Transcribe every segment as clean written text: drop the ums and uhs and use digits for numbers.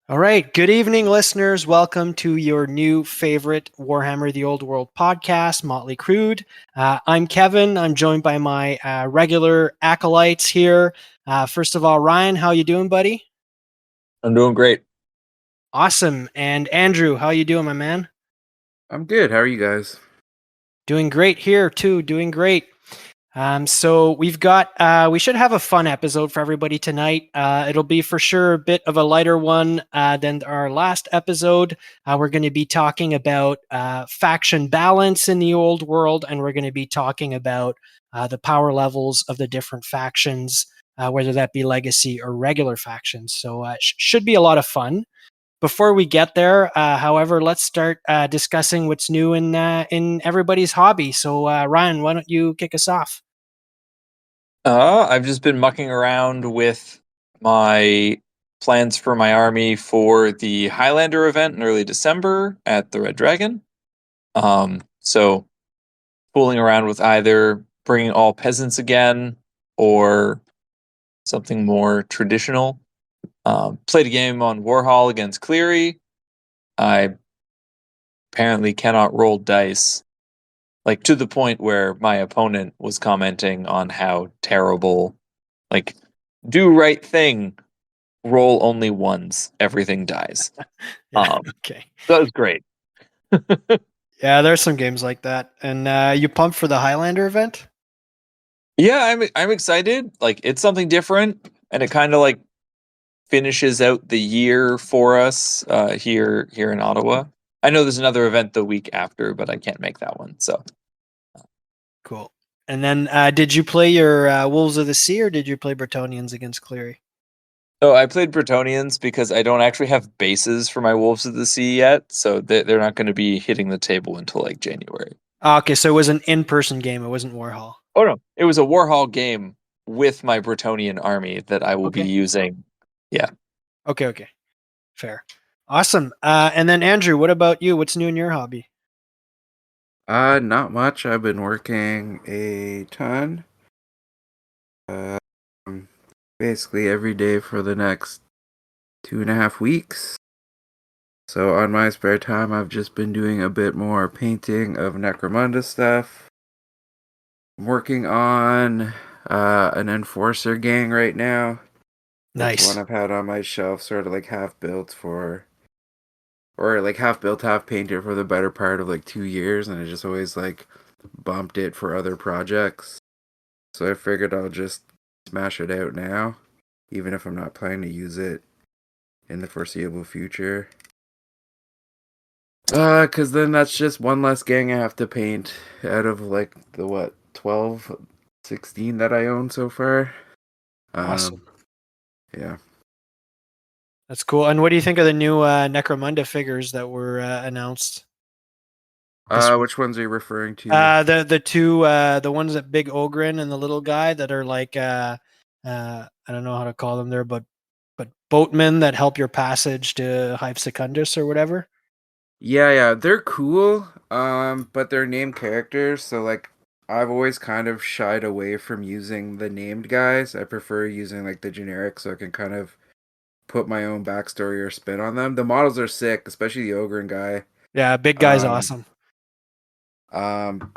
All right. Good evening, listeners. Welcome to your new favorite Warhammer the Old World podcast, Motley Crude. I'm Kevin. I'm joined by my regular acolytes here. First of all, Ryan, how you doing, buddy? I'm doing great. Awesome. And Andrew, how you doing, my man? I'm good. How are you guys? Doing great here, too. Doing great. So we should have a fun episode for everybody tonight. It'll be for sure a bit of a lighter one than our last episode. We're going to be talking about faction balance in the old world, and we're going to be talking about the power levels of the different factions, whether that be legacy or regular factions. So should be a lot of fun. Before we get there, however, let's start discussing what's new in everybody's hobby. So, Ryan, why don't you kick us off? I've just been mucking around with my plans for my army for the Highlander event in early December at the Red Dragon. So fooling around with either bringing all peasants again or something more traditional. Played a game on Warhol against Cleary. I apparently cannot roll dice, like to the point where my opponent was commenting on how terrible, like, do right thing, roll only ones, everything dies. Yeah, okay. That was great. Yeah, there's some games like that. And you pumped for the Highlander event? Yeah, I'm excited. Like, it's something different, and it kind of like finishes out the year for us here in Ottawa. I know there's another event the week after, but I can't make that one. So Cool. And then did you play your Wolves of the Sea or did you play Bretonnians against Cleary? oh, I played Bretonnians because I don't actually have bases for my Wolves of the Sea yet, so they're not going to be hitting the table until like January. Okay, so it was an in-person game. It wasn't Warhol. Oh no, it was a Warhol game with my Bretonnian army that I will be Okay. using. Yeah. Okay. Fair. Awesome. And then Andrew, what about you? What's new in your hobby? Not much. I've been working a ton. Um, Basically every day for the next 2.5 weeks. So on my spare time, I've just been doing a bit more painting of Necromunda stuff. I'm working on an Enforcer gang right now. That's Nice. one I've had on my shelf, sort of like half built half built, half painted for the better part of like 2 years, and I just always like bumped it for other projects. So I figured I'll just smash it out now, even if I'm not planning to use it in the foreseeable future. Cause then that's just one less gang I have to paint out of like the 12, 16 that I own so far. Awesome. Yeah. That's cool. And what do you think of the new Necromunda figures that were announced? Which ones are you referring to? The two the ones that Big Ogren and the little guy that are like I don't know how to call them there, but boatmen that help your passage to Hype Secundus or whatever. Yeah, they're cool. But they're named characters, so like I've always kind of shied away from using the named guys. I prefer using like the generic, so I can kind of put my own backstory or spin on them. The models are sick, especially the Ogren guy. Yeah, big guy's Um, awesome. um,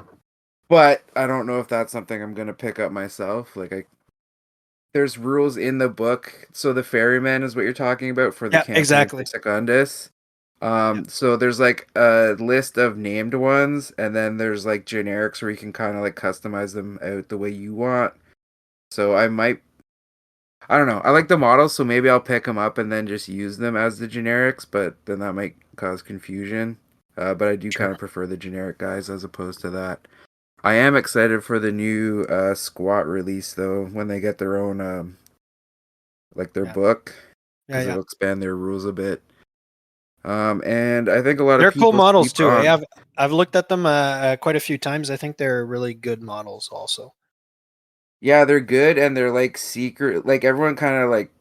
but I don't know if that's something I'm gonna pick up myself. There's rules in the book. So the ferryman is what you're talking about for the Yeah, campaign for exactly. Secundus. Yeah. So there's like a list of named ones, and then there's like generics where you can kind of like customize them out the way you want. So I don't know. I like the models, so maybe I'll pick them up and then just use them as the generics, but then that might cause confusion. But I do Sure. kind of prefer the generic guys as opposed to that. I am excited for the new squat release though, when they get their own like their Yeah. book, because Yeah. it'll expand their rules a bit. And I think a lot of They're cool people models sleep too. on. I've looked at them quite a few times. I think they're really good models also. Yeah, they're good, and they're like secret. Like everyone kind of like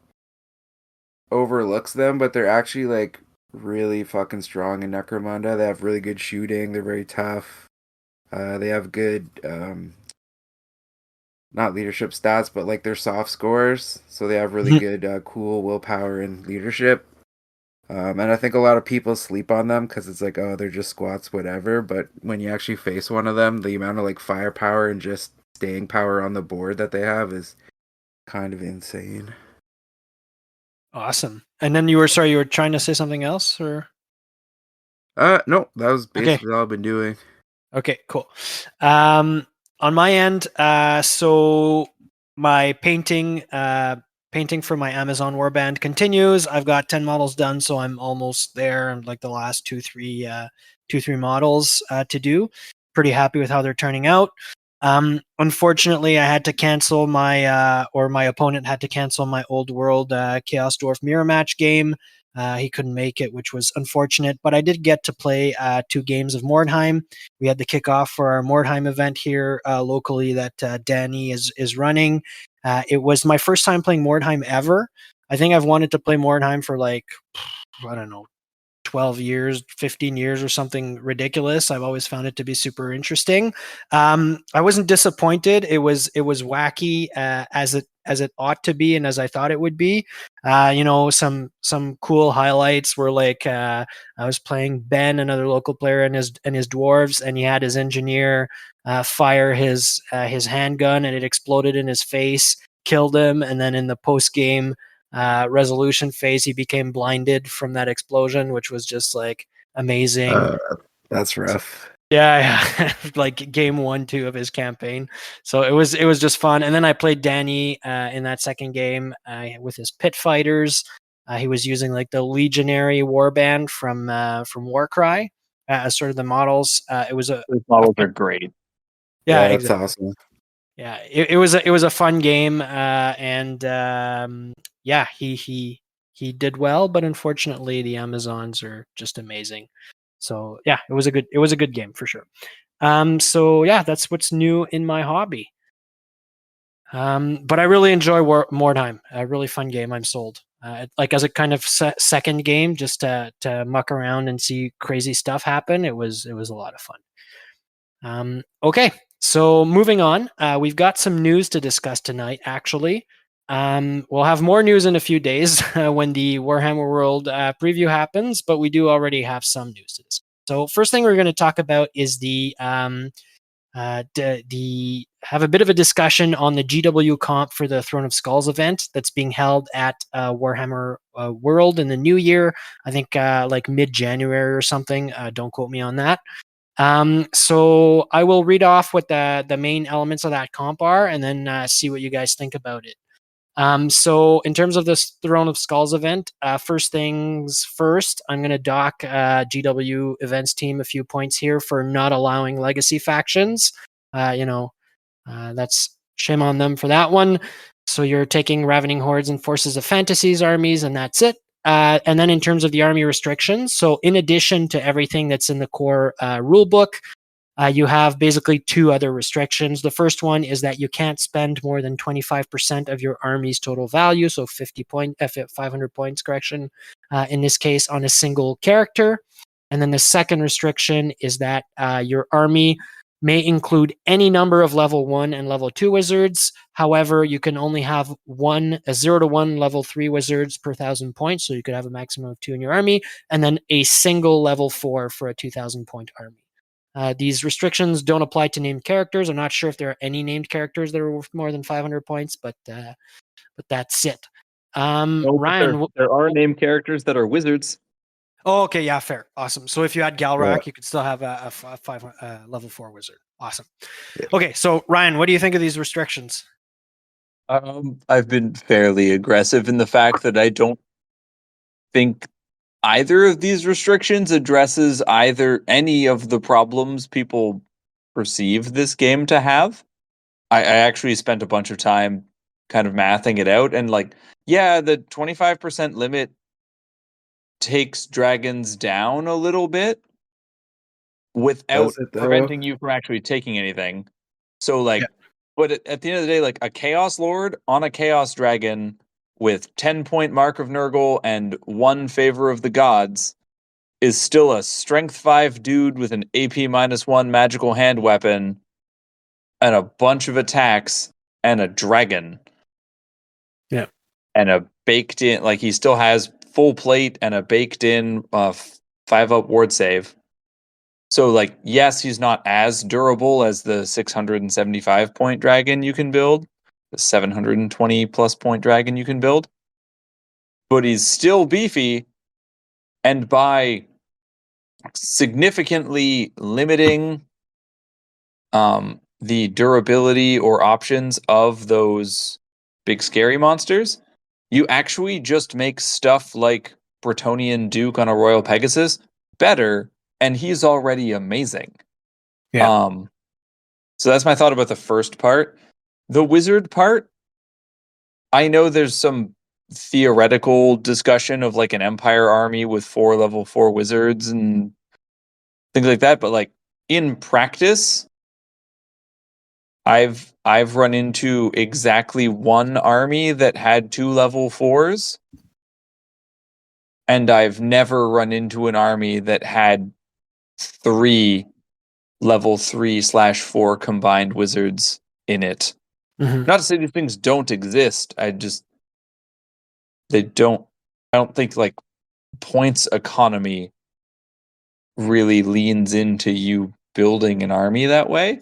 overlooks them, but they're actually like really fucking strong in Necromunda. They have really good shooting. They're very tough. They have good not leadership stats, but like their soft scores. So they have really good cool willpower and leadership. And I think a lot of people sleep on them because it's like, oh, they're just squats, whatever. But when you actually face one of them, the amount of like firepower and just staying power on the board that they have is kind of insane. Awesome. And then you were trying to say something else, or? No, that was Okay. basically all I've been doing. Okay, cool. On my end, so my painting for my Amazon Warband continues. I've got 10 models done, so I'm almost there. I'm like the last two, three models to do. Pretty happy with how they're turning out. Unfortunately, I had to cancel my opponent had to cancel my Old World Chaos Dwarf Mirror Match game. He couldn't make it, which was unfortunate, but I did get to play 2 games of Mordheim. We had the kickoff for our Mordheim event here locally that Danny is running. It was my first time playing Mordheim ever. I think I've wanted to play Mordheim for like, I don't know, 12 years, 15 years or something ridiculous. I've always found it to be super interesting. I wasn't disappointed. It was wacky as it ought to be and as I thought it would be. Some cool highlights were like I was playing Ben, another local player, and his dwarves, and he had his engineer fire his handgun, and it exploded in his face, killed him, and then in the post game resolution phase, he became blinded from that explosion, which was just like amazing. That's rough. Yeah, like game 1, 2 of his campaign. So it was just fun. And then I played Danny in that second game with his pit fighters. He was using like the Legionary Warband from Warcry as sort of the models. Those models are great. Yeah, that's exactly. awesome. Yeah, it was a fun game, and yeah, he did well, but unfortunately, the Amazons are just amazing. So yeah, it was a good game for sure. So yeah, that's what's new in my hobby. But I really enjoy Mordheim. A really fun game. I'm sold. Like as a kind of second game, just to muck around and see crazy stuff happen. It was a lot of fun. Okay, so moving on, we've got some news to discuss tonight. Actually, we'll have more news in a few days when the Warhammer World preview happens, but we do already have some news to discuss. So first thing we're going to talk about is the have a bit of a discussion on the GW comp for the Throne of Skulls event that's being held at Warhammer World in the new year. I think like mid-January or something. Don't quote me on that. So I will read off what the main elements of that comp are, and then see what you guys think about it. So in terms of this Throne of Skulls event, first things first, I'm going to dock GW events team a few points here for not allowing legacy factions. That's shame on them for that one. So you're taking Ravening Hordes and Forces of Fantasies armies, and that's it. And then in terms of the army restrictions, so in addition to everything that's in the core rulebook, you have basically 2 other restrictions. The first one is that you can't spend more than 25% of your army's total value, so 500 points, correction, in this case, on a single character. And then the second restriction is that your army may include any number of level 1 and level 2 wizards. However, you can only have 0 to 1 level 3 wizards per 1,000 points, so you could have a maximum of 2 in your army, and then a single level 4 for a 2,000 point army. These restrictions don't apply to named characters. I'm not sure if there are any named characters that are worth more than 500 points, but that's it. Ryan, there are named characters that are wizards. Oh, okay, yeah, fair, awesome. So if you had Galrak, you could still have a 5 level 4 wizard. Awesome. Yeah. Okay, so Ryan, what do you think of these restrictions? I've been fairly aggressive in the fact that I don't think either of these restrictions addresses any of the problems people perceive this game to have. I actually spent a bunch of time kind of mathing it out, and like, yeah, the 25% limit takes dragons down a little bit without preventing you from actually taking anything. So like, but at the end of the day, like a Chaos Lord on a Chaos Dragon with 10-point Mark of Nurgle and 1 Favor of the Gods is still a Strength 5 dude with an AP -1 magical hand weapon and a bunch of attacks and a dragon. Yeah. And a baked in, like, he still has full plate and a baked in 5-up ward save. So, like, yes, he's not as durable as the 675 point dragon you can build, the 720 plus point dragon you can build, but he's still beefy. And by significantly limiting the durability or options of those big scary monsters, you actually just make stuff like Bretonnian Duke on a Royal Pegasus better, and he's already amazing. Yeah. So that's my thought about the first part. The wizard part, I know there's some theoretical discussion of like an Empire army with 4 level 4 wizards and things like that, but like in practice, I've run into exactly one army that had 2 level 4s, and I've never run into an army that had 3 level 3/4 combined wizards in it. Mhm. Not to say these things don't exist. I don't think like points economy really leans into you building an army that way.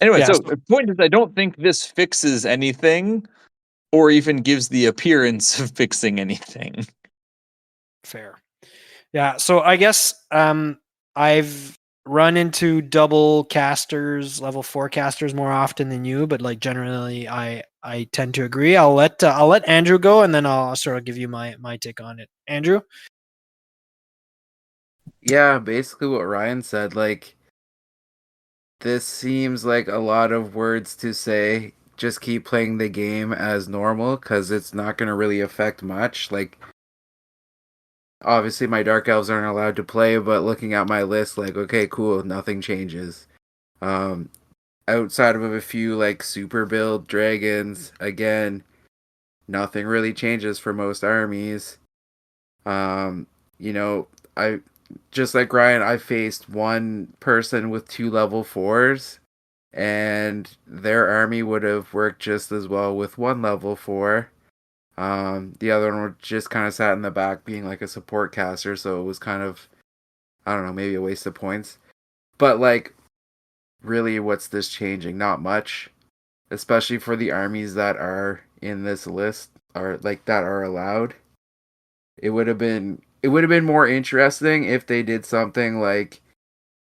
Anyway, so the point is, I don't think this fixes anything or even gives the appearance of fixing anything. Fair. Yeah, so I guess I've run into double casters, level 4 casters more often than you, but like generally I tend to agree. I'll let Andrew go, and then I'll sort of give you my take on it. Andrew? Yeah, basically what Ryan said. Like, this seems like a lot of words to say. Just keep playing the game as normal, because it's not going to really affect much. Like, obviously my Dark Elves aren't allowed to play, but looking at my list, like, okay, cool, nothing changes. Outside of a few like super build dragons, again, nothing really changes for most armies. You know, I just like Ryan, I faced one person with 2 level 4s, and their army would have worked just as well with 1 level 4. The other one just kind of sat in the back being like a support caster, so it was kind of, I don't know, maybe a waste of points. But like, really, what's this changing? Not much, especially for the armies that are in this list, are like that are allowed. It would have been more interesting if they did something like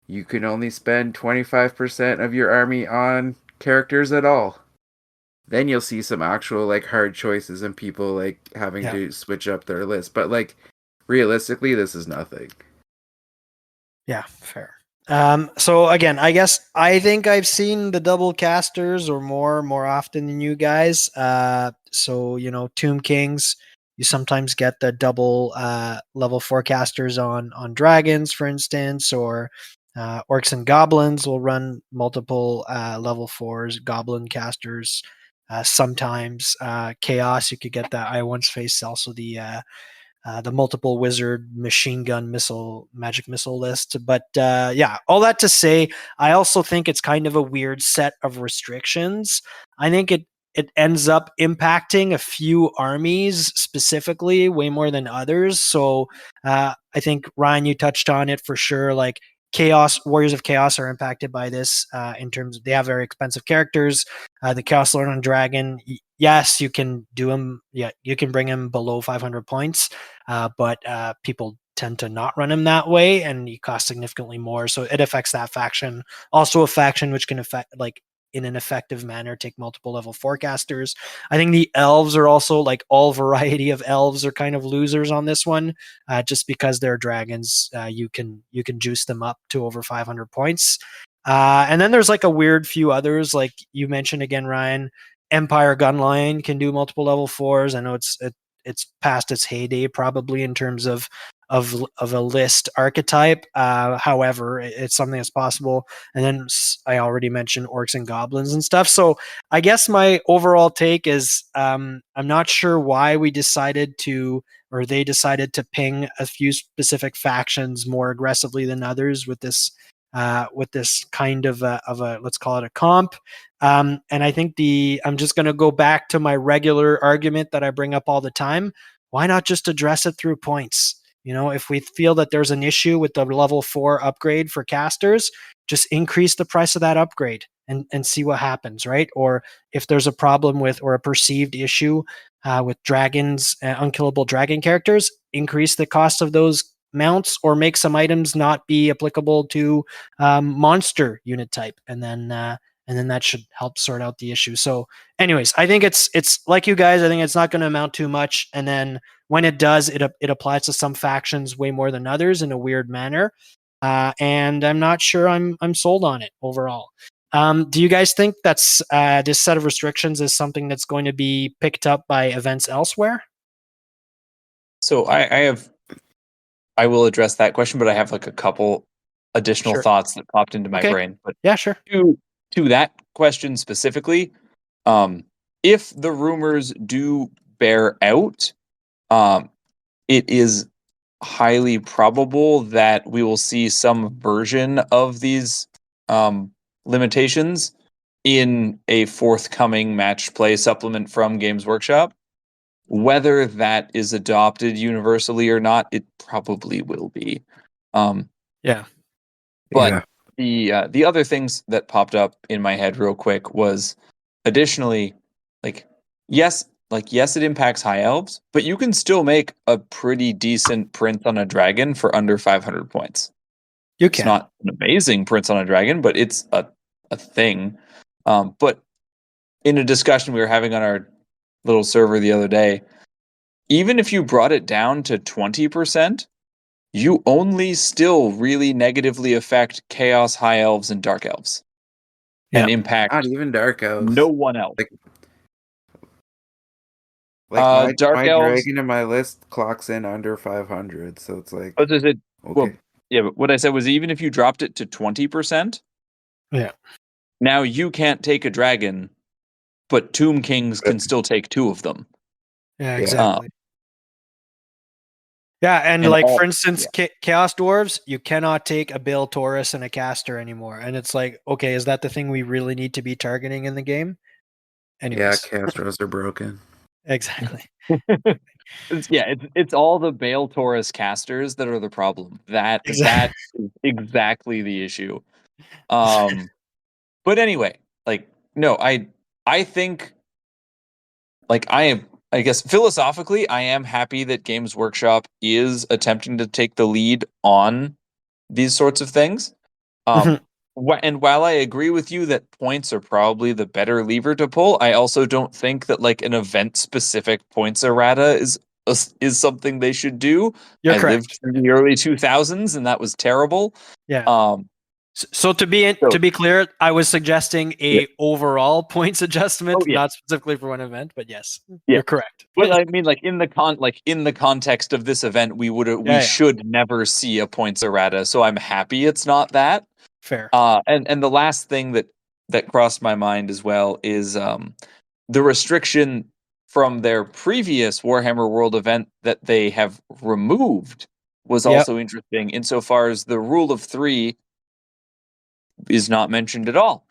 you can only spend 25% of your army on characters at all. Then you'll see some actual like hard choices and people like having to switch up their list. But like, realistically, this is nothing. Yeah, fair. So again, I guess I think I've seen the double casters or more often than you guys. So Tomb Kings, you sometimes get the double level 4 casters on dragons, for instance, or orcs and goblins will run multiple level 4s, goblin casters. Sometimes chaos, you could get that. I once faced also the multiple wizard machine gun missile magic missile list. But all that to say, I also think it's kind of a weird set of restrictions. I think it ends up impacting a few armies specifically way more than others. So I think Ryan, you touched on it for sure. Like Warriors of Chaos are impacted by this in terms of they have very expensive characters. The Chaos Lord on Dragon, yes, you can do him. Yeah, you can bring him below 500 points, but people tend to not run him that way, and he costs significantly more. So it affects that faction. Also, a faction which can affect like in an effective manner take multiple level forecasters. I think the elves are also like all variety of elves are kind of losers on this one, just because they're dragons. You can juice them up to over 500 points. And then there's like a weird few others, like you mentioned again, Ryan. Empire Gunline can do multiple level 4s. I know it's past its heyday probably in terms of a list archetype. However, it's something that's possible. And then I already mentioned orcs and goblins and stuff. So I guess my overall take is I'm not sure why we decided to, or they decided to ping a few specific factions more aggressively than others with this kind of a let's call it a comp. And I think I'm just going to go back to my regular argument that I bring up all the time. why not just address it through points? If we feel that there's an issue with the level 4 upgrade for casters, just increase the price of that upgrade and see what happens, right? Or if there's a problem with or a perceived issue with dragons, unkillable dragon characters, increase the cost of those mounts or make some items not be applicable to monster unit type, and then that should help sort out the issue. So anyways, I think it's like you guys, I think it's not going to amount too much, and then when it does, it applies to some factions way more than others in a weird manner, and I'm not sure I'm sold on it overall. Do you guys think that's this set of restrictions is something that's going to be picked up by events elsewhere? So I will address that question, but I have like a couple additional Sure. thoughts that popped into my Okay. brain. But Yeah, sure. to that question specifically, if the rumors do bear out, it is highly probable that we will see some version of these limitations in a forthcoming match play supplement from Games Workshop. Whether that is adopted universally or not, it probably will be. Yeah. But the other things that popped up in my head real quick was additionally, yes, it impacts high elves, but you can still make a pretty decent print on a dragon for under 500 points. You It's can. not an amazing print on a dragon, but it's a thing. But in a discussion we were having on our little server the other day, even if you brought it down to 20%, you only still really negatively affect Chaos, High Elves, and Dark Elves. And impact Not even Dark Elves. no one else. My Dark Elves, dragon in my list clocks in under 500, so it's like, okay. Well, okay. but what I said was even if you dropped it to 20%, Yeah. now you can't take a dragon, but Tomb Kings can still take 2 of them. Yeah, Yeah. exactly. Yeah, and for instance, Chaos Dwarves, you cannot take a Bill Taurus and a caster anymore. And it's like, okay, is that the thing we really need to be targeting in the game? Anyways. Yeah, Castros are broken. Exactly. It's all the Bale Taurus casters that are the problem. That is exactly the issue. But anyway, no, I think I guess philosophically, I am happy that Games Workshop is attempting to take the lead on these sorts of things. And while I agree with you that points are probably the better lever to pull, I also don't think that an event-specific points errata is something they should do. You're correct. Lived through the early 2000s, and that was terrible. Yeah. So to be clear, I was suggesting a overall points adjustment, not specifically for one event, but yes, you're correct. But I mean, in the context of this event, we should never see a points errata. So I'm happy it's not that. Fair. And the last thing that crossed my mind as well is the restriction from their previous Warhammer World event that they have removed was also interesting insofar as the rule of 3 is not mentioned at all.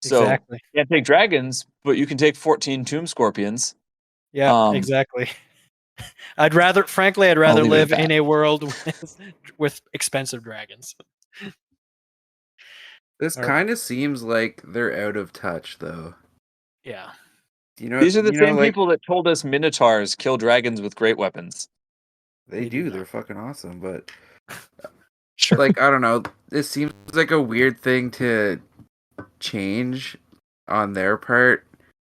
So exactly. You can't take dragons, but you can take 14 tomb scorpions. Yeah, exactly. I'd rather live in a world with expensive dragons. This kind of seems like they're out of touch, though. Yeah. These are the same people that told us Minotaurs kill dragons with great weapons. They do. They're fucking awesome, but sure. I don't know. This seems like a weird thing to change on their part,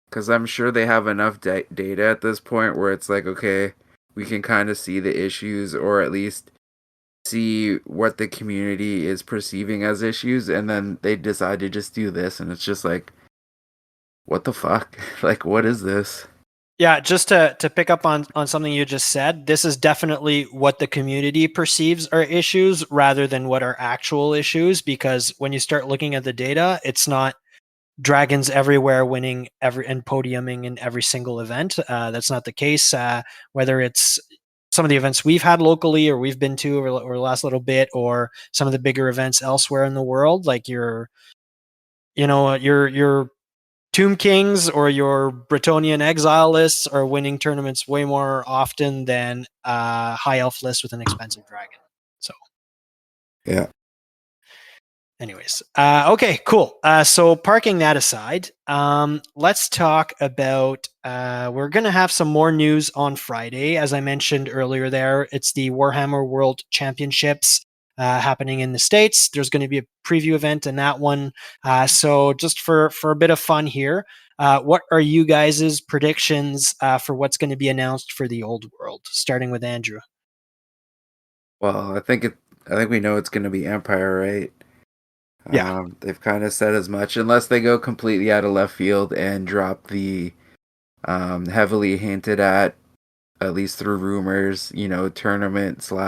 because I'm sure they have enough data at this point where it's like, okay, we can kind of see the issues, or at least see what the community is perceiving as issues, and then they decide to just do this, and it's just like, what the fuck? What is this? Yeah, just to pick up on something you just said, this is definitely what the community perceives are issues rather than what are actual issues, because when you start looking at the data, it's not dragons everywhere winning and podiuming in every single event. That's not the case. Whether it's some of the events we've had locally or we've been to over the last little bit, or some of the bigger events elsewhere in the world, your Tomb Kings or your Bretonnian Exile lists are winning tournaments way more often than high elf lists with an expensive dragon. So, Yeah. anyways, okay, cool. So parking that aside, let's talk about. We're gonna have some more news on Friday, as I mentioned earlier. It's the Warhammer World Championships happening in the States. There's going to be a preview event in that one. So just for a bit of fun here, what are you guys' predictions for what's going to be announced for the Old World? Starting with Andrew. Well, I think we know it's going to be Empire, right? Yeah. They've kind of said as much, unless they go completely out of left field and drop the heavily hinted at least through rumors, tournament /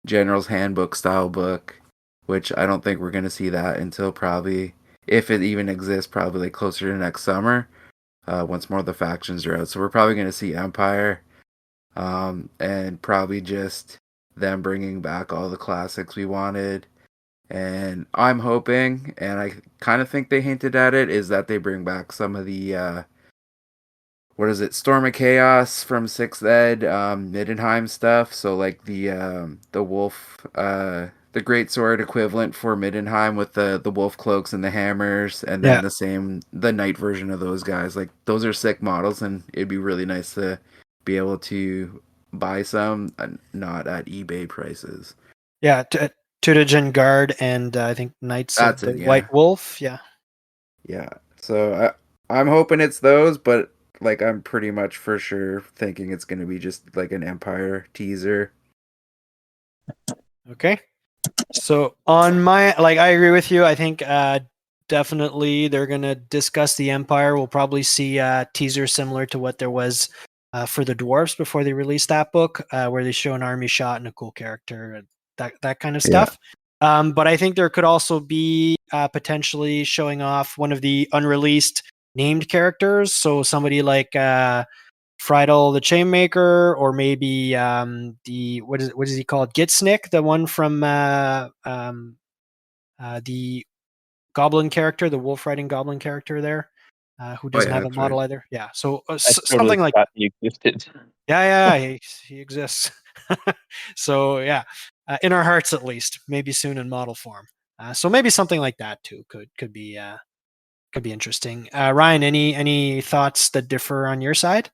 General's Handbook style book, which I don't think we're going to see that until probably, if it even exists, probably like closer to next summer, once more of the factions are out. So we're probably going to see Empire, and probably just them bringing back all the classics we wanted. And I'm hoping, and I kind of think they hinted at it, is that they bring back some of the what is it, Storm of Chaos from 6th Ed, Middenheim stuff. So like the wolf, the great sword equivalent for Middenheim with the wolf cloaks and the hammers, and then the knight version of those guys. Like those are sick models, and it'd be really nice to be able to buy some, not at eBay prices. Yeah, Tutagen Guard and I think Knights That's of the it, yeah. White Wolf. Yeah. Yeah. So I'm hoping it's those, but like I'm pretty much for sure thinking it's going to be just like an Empire teaser. Okay. So on my I agree with you. I think definitely they're gonna discuss the Empire. We'll probably see a teaser similar to what there was for the dwarfs before they released that book, where they show an army shot and a cool character and that kind of stuff. But I think there could also be potentially showing off one of the unreleased named characters. So somebody like Friedel the Chainmaker, or maybe the what is he called? Gitsnick, the one from the Goblin character, the wolf riding Goblin character there, who doesn't have a That's model right. either. Yeah, so I something like forgot he existed. yeah, he exists. So yeah, in our hearts at least, maybe soon in model form. So maybe something like that too could be interesting. Ryan, any thoughts that differ on your side?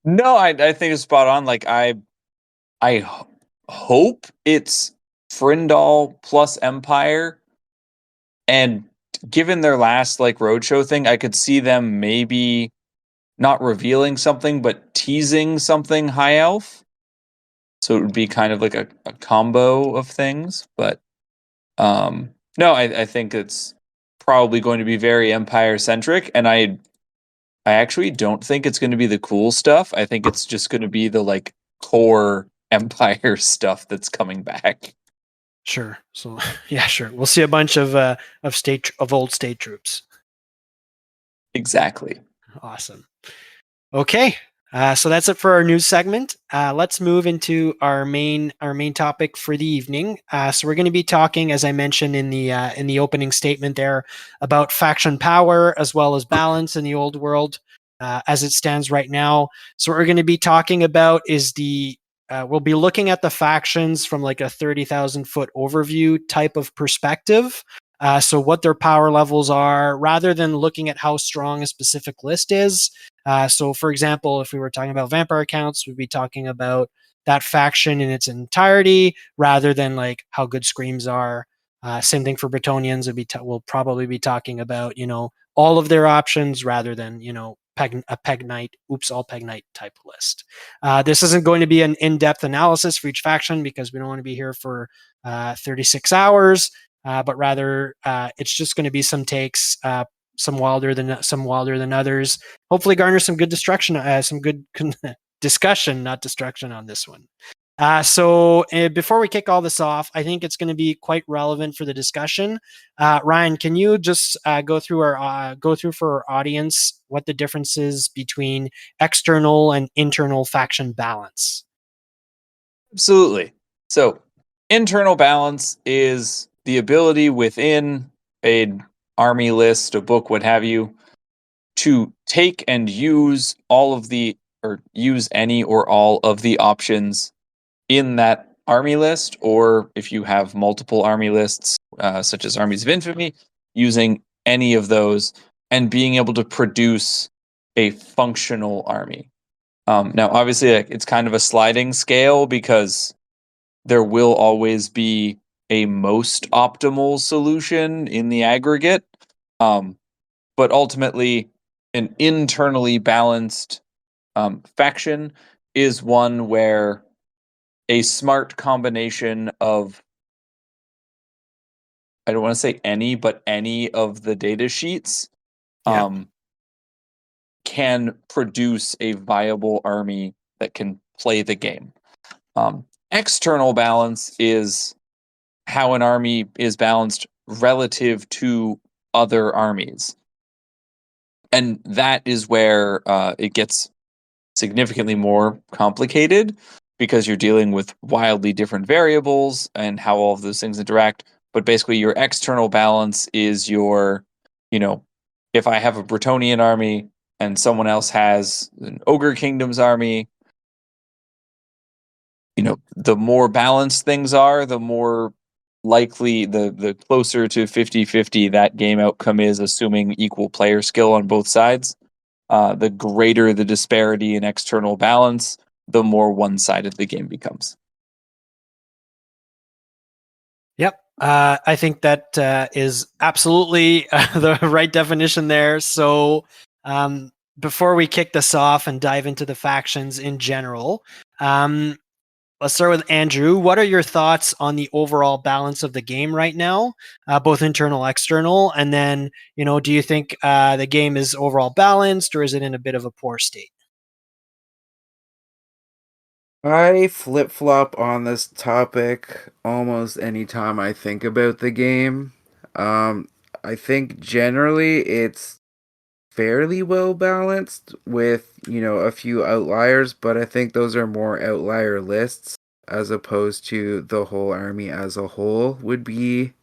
No, I think it's spot on. Like hope it's Frindal plus Empire, and given their last like roadshow thing, I could see them maybe not revealing something but teasing something high elf. So it would be kind of like a combo of things. But no, I think it's probably going to be very Empire centric, and I actually don't think it's going to be the cool stuff. I think it's just going to be the like core Empire stuff that's coming back. Sure. So yeah, sure. We'll see a bunch of old state troops. Exactly. Awesome. Okay. So that's it for our news segment. Let's move into our main topic for the evening. So we're going to be talking, as I mentioned in the opening statement there, about faction power as well as balance in the old world as it stands right now. So what we're going to be talking about is we'll be looking at the factions from like a 30,000 foot overview type of perspective. So what their power levels are, rather than looking at how strong a specific list is. So for example, if we were talking about vampire counts, we'd be talking about that faction in its entirety, rather than like how good screams are. Same thing for Bretonnians. We'll probably be talking about, all of their options, rather than, a Peg Knight, all Peg Knight type list. This isn't going to be an in-depth analysis for each faction, because we don't want to be here for 36 hours. But rather, it's just going to be some takes, some wilder than others. Hopefully, garner some good some good discussion, not destruction, on this one. So before we kick all this off, I think it's going to be quite relevant for the discussion. Ryan, can you just go through for our audience what the difference is between external and internal faction balance? Absolutely. So internal balance is the ability within an army list, a book, what have you, to take and use use any or all of the options in that army list, or if you have multiple army lists, such as Armies of Infamy, using any of those and being able to produce a functional army. Now, obviously, it's kind of a sliding scale because there will always be a most optimal solution in the aggregate. But ultimately, an internally balanced faction is one where a smart combination of, I don't want to say any, but any of the data sheets can produce a viable army that can play the game. External balance is how an army is balanced relative to other armies. And that is where it gets significantly more complicated, because you're dealing with wildly different variables and how all of those things interact. But basically, your external balance is your, if I have a Bretonnian army and someone else has an Ogre Kingdom's army, the more balanced things are, the more likely, the closer to 50-50 that game outcome is, assuming equal player skill on both sides. The greater the disparity in external balance, the more one-sided the game becomes. Yep. I think that is absolutely the right definition there. So before we kick this off and dive into the factions in general, let's start with Andrew. What are your thoughts on the overall balance of the game right now, both internal, external? And then, do you think the game is overall balanced, or is it in a bit of a poor state? I flip-flop on this topic almost anytime I think about the game. I think generally it's fairly well balanced with, a few outliers, but I think those are more outlier lists as opposed to the whole army as a whole would be,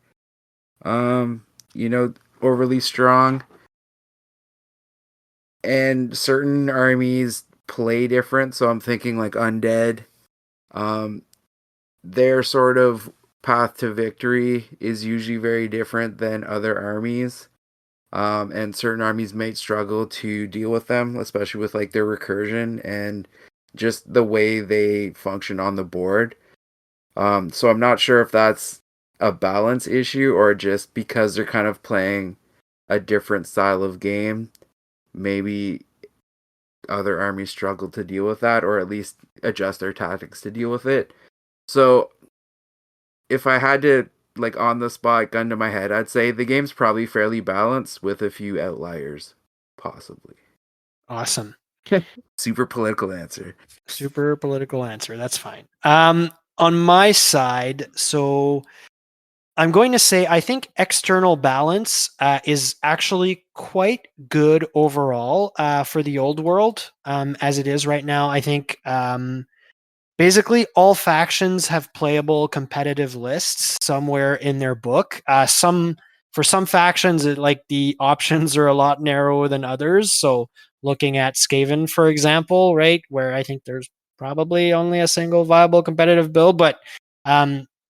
overly strong. And certain armies play different, so I'm thinking like Undead. Their sort of path to victory is usually very different than other armies. And certain armies may struggle to deal with them, especially with like their recursion and just the way they function on the board. So I'm not sure if that's a balance issue or just because they're kind of playing a different style of game. Maybe other armies struggle to deal with that, or at least adjust their tactics to deal with it. So if I had to, like, on the spot, gun to my head, I'd say the game's probably fairly balanced with a few outliers, possibly. Awesome. Super political answer. Super political answer. That's fine. On my side, so I'm going to say I think external balance is actually quite good overall for the old world as it is right now. I think basically all factions have playable competitive lists somewhere in their book. For some factions, like the options are a lot narrower than others. So looking at Skaven, for example, right, where I think there's probably only a single viable competitive build, but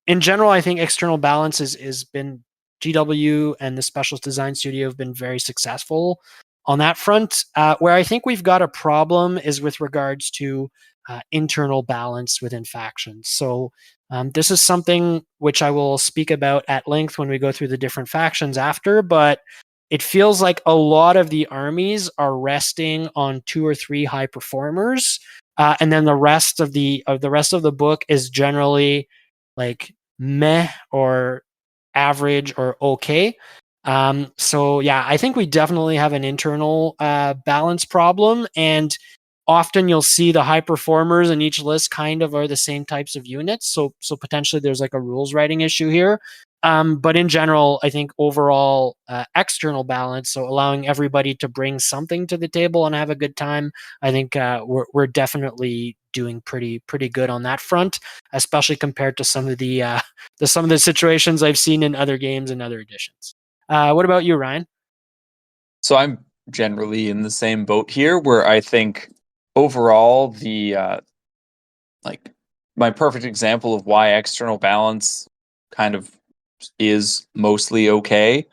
in general, I think external balance is been GW and the Specialist Design Studio have been very successful on that front. Where I think we've got a problem is with regards to internal balance within factions. So this is something which I will speak about at length when we go through the different factions after, but it feels like a lot of the armies are resting on 2 or 3 high performers, and then the rest of the book is generally like meh or average or okay. So yeah, I think we definitely have an internal balance problem, and often you'll see the high performers in each list kind of are the same types of units. So potentially there's like a rules writing issue here. But in general, I think overall external balance, so allowing everybody to bring something to the table and have a good time, I think we're definitely doing pretty good on that front, especially compared to some of the situations I've seen in other games and other editions. What about you, Ryan? So I'm generally in the same boat here, where I think overall the like my perfect example of why external balance kind of is mostly okay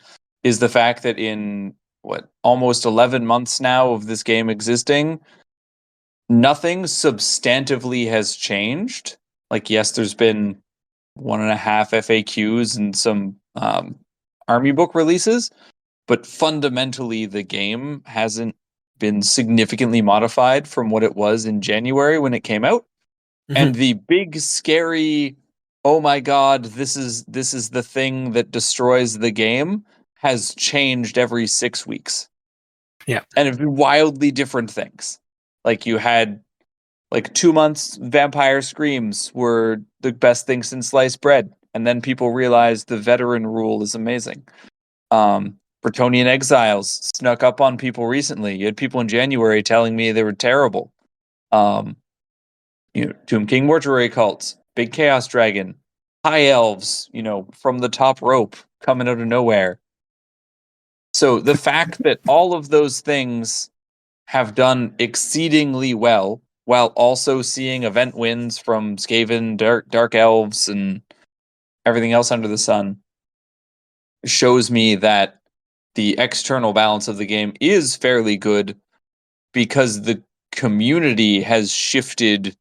is the fact that in what almost 11 months now of this game existing, nothing substantively has changed. Like, yes, there's been 1.5 FAQs and some army book releases, but fundamentally the game hasn't been significantly modified from what it was in January when it came out. And the big scary, oh my god, this is the thing that destroys the game has changed every 6 weeks. Yeah. And it's been wildly different things. Like you had like 2 months Vampire Screams were the best thing since sliced bread. And then people realized the veteran rule is amazing. Bretonnian Exiles snuck up on people recently. You had people in January telling me they were terrible. Tomb King Mortuary Cults, Big Chaos Dragon, High Elves, from the top rope coming out of nowhere. So the fact that all of those things have done exceedingly well, while also seeing event wins from Skaven, Dark Elves, and everything else under the sun, shows me that the external balance of the game is fairly good because the community has shifted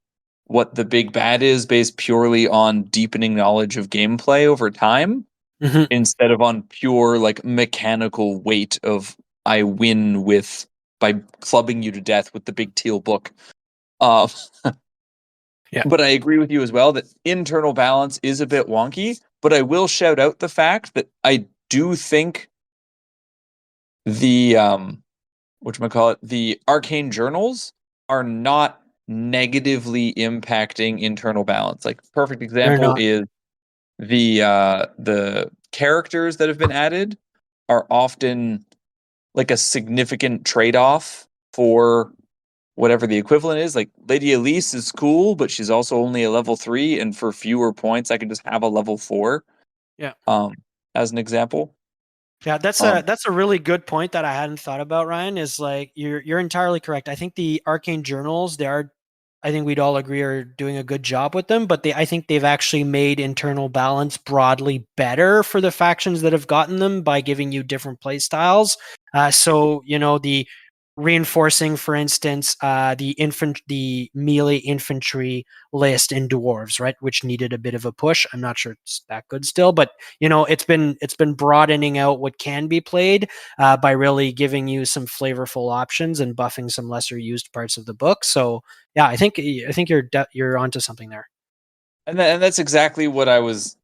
what the big bad is based purely on deepening knowledge of gameplay over time instead of on pure like mechanical weight of I win by clubbing you to death with the big teal book. Yeah. But I agree with you as well that internal balance is a bit wonky, but I will shout out the fact that I do think the the arcane journals are not negatively impacting internal balance. Like perfect example not. is the characters that have been added are often like a significant trade-off for whatever the equivalent is. Like Lady Elise is cool, but she's also only a level 3, and for fewer points I can just have a level 4. Yeah. As an example. Yeah, that's a really good point that I hadn't thought about, Ryan, is like you're entirely correct. I think the arcane journals, I think we'd all agree are doing a good job with them, but I think they've actually made internal balance broadly better for the factions that have gotten them by giving you different play styles. So, the reinforcing, for instance, the melee infantry list in dwarves, right, which needed a bit of a push. I'm not sure it's that good still, but it's been broadening out what can be played by really giving you some flavorful options and buffing some lesser used parts of the book. So yeah, I think you're onto something there. And that's exactly what I was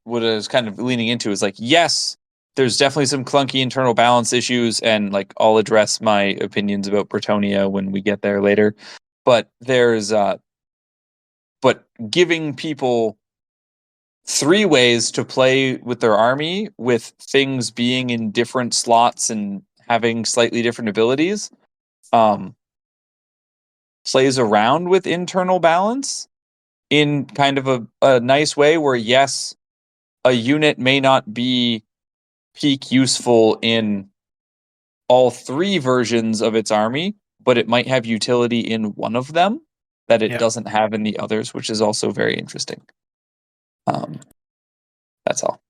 kind of leaning into is like, yes, there's definitely some clunky internal balance issues, and like I'll address my opinions about Bretonnia when we get there later. But but giving people 3 ways to play with their army, with things being in different slots and having slightly different abilities, plays around with internal balance in kind of a nice way where, yes, a unit may not be peak useful in all 3 versions of its army, but it might have utility in one of them that it doesn't have in the others, which is also very interesting. That's all.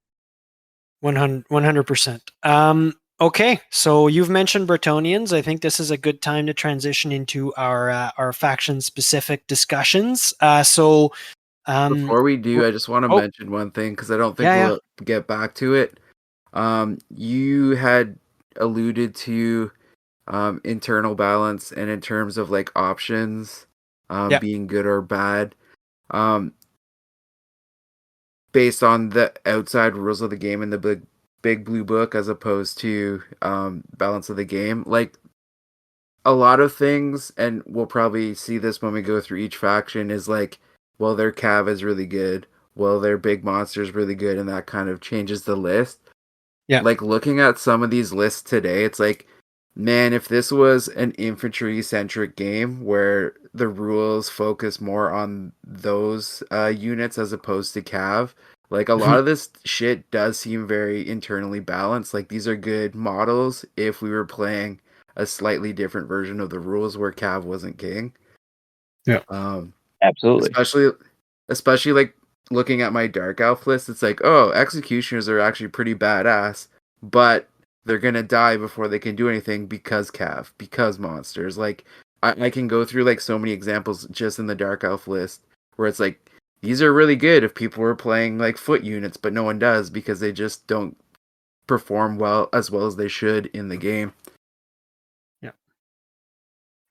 100%. Okay, so you've mentioned Bretonnians. I think this is a good time to transition into our faction specific discussions. Before we do, I just want to mention one thing because I don't think we'll get back to it. You had alluded to internal balance and in terms of like options being good or bad. Based on the outside rules of the game in the big blue book as opposed to balance of the game. Like a lot of things, and we'll probably see this when we go through each faction, is like, well, their cav is really good, well, their big monster is really good, and that kind of changes the list. Yeah. Like looking at some of these lists today, it's like, man, if this was an infantry-centric game where the rules focus more on those units as opposed to cav, like a lot of this shit does seem very internally balanced. Like these are good models if we were playing a slightly different version of the rules where Cav wasn't king. Yeah. Absolutely. Especially like looking at my Dark Elf list, it's like, oh, executioners are actually pretty badass, but they're gonna die before they can do anything because Cav, because monsters. Like I can go through like so many examples just in the Dark Elf list where it's like these are really good if people were playing like foot units, but no one does because they just don't perform well as they should in the game.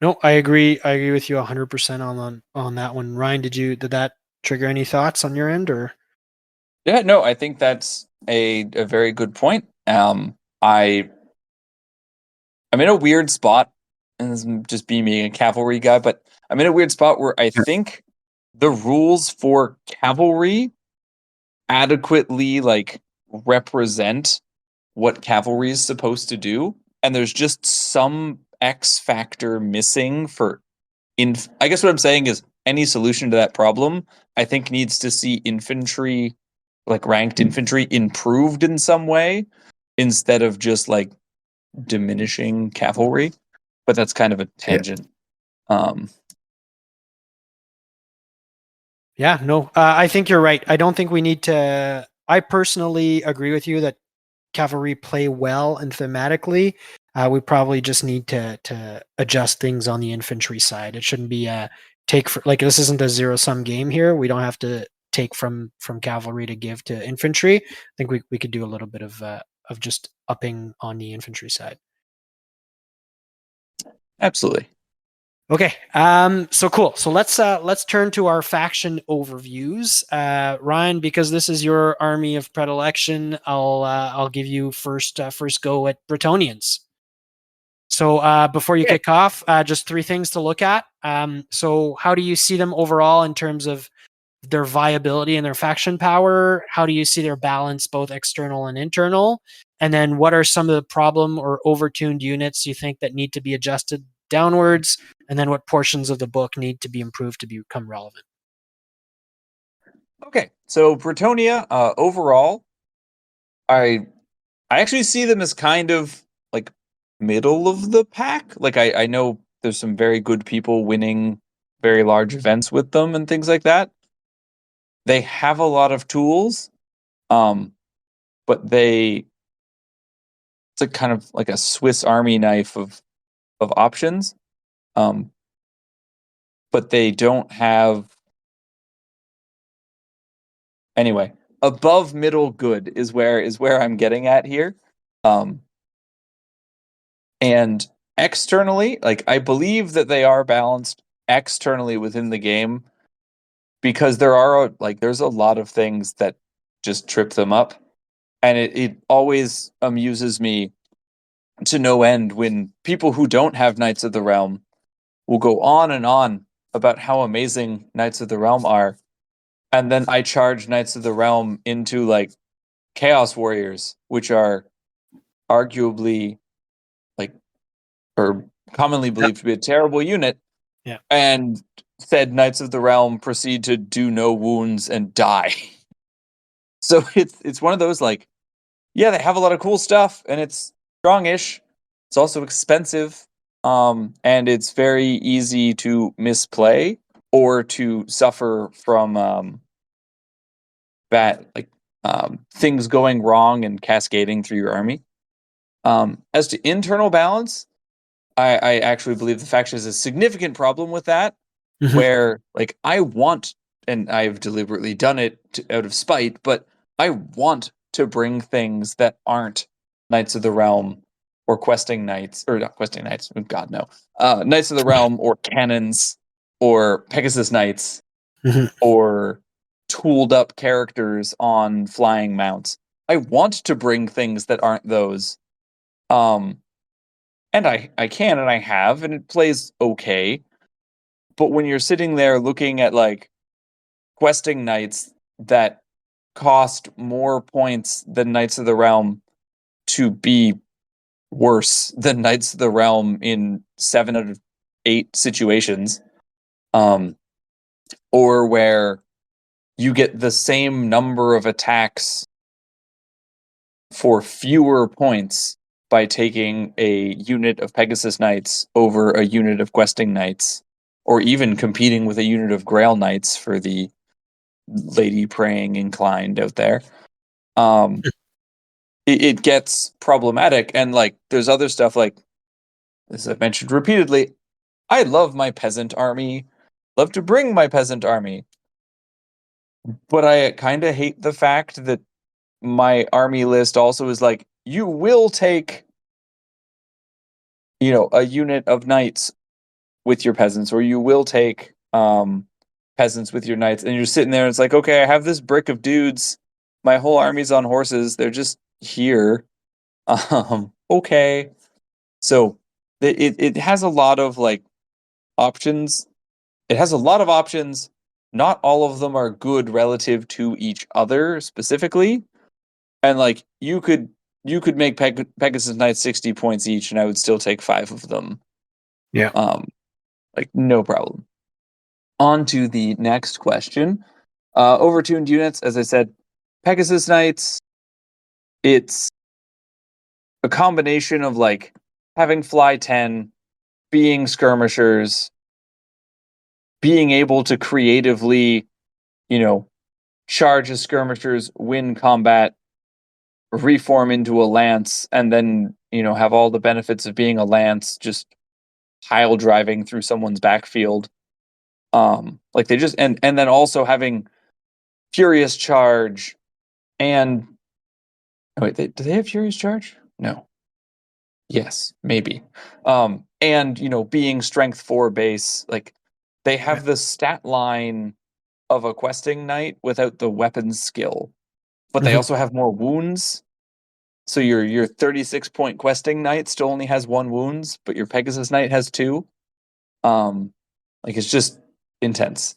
No, I agree. I agree with you 100% on that one. Ryan, did that trigger any thoughts on your end, or? Yeah, no, I think that's a very good point. I'm in a weird spot, and this is just being a cavalry guy, but I'm in a weird spot where I think the rules for cavalry adequately like represent what cavalry is supposed to do, and there's just some X factor missing for I guess what I'm saying is any solution to that problem, I think needs to see infantry, like ranked infantry, improved in some way instead of just like diminishing cavalry. But that's kind of a tangent. Yeah, no, I think you're right. I don't think we need to. I personally agree with you that cavalry play well and thematically. We probably just need to adjust things on the infantry side. It shouldn't be a take for like this isn't a zero sum game here. We don't have to take from cavalry to give to infantry. I think we could do a little bit of just upping on the infantry side. Absolutely. Okay. So cool. So let's turn to our faction overviews. Ryan, because this is your army of predilection, I'll give you first go at Bretonnians. So before you kick off, just 3 things to look at. So how do you see them overall in terms of their viability and their faction power? How do you see their balance, both external and internal? And then what are some of the problem or overtuned units you think that need to be adjusted downwards? And then what portions of the book need to be improved to become relevant? Okay, so Bretonia, overall, I actually see them as kind of like middle of the pack. Like I know there's some very good people winning very large events with them and things like that. They have a lot of tools, but it's like kind of like a Swiss Army knife of options. But they don't have anyway. Above middle good is where I'm getting at here. And externally, like I believe that they are balanced externally within the game because there's a lot of things that just trip them up. And it always amuses me to no end when people who don't have Knights of the Realm will go on and on about how amazing Knights of the Realm are. And then I charge Knights of the Realm into like Chaos Warriors, which are arguably like or commonly believed to be a terrible unit. Yeah. And said Knights of the Realm proceed to do no wounds and die. So it's one of those like, yeah, they have a lot of cool stuff and it's strongish. It's also expensive. And it's very easy to misplay or to suffer from bad things going wrong and cascading through your army. As to internal balance, I actually believe the faction has a significant problem with that, where like I want, and I've deliberately done it out of spite, but I want to bring things that aren't Knights of the Realm or questing knights, or not questing knights, God no, Knights of the Realm or cannons or Pegasus Knights or tooled up characters on flying mounts. I want to bring things that aren't those. And I can and I have, and it plays okay. But when you're sitting there looking at like questing knights that cost more points than Knights of the Realm to be worse than Knights of the Realm in 7 out of 8 situations, or where you get the same number of attacks for fewer points, by taking a unit of Pegasus Knights over a unit of Questing Knights, or even competing with a unit of Grail Knights for the lady praying inclined out there. It gets problematic, and like there's other stuff like, as I've mentioned repeatedly, I love my peasant army, love to bring my peasant army, but I kind of hate the fact that my army list also is like, you will take, a unit of knights with your peasants, or you will take peasants with your knights, and you're sitting there and it's like, okay, I have this brick of dudes, my whole army's on horses, they're just here. Okay. So it has a lot of like options. It has a lot of options. Not all of them are good relative to each other specifically. And like you could make Pegasus Knights 60 points each, and I would still take 5 of them. Yeah. Like no problem. On to the next question. Overtuned units, as I said, Pegasus Knights. It's a combination of like having fly 10, being skirmishers, being able to creatively, charge as skirmishers, win combat, reform into a lance, and then, have all the benefits of being a lance, just pile driving through someone's backfield. Like they just, and then also having Furious Charge and, wait, do they have Furious Charge? No. Yes, maybe. And being strength 4 base, like they have the stat line of a questing knight without the weapons skill, but they also have more wounds. So your 36-point questing knight still only has 1 wounds, but your Pegasus Knight has 2. Like it's just intense.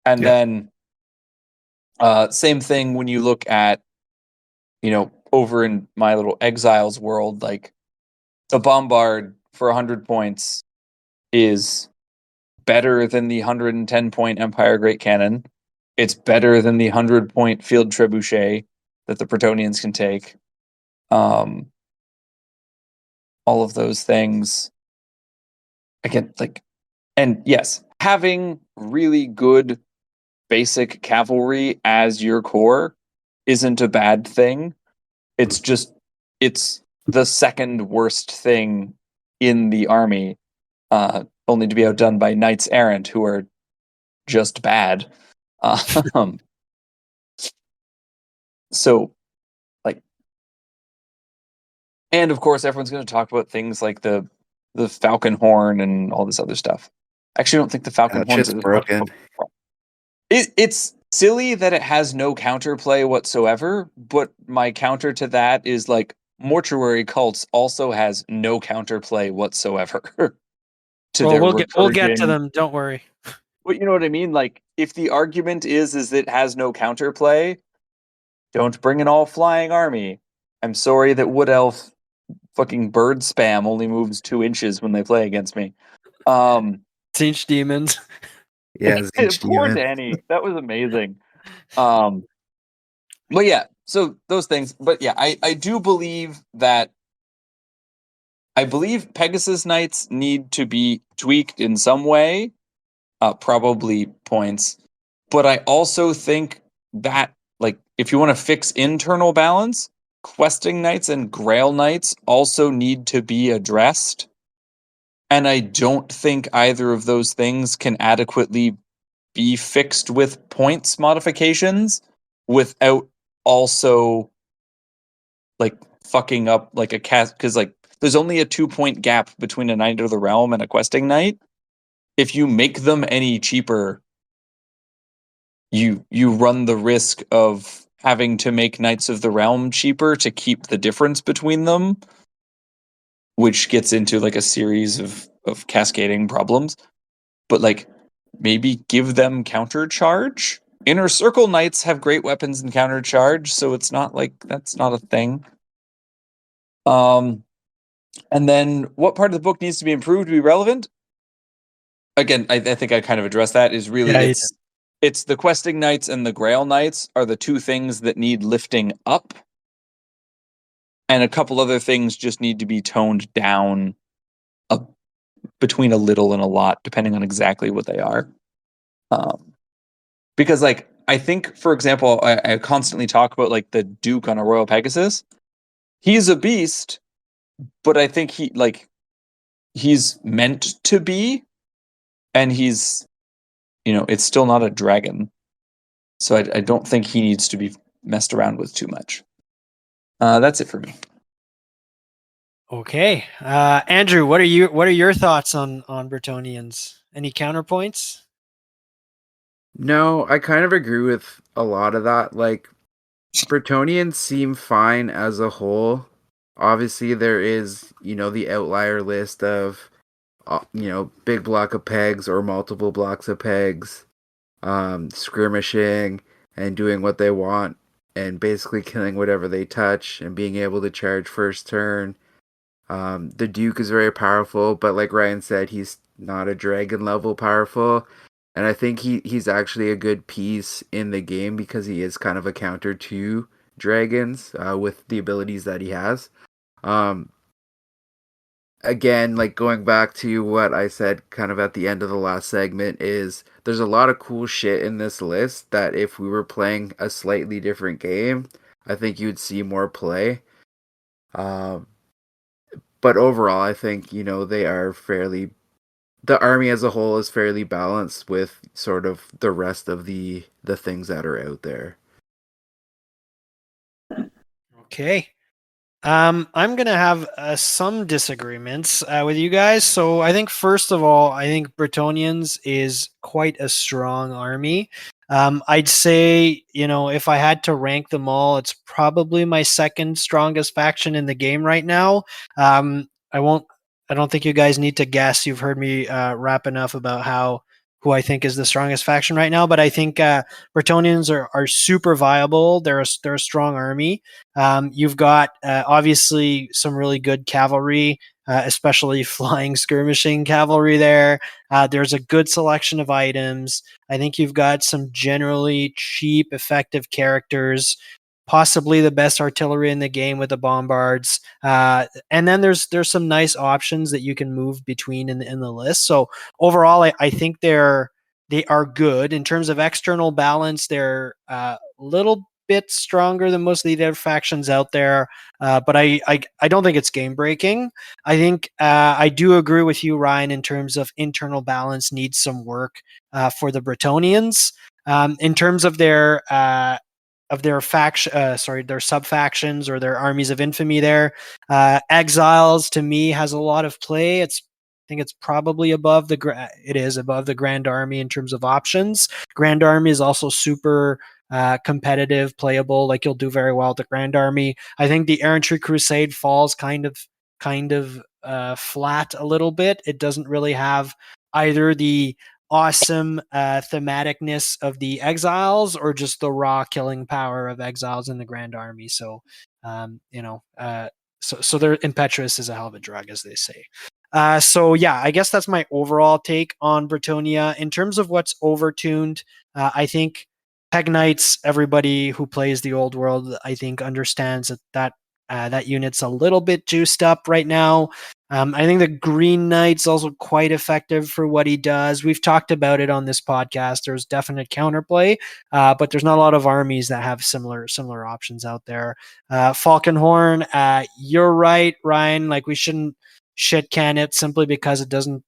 And then same thing when you look at, over in my little Exiles world, like the Bombard for 100 points is better than the 110-point Empire Great Cannon. It's better than the 100-point Field Trebuchet that the Bretonnians can take. All of those things. Again, like, and yes, having really good basic cavalry as your core isn't a bad thing. It's just, it's the second worst thing in the army, only to be outdone by Knights Errant, who are just bad. So, like, and of course, everyone's going to talk about things like the Falcon Horn and all this other stuff. I actually don't think the Falcon Horn is broken. It's silly that it has no counterplay whatsoever, but my counter to that is like Mortuary Cults also has no counterplay whatsoever. We'll get to them. Don't worry. But you know what I mean? Like, if the argument is it has no counterplay, don't bring an all-flying army. I'm sorry that Wood Elf fucking bird spam only moves 2 inches when they play against me. Tzeentch Demons. Yeah, poor Danny. That was amazing. But yeah, so those things. But yeah, I do believe that Pegasus Knights need to be tweaked in some way. Probably points. But I also think that, like, if you want to fix internal balance, Questing Knights and Grail Knights also need to be addressed. And I don't think either of those things can adequately be fixed with points modifications without also, like, fucking up, like, a cast. Because, like, there's only a 2-point gap between a Knight of the Realm and a Questing Knight. If you make them any cheaper, you run the risk of having to make Knights of the Realm cheaper to keep the difference between them, which gets into like a series of cascading problems. But like, maybe give them counter charge. Inner Circle Knights have great weapons and counter charge, so it's not like that's not a thing. And then what part of the book needs to be improved to be relevant? Again, I think I kind of addressed that. Is really it's the Questing Knights and the Grail Knights are the 2 things that need lifting up. and a couple other things just need to be toned down a, between a little and a lot, depending on exactly what they are. Because like I think, for example, I constantly talk about like the Duke on a Royal Pegasus. He's a beast, but I think he's meant to be, and he's, it's still not a dragon. So I don't think he needs to be messed around with too much. That's it for me. Okay, Andrew, what are your thoughts on Bretonnians? Any counterpoints? No, I kind of agree with a lot of that. Like, Bretonians seem fine as a whole. Obviously, there is, the outlier list of, big block of pegs or multiple blocks of pegs, skirmishing and doing what they want and basically killing whatever they touch and being able to charge first turn. The Duke is very powerful, but like Ryan said, he's not a dragon level powerful. And I think he's actually a good piece in the game because he is kind of a counter to dragons with the abilities that he has. Um, Again, like going back to what I said kind of at the end of the last segment, is there's a lot of cool shit in this list that if we were playing a slightly different game, I think you'd see more play. Um, but overall, I think, they are fairly, the army as a whole is fairly balanced with sort of the rest of the things that are out there. Okay. I'm gonna have some disagreements with you guys. So I think first of all, I think Bretonnians is quite a strong army. I'd say, if I had to rank them all, it's probably my second strongest faction in the game right now. I won't. I don't think you guys need to guess. You've heard me rap enough about who I think is the strongest faction right now. But I think Bretonnians are super viable. They're a strong army. You've got obviously some really good cavalry, especially flying skirmishing cavalry there. There's a good selection of items. I think you've got some generally cheap, effective characters, possibly the best artillery in the game with the bombards. And then there's some nice options that you can move between in the list. So overall, I think they are good in terms of external balance. They're a little bit stronger than most of the other factions out there, but I don't think it's game breaking. I think I do agree with you, Ryan, in terms of internal balance needs some work for the Bretonnians. In terms of their faction, their sub factions or their armies of infamy. There, Exiles to me has a lot of play. I think it's probably above it is above the Grand Army in terms of options. Grand Army is also super competitive, playable. Like you'll do very well with the Grand Army. I think the Errantry Crusade falls kind of flat a little bit. It doesn't really have either the awesome thematicness of the Exiles or just the raw killing power of Exiles in the Grand Army. So, so their impetuous is a hell of a drug, as they say. So yeah, I guess that's my overall take on Bretonnia. In terms of what's overtuned, I think Peg Knights, everybody who plays the old world, I think understands that unit's a little bit juiced up right now. I think the Green Knight's also quite effective for what he does. We've talked about it on this podcast. There's definite counterplay, but there's not a lot of armies that have similar options out there. Falconhorn, you're right, Ryan. Like we shouldn't shit can it simply because it doesn't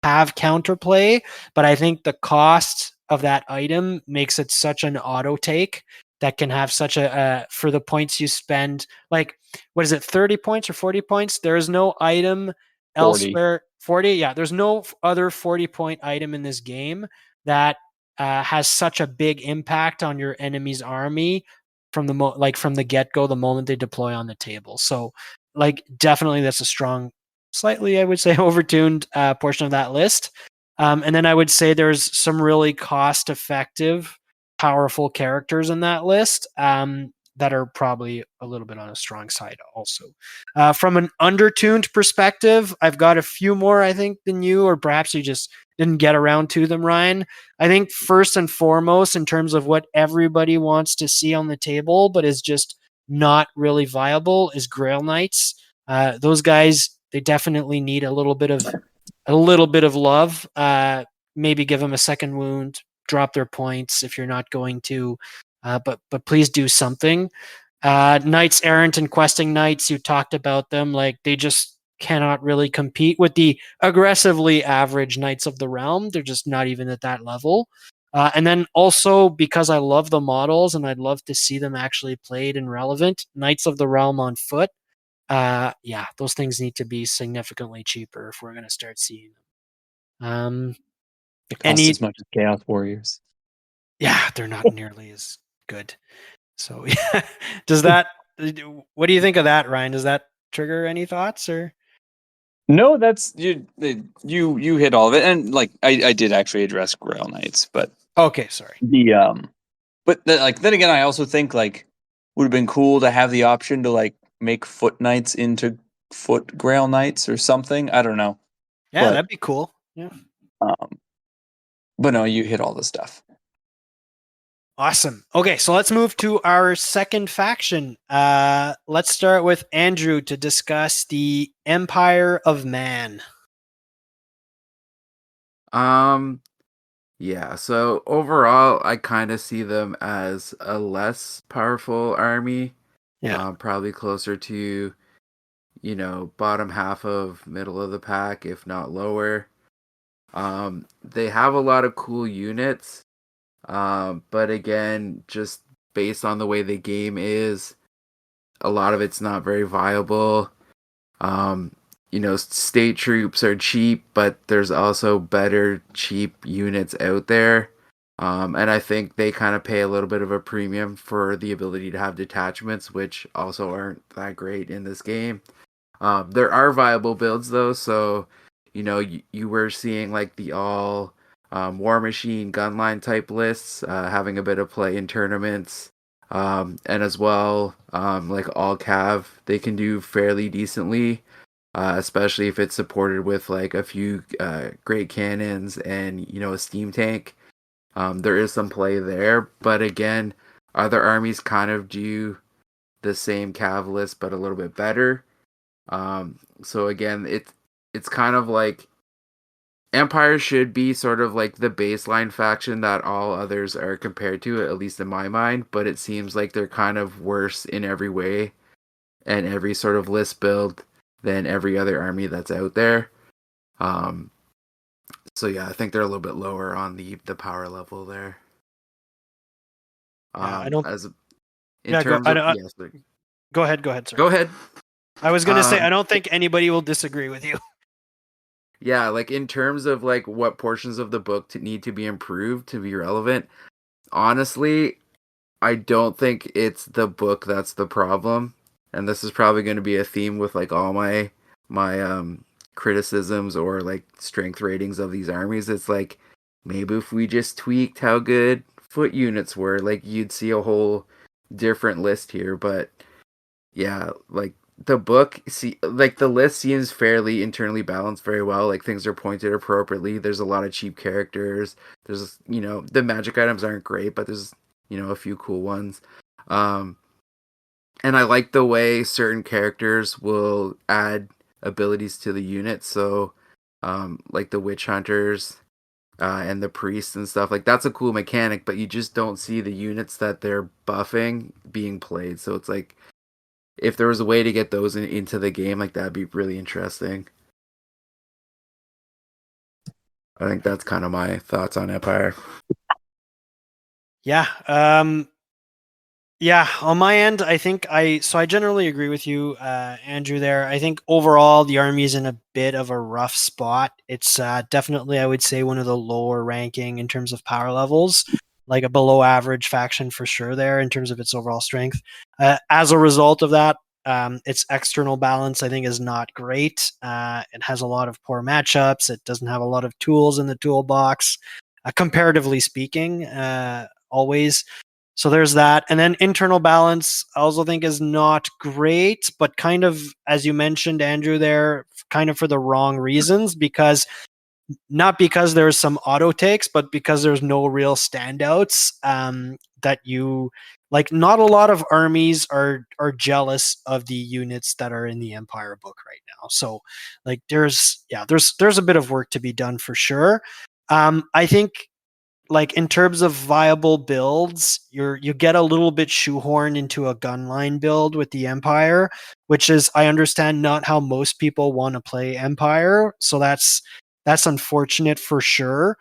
have counterplay, but I think the cost of that item makes it such an auto take that can have such a for the points you spend. Like, what is it, 30 points or 40 points? There is no item 40. elsewhere. 40, yeah. There's no other 40-point item in this game that has such a big impact on your enemy's army from the get-go, the moment they deploy on the table. So, like, definitely that's a strong, slightly, I would say, overtuned portion of that list. And then I would say there's some really cost-effective, powerful characters in that list that are probably a little bit on a strong side also. From an undertuned perspective, I've got a few more, I think, than you, or perhaps you just didn't get around to them, Ryan. I think first and foremost, in terms of what everybody wants to see on the table, but is just not really viable is Grail Knights. Those guys, they definitely need a little bit of love. Maybe give them a second wound, drop their points if you're not going to, but please do something. Knights Errant and Questing Knights, you talked about them, like they just cannot really compete with the aggressively average Knights of the Realm. They're just not even at that level. And then also because I love the models and I'd love to see them actually played and relevant, Knights of the Realm on foot. Yeah, those things need to be significantly cheaper if we're going to start seeing them. It costs Any, as much as Chaos Warriors. yeah, they're not nearly as good. So yeah, does that? What do you think of that, Ryan? Does that trigger any thoughts or? No, that's you hit all of it, and like I did actually address Grail Knights, but Okay, sorry. then again, I also think like would have been cool to have the option to like make Foot Knights into Foot Grail Knights or something. I don't know, Yeah, but that'd be cool. Yeah. but no, you hit all the stuff. Awesome. Okay, so let's move to our second faction. Let's start with Andrew to discuss the Empire of Man. Yeah, so overall, I kind of see them as a less powerful army. Yeah. Probably closer to, bottom half of middle of the pack, if not lower. They have a lot of cool units, but again, just based on the way the game is, a lot of it's not very viable. State troops are cheap, but there's also better cheap units out there. And I think they kind of pay a little bit of a premium for the ability to have detachments, which also aren't that great in this game. There are viable builds though, so you were seeing like the all War Machine gunline type lists having a bit of play in tournaments. And as well, like all cav, they can do fairly decently, especially if it's supported with like a few great cannons and a steam tank. There is some play there, but again, other armies kind of do the same cav list, but a little bit better. So again, it's kind of like Empire should be sort of like the baseline faction that all others are compared to, at least in my mind, but it seems like they're kind of worse in every way and every sort of list build than every other army that's out there. So yeah, I think they're a little bit lower on the power level there. Yeah, I don't. As in Yeah, terms of yes, go ahead. Sorry. go ahead. I was going to say I don't think anybody will disagree with you. Yeah, like in terms of like what portions of the book need to be improved to be relevant, honestly, I don't think it's the book that's the problem. And this is probably going to be a theme with like all my criticisms or like strength ratings of these armies. It's like maybe if we just tweaked how good foot units were, like you'd see a whole different list here. But yeah, like the book, like the list seems fairly internally balanced very well. Like things are pointed appropriately. There's a lot of cheap characters. There's the magic items aren't great, but there's a few cool ones. And I like the way certain characters will add abilities to the unit. So like the witch hunters and the priests and stuff, like that's a cool mechanic, but you just don't see the units that they're buffing being played. So it's like if there was a way to get those into the game, like that'd be really interesting. I think that's kind of my thoughts on Empire. Yeah. Yeah, on my end, I think I generally agree with you, Andrew, there. I think overall the Army's in a bit of a rough spot. It's definitely, I would say, one of the lower ranking in terms of power levels, like a below average faction for sure there in terms of its overall strength. As a result of that, its external balance, I think, is not great. It has a lot of poor matchups. It doesn't have a lot of tools in the toolbox, comparatively speaking, always. So there's that. And then internal balance, I also think is not great, but kind of, as you mentioned, Andrew, there, kind of for the wrong reasons, because not because there's some auto takes, but because there's no real standouts that you like not a lot of armies are jealous of the units that are in the Empire book right now. So like there's a bit of work to be done for sure. I think like in terms of viable builds, you get a little bit shoehorned into a gunline build with the Empire, which is, I understand, not how most people want to play Empire. So that's unfortunate for sure.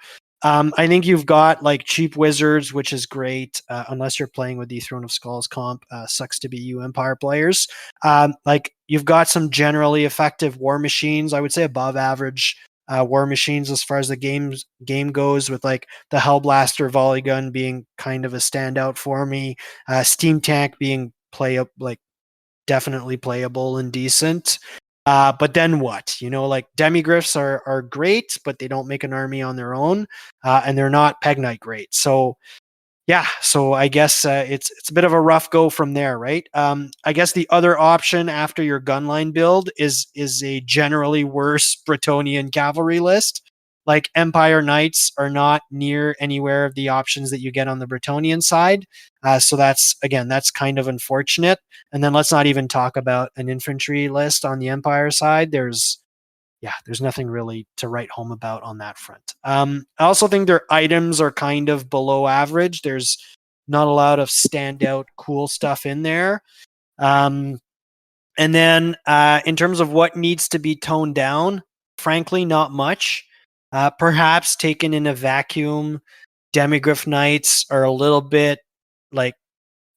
I think you've got like cheap wizards, which is great, unless you're playing with the Throne of Skulls comp. Sucks to be you Empire players. Like you've got some generally effective war machines. I would say above average war machines as far as the game goes, with like the Hellblaster volley gun being kind of a standout for me. Steam Tank being definitely playable and decent. But then what? Like Demigryphs are great, but they don't make an army on their own, and they're not Peg Knight great. So yeah, so I guess it's a bit of a rough go from there, right? I guess the other option after your gunline build is a generally worse Bretonnian cavalry list. Like Empire Knights are not near anywhere of the options that you get on the Bretonnian side, so that's kind of unfortunate. And then let's not even talk about an infantry list on the Empire side. There's nothing really to write home about on that front. I also think their items are kind of below average. There's not a lot of standout cool stuff in there. And then in terms of what needs to be toned down, frankly, not much. Perhaps taken in a vacuum, Demigryph Knights are a little bit like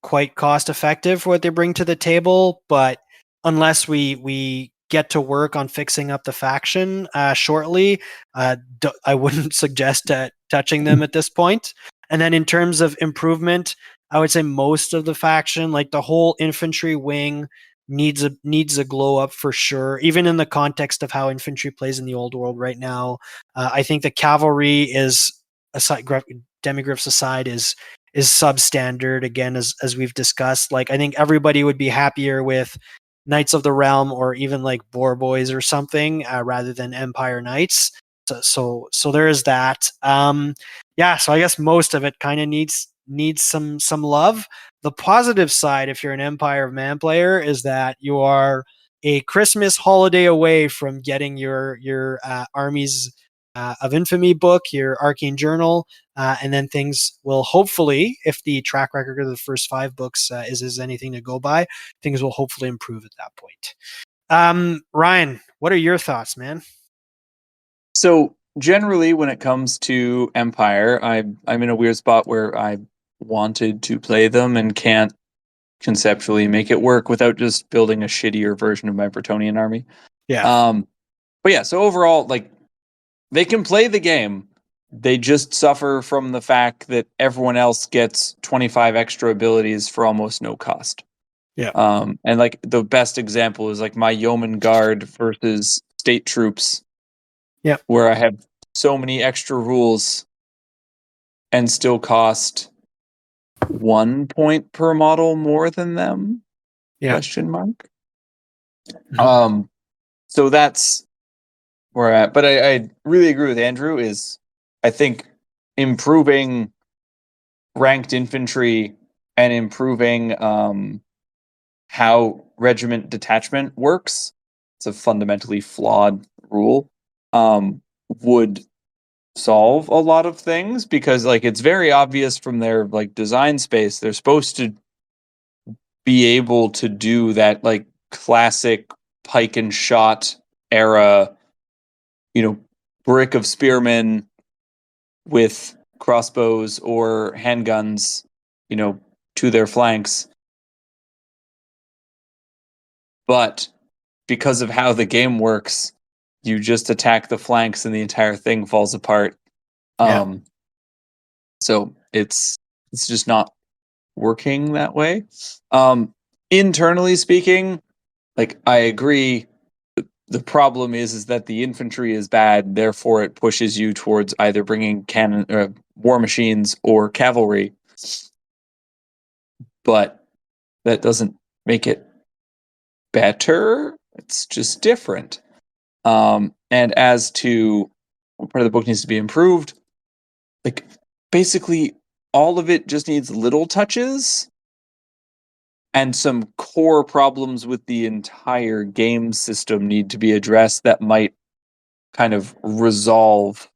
quite cost effective for what they bring to the table, but unless we get to work on fixing up the faction shortly, I wouldn't suggest touching them at this point. And then in terms of improvement, I would say most of the faction, like the whole infantry wing, needs a glow up for sure. Even in the context of how infantry plays in the old world right now, I think the cavalry is aside, Demigryphs aside, is substandard again, as we've discussed. Like I think everybody would be happier with Knights of the Realm or even like Boar Boys or something rather than Empire Knights. So there is that. So I guess most of it kind of needs some love. The positive side, if you're an Empire of Man player, is that you are a Christmas holiday away from getting your armies of infamy book, your Arcane Journal, and then things will hopefully, if the track record of the first 5 books is anything to go by, things will hopefully improve at that point. Ryan, what are your thoughts, man? So generally, when it comes to Empire, I'm in a weird spot where I wanted to play them and can't conceptually make it work without just building a shittier version of my Bretonnian army. Yeah. But yeah, so overall, like they can play the game. They just suffer from the fact that everyone else gets 25 extra abilities for almost no cost. Yeah. And like the best example is like my Yeoman Guard versus State Troops. Yeah. Where I have so many extra rules and still cost 1 point per model more than them? Yeah. Question mark. Mm-hmm. So that's where I'm at. But I really agree with Andrew. I think improving ranked infantry and improving how regiment detachment works, it's a fundamentally flawed rule, would solve a lot of things, because like it's very obvious from their like design space they're supposed to be able to do that like classic pike and shot era, brick of spearmen with crossbows or handguns, to their flanks. But because of how the game works, you just attack the flanks and the entire thing falls apart. So it's just not working that way. Internally speaking, like I agree, the problem is that the infantry is bad, therefore it pushes you towards either bringing cannon, war machines, or cavalry. But that doesn't make it better. It's just different. And as to what part of the book needs to be improved, like basically all of it just needs little touches. and some core problems with the entire game system need to be addressed that might kind of resolve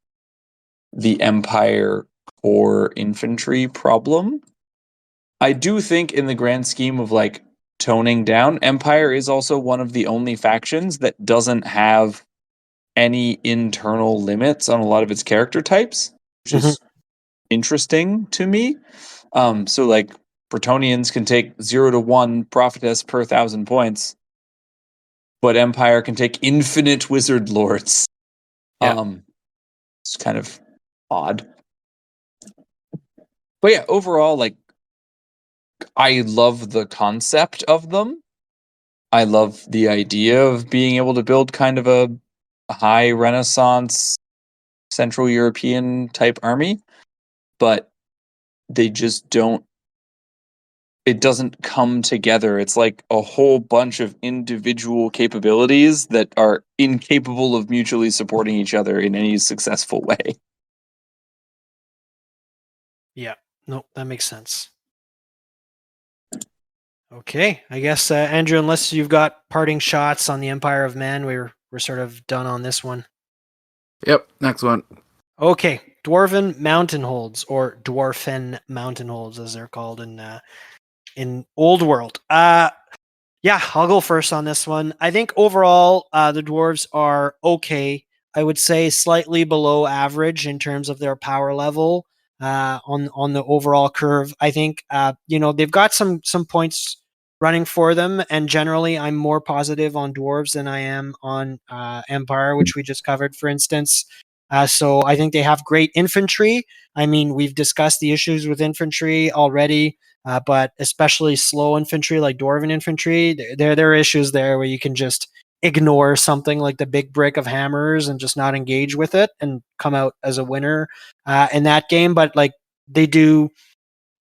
the Empire core infantry problem. I do think in the grand scheme of like toning down, Empire is also one of the only factions that doesn't have any internal limits on a lot of its character types, which is interesting to me. So like Bretonnians can take 0 to 1 prophetess per 1,000 points, but Empire can take infinite wizard lords. Yeah. It's kind of odd. But yeah, overall, like, I love the concept of them. I love the idea of being able to build kind of a high Renaissance Central European type army, but they just don't, it doesn't come together. It's like a whole bunch of individual capabilities that are incapable of mutually supporting each other in any successful way. Yeah. No, that makes sense. Okay, I guess Andrew, unless you've got parting shots on the Empire of Man, we're sort of done on this one. Yep, next one. Okay, Dwarven Mountain Holds, or Dwarfen Mountain Holds, as they're called in Old World. Yeah, I'll go first on this one. I think overall, the dwarves are okay. I would say slightly below average in terms of their power level on the overall curve. I think they've got some points running for them, and generally, I'm more positive on dwarves than I am on Empire, which we just covered, for instance. So I think they have great infantry. I mean, we've discussed the issues with infantry already. But especially slow infantry like Dwarven infantry, there are issues there where you can just ignore something like the big brick of hammers and just not engage with it and come out as a winner in that game. But like they do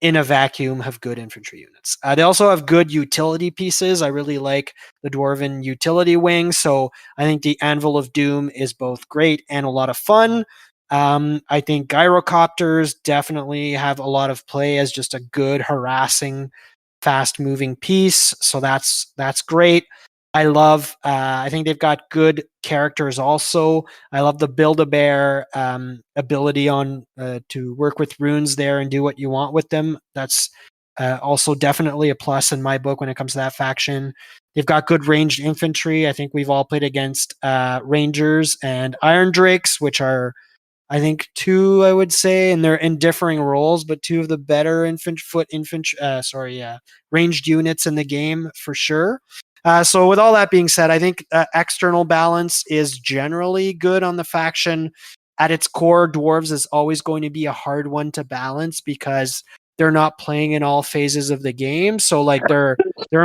in a vacuum have good infantry units. They also have good utility pieces. I really like the Dwarven utility wing. So I think the Anvil of Doom is both great and a lot of fun. I think gyrocopters definitely have a lot of play as just a good harassing, fast-moving piece. So that's great. I love. I think they've got good characters. Also, I love the Build-A-Bear ability on to work with runes there and do what you want with them. That's also definitely a plus in my book when it comes to that faction. They've got good ranged infantry. I think we've all played against Rangers and Iron Drakes, which are I think two, I would say, and they're in differing roles, but two of the better ranged units in the game for sure. So with all that being said, I think external balance is generally good on the faction. At its core, dwarves is always going to be a hard one to balance because they're not playing in all phases of the game. So like their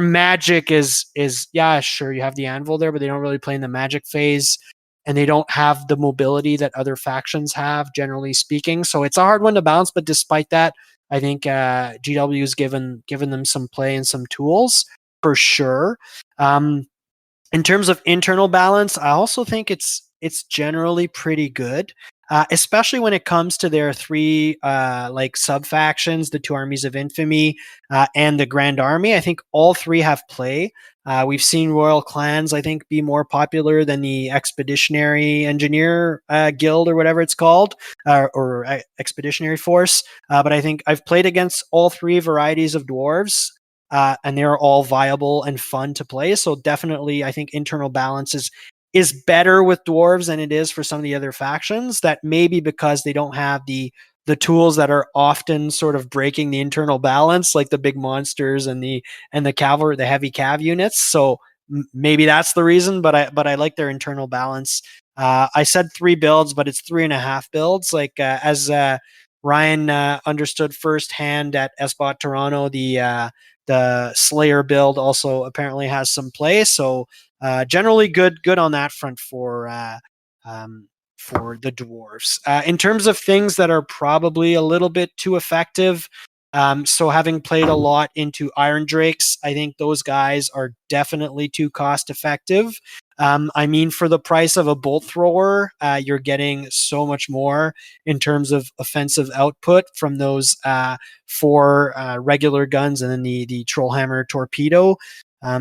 magic is yeah, sure, you have the anvil there, but they don't really play in the magic phase and they don't have the mobility that other factions have, generally speaking. So it's a hard one to balance. But despite that, I think GW has given them some play and some tools for sure. In terms of internal balance, I also think it's generally pretty good. Especially when it comes to their three like sub factions, the two armies of infamy and the Grand Army. I think all three have play. We've seen royal clans, I think, be more popular than the Expeditionary Engineer Guild or whatever it's called, or Expeditionary Force. But I think I've played against all three varieties of dwarves. And they're all viable and fun to play. So definitely, I think internal balance is better with dwarves than it is for some of the other factions. That may be because they don't have the tools that are often sort of breaking the internal balance, like the big monsters and the cavalry, the heavy cav units. So maybe that's the reason. But I like their internal balance. I said 3 builds, but it's 3.5 builds. Like as Ryan understood firsthand at SBOT Toronto, the Slayer build also apparently has some play. So generally good on that front for the dwarves. In terms of things that are probably a little bit too effective, so having played a lot into Iron Drakes, I think those guys are definitely too cost effective. I mean, for the price of a bolt thrower, you're getting so much more in terms of offensive output from those 4 regular guns and then the Trollhammer torpedo.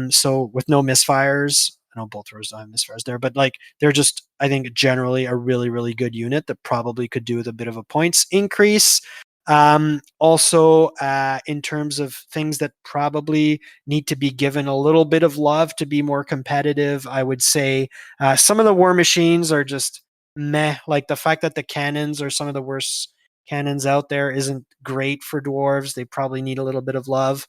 So with no misfires, I know bolt throwers don't have misfires there, but like they're just, I think, generally a really, really good unit that probably could do with a bit of a points increase. Also, in terms of things that probably need to be given a little bit of love to be more competitive, I would say some of the war machines are just meh. Like the fact that the cannons are some of the worst cannons out there isn't great for dwarves. They probably need a little bit of love.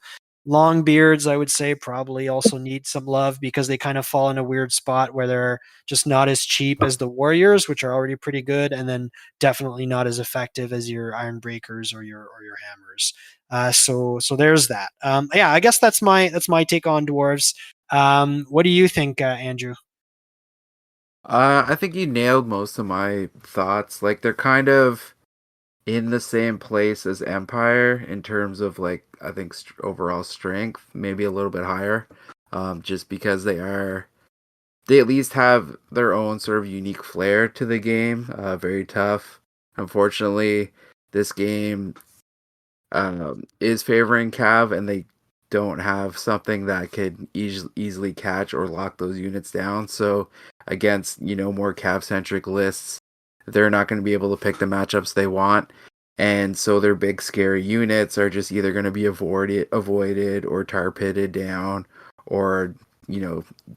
Longbeards, I would say, probably also need some love because they kind of fall in a weird spot where they're just not as cheap as the warriors, which are already pretty good, and then definitely not as effective as your iron breakers or your hammers. So there's that. Yeah, I guess that's my take on dwarves. What do you think, Andrew? I think you nailed most of my thoughts. Like they're kind of in the same place as Empire in terms of like I think overall strength, maybe a little bit higher, just because they at least have their own sort of unique flair to the game. Very tough. Unfortunately, this game is favoring Cav, and they don't have something that could easily catch or lock those units down. So against more Cav centric lists, they're not going to be able to pick the matchups they want. And so their big scary units are just either going to be avoided or tar pitted down, or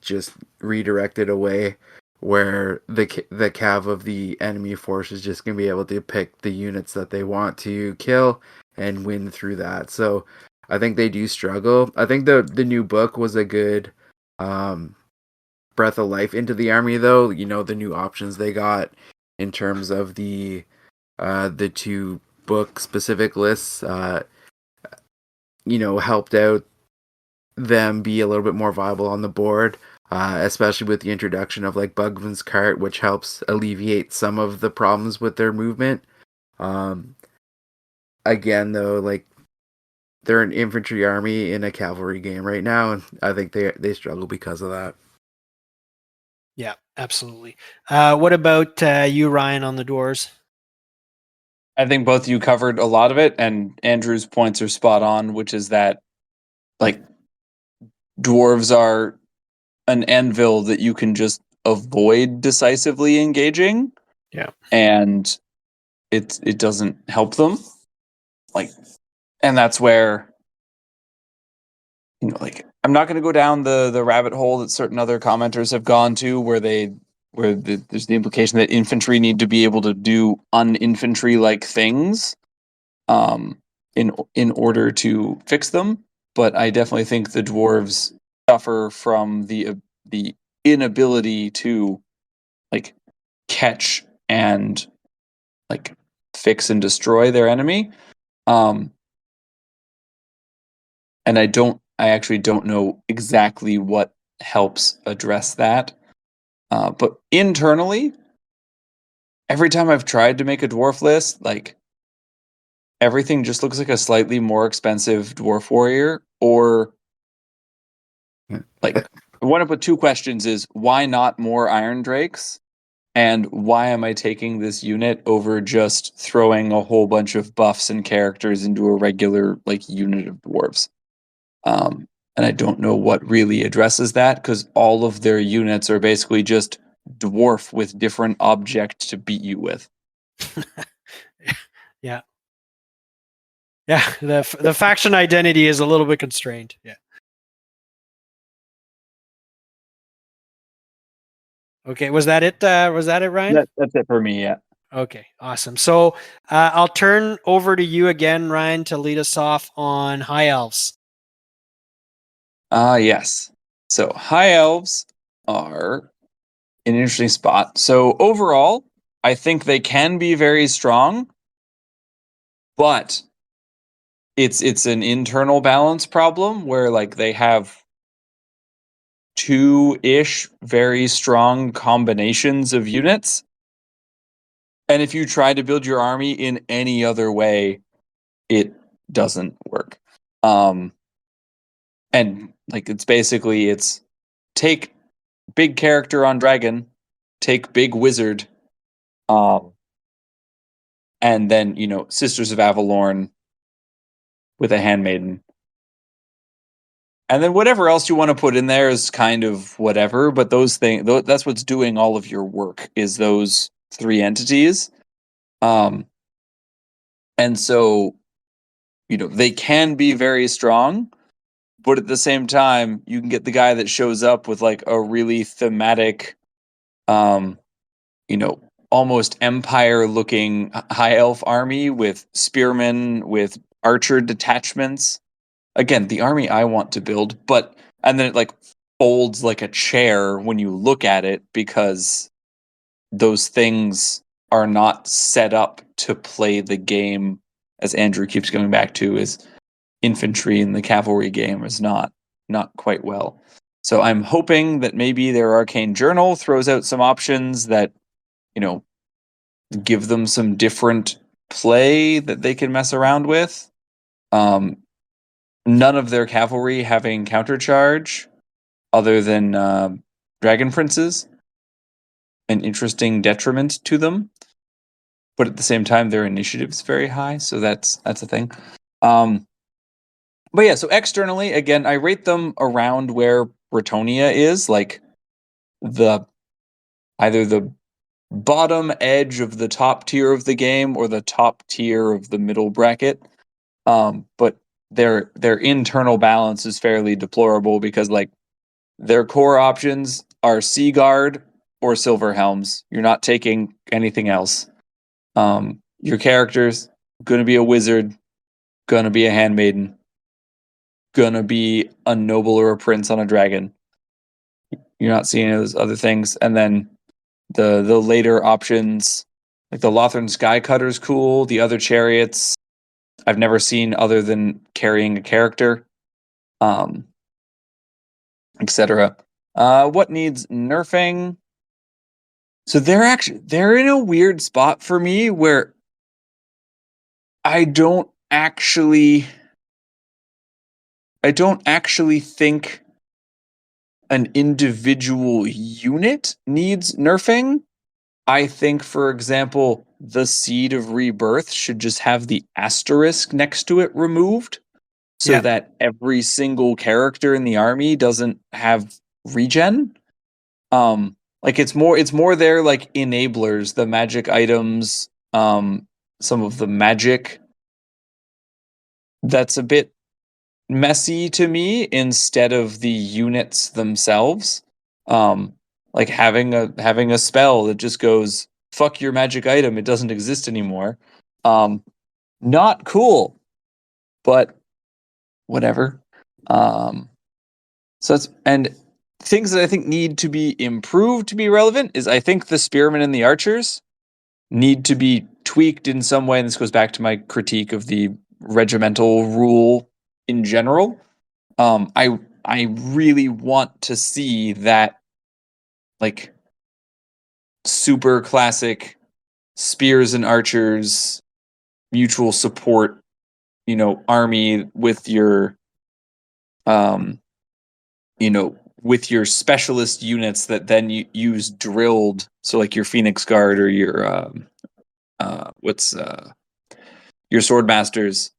just redirected away, where the cav of the enemy force is just going to be able to pick the units that they want to kill and win through that. So I think they do struggle. I think the new book was a good breath of life into the army, though. The new options they got in terms of the 2 book specific lists helped out them be a little bit more viable on the board, especially with the introduction of like Bugman's Cart, which helps alleviate some of the problems with their movement. Again, though, like they're an infantry army in a cavalry game right now, and I think they struggle because of that. Yeah, absolutely. What about you, Ryan, on the dwarves? I think both of you covered a lot of it, and Andrew's points are spot on, which is that like dwarves are an anvil that you can just avoid decisively engaging. Yeah. And it doesn't help them. Like, and that's where like I'm not going to go down the rabbit hole that certain other commenters have gone to, where there's the implication that infantry need to be able to do un-infantry like things, in order to fix them. But I definitely think the dwarves suffer from the inability to like catch and like fix and destroy their enemy. And I actually don't know exactly what helps address that. But internally, every time I've tried to make a dwarf list, like everything just looks like a slightly more expensive dwarf warrior, or like one of the 2 questions is why not more Iron Drakes? And why am I taking this unit over just throwing a whole bunch of buffs and characters into a regular like unit of dwarves? And I don't know what really addresses that, because all of their units are basically just dwarf with different objects to beat you with. Yeah. Yeah, the faction identity is a little bit constrained. Yeah. Okay, was that it? Was that it, Ryan? That's it for me. Yeah. Okay, awesome. So I'll turn over to you again, Ryan, to lead us off on High Elves. Yes. So High Elves are an interesting spot. So overall, I think they can be very strong, but it's an internal balance problem where like they have 2-ish very strong combinations of units. And if you try to build your army in any other way, it doesn't work. And like it's basically take big character on dragon, take big wizard, and then Sisters of Avalorn with a handmaiden. And then whatever else you want to put in there is kind of whatever, but those things, that's what's doing all of your work, is those three entities. And so, they can be very strong, but at the same time, you can get the guy that shows up with like a really thematic, almost empire looking high elf army with spearmen, with archer detachments. Again, the army I want to build, and then it like folds like a chair when you look at it, because those things are not set up to play the game, as Andrew keeps going back to, is infantry in the cavalry game is not quite well. So I'm hoping that maybe their Arcane Journal throws out some options that, give them some different play that they can mess around with. None of their cavalry having countercharge other than Dragon Princes, an interesting detriment to them. But at the same time, their initiative's very high, so that's a thing. But yeah, so externally, again, I rate them around where Bretonnia is, like either the bottom edge of the top tier of the game or the top tier of the middle bracket. But their internal balance is fairly deplorable, because like their core options are Seaguard or Silverhelms. You're not taking anything else. Your character's gonna be a wizard, gonna be a handmaiden, gonna be a noble or a prince on a dragon. You're not seeing those other things. And then the later options, like the Lothern Skycutter's cool. The other chariots I've never seen other than carrying a character, etc. What needs nerfing? So they're in a weird spot for me where I don't actually think an individual unit needs nerfing. I think, for example, the Seed of Rebirth should just have the asterisk next to it removed, so that every single character in the army doesn't have regen. Like it's more their like enablers, the magic items, some of the magic that's a bit messy to me, instead of the units themselves. Like having a spell that just goes, fuck your magic item, it doesn't exist anymore. Not cool, but whatever. So it's, and things that I think need to be improved to be relevant is, I think the spearmen and the archers need to be tweaked in some way. And this goes back to my critique of the regimental rule in general. I really want to see that like super classic spears and archers mutual support, army with your with your specialist units that then you use drilled, so like your Phoenix Guard or your your Swordmasters,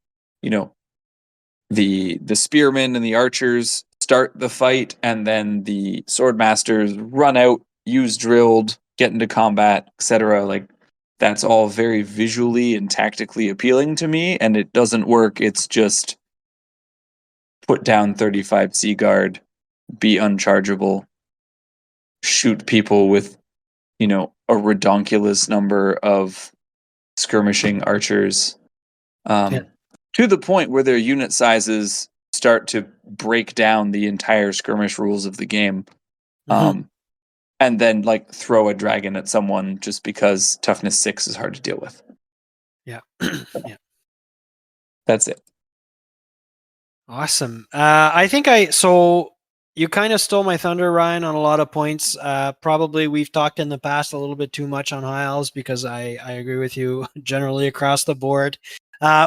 the spearmen and the archers start the fight, and then the Swordmasters run out, use drilled, get into combat, etc. Like that's all very visually and tactically appealing to me, and it doesn't work. It's just put down 35 Seaguard, be unchargeable, shoot people with, a redonkulous number of skirmishing archers, to the point where their unit sizes start to break down the entire skirmish rules of the game. And then like throw a dragon at someone just because toughness 6 is hard to deal with. Yeah. Yeah. That's it. Awesome. I think so you kind of stole my thunder, Ryan, on a lot of points. Probably we've talked in the past a little bit too much on high elves, because I agree with you generally across the board.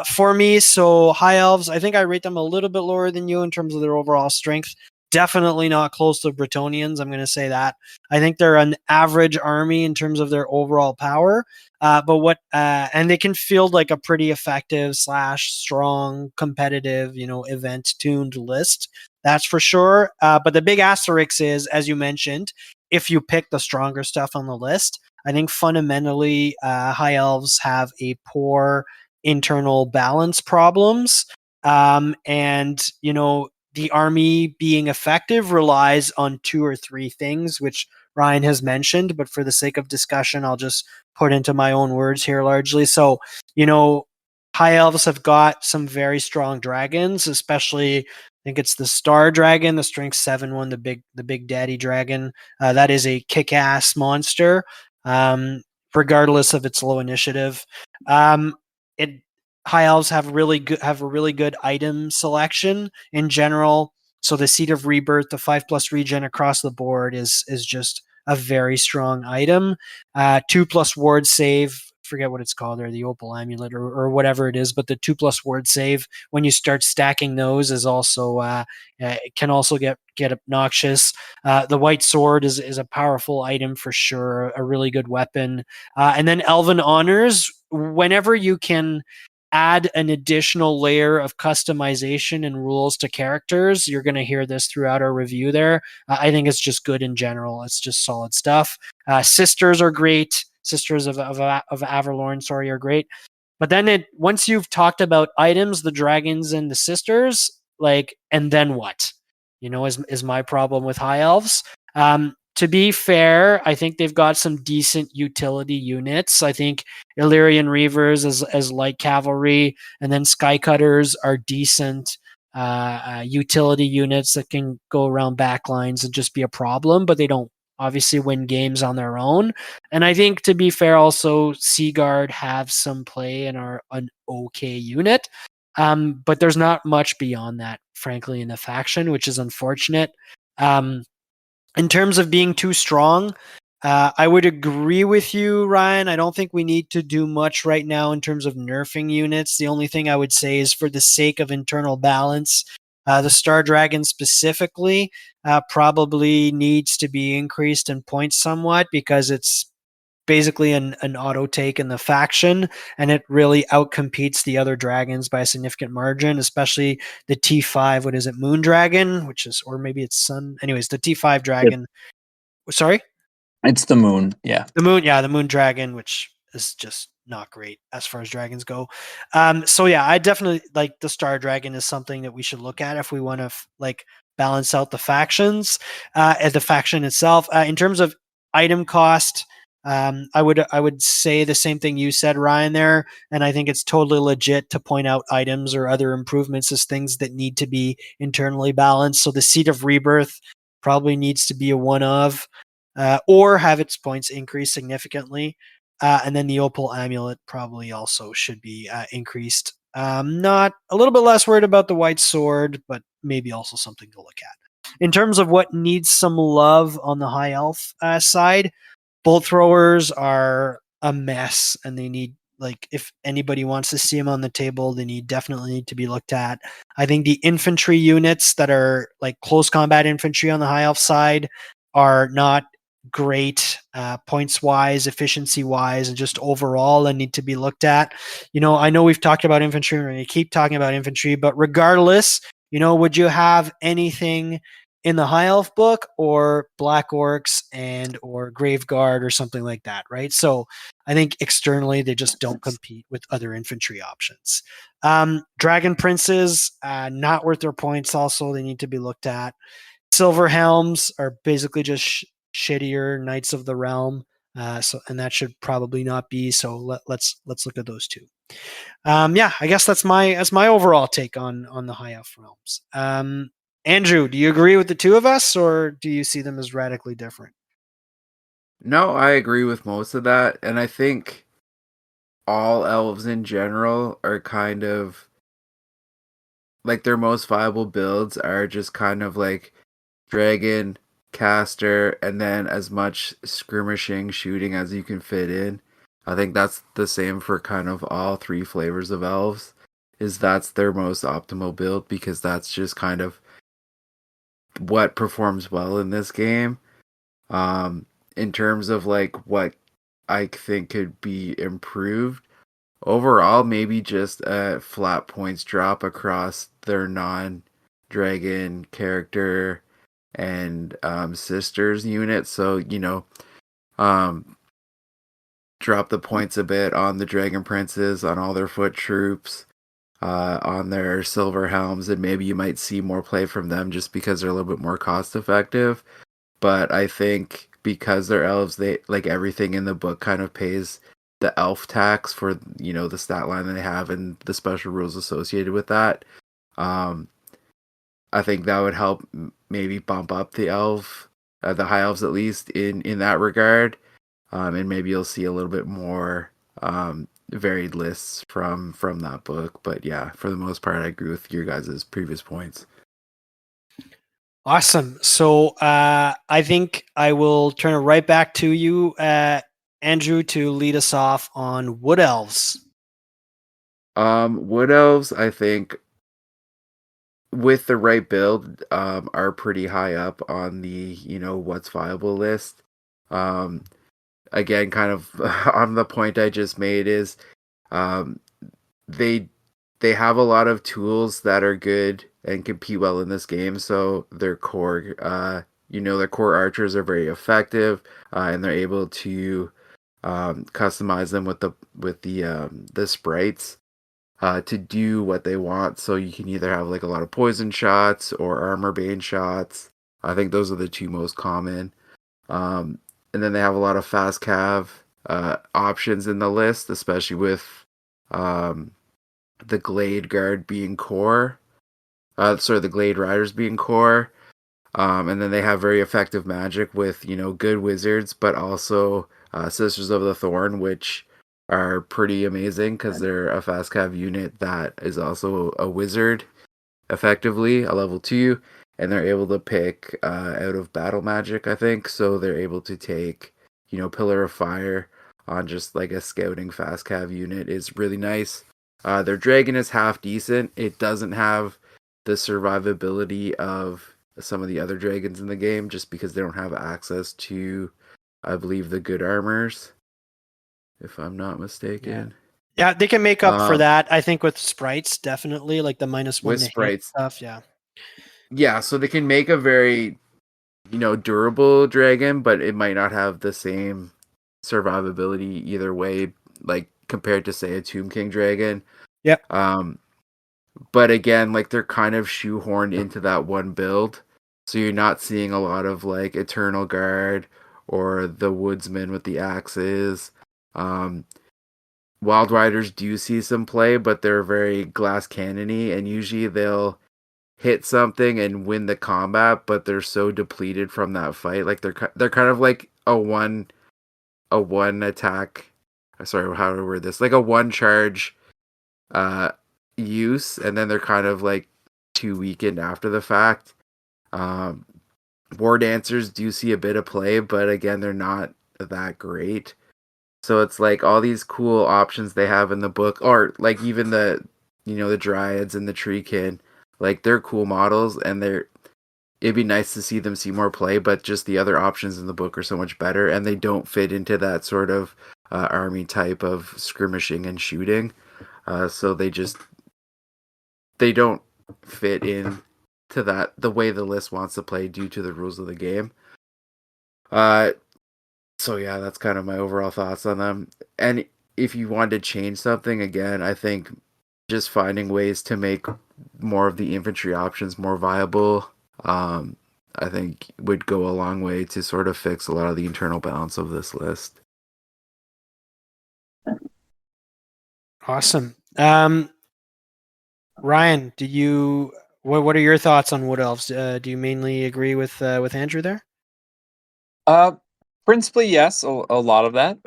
For me, so high elves, I think I rate them a little bit lower than you in terms of their overall strength. definitely not close to Bretonians. I'm going to say that. I think they're an average army in terms of their overall power. And they can field like a pretty effective / strong competitive, event tuned list. That's for sure. But the big asterisk is, as you mentioned, if you pick the stronger stuff on the list, I think fundamentally high elves have a poor internal balance problems. The army being effective relies on 2 or 3 things, which Ryan has mentioned, but for the sake of discussion, I'll just put into my own words here largely. So, high elves have got some very strong dragons, especially I think it's the Star Dragon, the Strength 7 one, the big daddy dragon. That is a kick-ass monster, regardless of its low initiative. It High elves have a really good item selection in general. So the Seed of Rebirth, the 5+ regen across the board is just a very strong item. 2+ ward save, forget what it's called there, the Opal Amulet or whatever it is, but the 2+ ward save when you start stacking those is also it can also get obnoxious. The White Sword is a powerful item for sure, a really good weapon. And then Elven Honors, whenever you can add an additional layer of customization and rules to characters. You're going to hear this throughout our review there. I think it's just good in general. It's just solid stuff. Sisters are great. Sisters of Averlorn, are great. But then once you've talked about items, the dragons and the sisters, and then what? Is my problem with high elves. To be fair, I think they've got some decent utility units. I think Illyrian Reavers as light cavalry, and then Skycutters are decent utility units that can go around backlines and just be a problem, but they don't obviously win games on their own. And I think, to be fair, also Seaguard have some play and are an okay unit. But there's not much beyond that, frankly, in the faction, which is unfortunate. In terms of being too strong, I would agree with you, Ryan. I don't think we need to do much right now in terms of nerfing units. The only thing I would say is, for the sake of internal balance, the Star Dragon specifically probably needs to be increased in points somewhat, because it's basically an auto take in the faction, and it really outcompetes the other dragons by a significant margin, especially the T5, what is it, Moon Dragon, or maybe it's Sun. Anyways, the T5 dragon. Yep. Sorry? It's the Moon, yeah. The Moon Dragon, which is just not great as far as dragons go. So yeah, I definitely like the Star Dragon is something that we should look at if we want to balance out the factions, the faction itself. In terms of item cost, I would say the same thing you said, Ryan, there, and I think it's totally legit to point out items or other improvements as things that need to be internally balanced. So the Seed of Rebirth probably needs to be a one of, or have its points increased significantly, and then the Opal Amulet probably also should be increased. Not a little bit less worried about the White Sword, but maybe also something to look at. In terms of what needs some love on the high elf side, bolt throwers are a mess, and they need, if anybody wants to see them on the table, they definitely need to be looked at. I think the infantry units that are close combat infantry on the high elf side are not great points wise, efficiency wise, and just overall, and need to be looked at. I know we've talked about infantry, and we keep talking about infantry, but regardless, would you have anything in the high elf book or black orcs or Graveguard or something like that, right? So I think externally they just don't compete with other infantry options. Dragon Princes, not worth their points. Also, they need to be looked at. Silver Helms are basically just shittier Knights of the Realm, and that should probably not be. So let's look at those two. I guess that's my overall take on the high elf realms. Andrew, do you agree with the two of us, or do you see them as radically different? No, I agree with most of that, and I think all elves in general are kind of their most viable builds are just kind of dragon, caster, and then as much skirmishing shooting as you can fit in. I think that's the same for kind of all 3 flavors of elves, is that's their most optimal build, because that's just kind of what performs well in this game. In terms of like what I think could be improved overall, maybe just a flat points drop across their non-dragon character and sisters unit. So um, drop the points a bit on the dragon princes, on all their foot troops, on their silver helms, and maybe you might see more play from them just because they're a little bit more cost effective. But I think because they're elves, they like everything in the book kind of pays the elf tax for the stat line that they have and the special rules associated with that. Um, I think that would help maybe bump up the high elves at least in that regard, and maybe you'll see a little bit more varied lists from that book. But yeah, for the most part, I agree with your guys' previous points. Awesome. So I think I will turn it right back to you, Andrew, to lead us off on Wood Elves. Wood elves, I think, with the right build, are pretty high up on the what's viable list. Um, Again, kind of on the point I just made is, um, they they have a lot of tools that are good and compete well in this game. So their core archers are very effective, and they're able to customize them with the sprites to do what they want. So you can either have like a lot of poison shots or armor bane shots. I think those are the two most common. Um, and then they have a lot of fast cav options in the list, especially with um, the Glade Guard being core. The Glade Riders being core. And then they have very effective magic with, good wizards, but also Sisters of the Thorn, which are pretty amazing because they're a fast cav unit that is also a wizard, effectively, a level 2, and they're able to pick out of battle magic, I think. So they're able to take, Pillar of Fire on just like a scouting fast cav unit is really nice. Their dragon is half decent. It doesn't have the survivability of some of the other dragons in the game just because they don't have access to, I believe, the good armors, if I'm not mistaken. Yeah, they can make up for Um, that, I think, with sprites, definitely, like the -1 with to hit sprites, stuff. Yeah. yeah, so they can make a very, durable dragon, but it might not have the same survivability either way, like compared to say a Tomb King dragon. Yep. But again, like they're kind of shoehorned into that one build. So you're not seeing a lot of like Eternal Guard or the Woodsman with the axes. Um, Wild Riders do see some play, but they're very glass cannony, and usually they'll hit something and win the combat, but they're so depleted from that fight. Like they're kind of like a one attack. Sorry, how to word this? Like a one charge uh use, and then they're kind of like too weakened after the fact. Um, War Dancers do see a bit of play, but again, they're not that great. So it's like all these cool options they have in the book, or like even the Dryads and the Treekin, like they're cool models, and it'd be nice to see them see more play, but just the other options in the book are so much better, and they don't fit into that sort of army type of skirmishing and shooting. So they don't fit in to that the way the list wants to play due to the rules of the game. So yeah, that's kind of my overall thoughts on them. And if you wanted to change something, again, I think just finding ways to make more of the infantry options more viable, I think would go a long way to sort of fix a lot of the internal balance of this list. Awesome. Ryan, what are your thoughts on Wood Elves? Do you mainly agree with Andrew there? Principally, yes, a lot of that.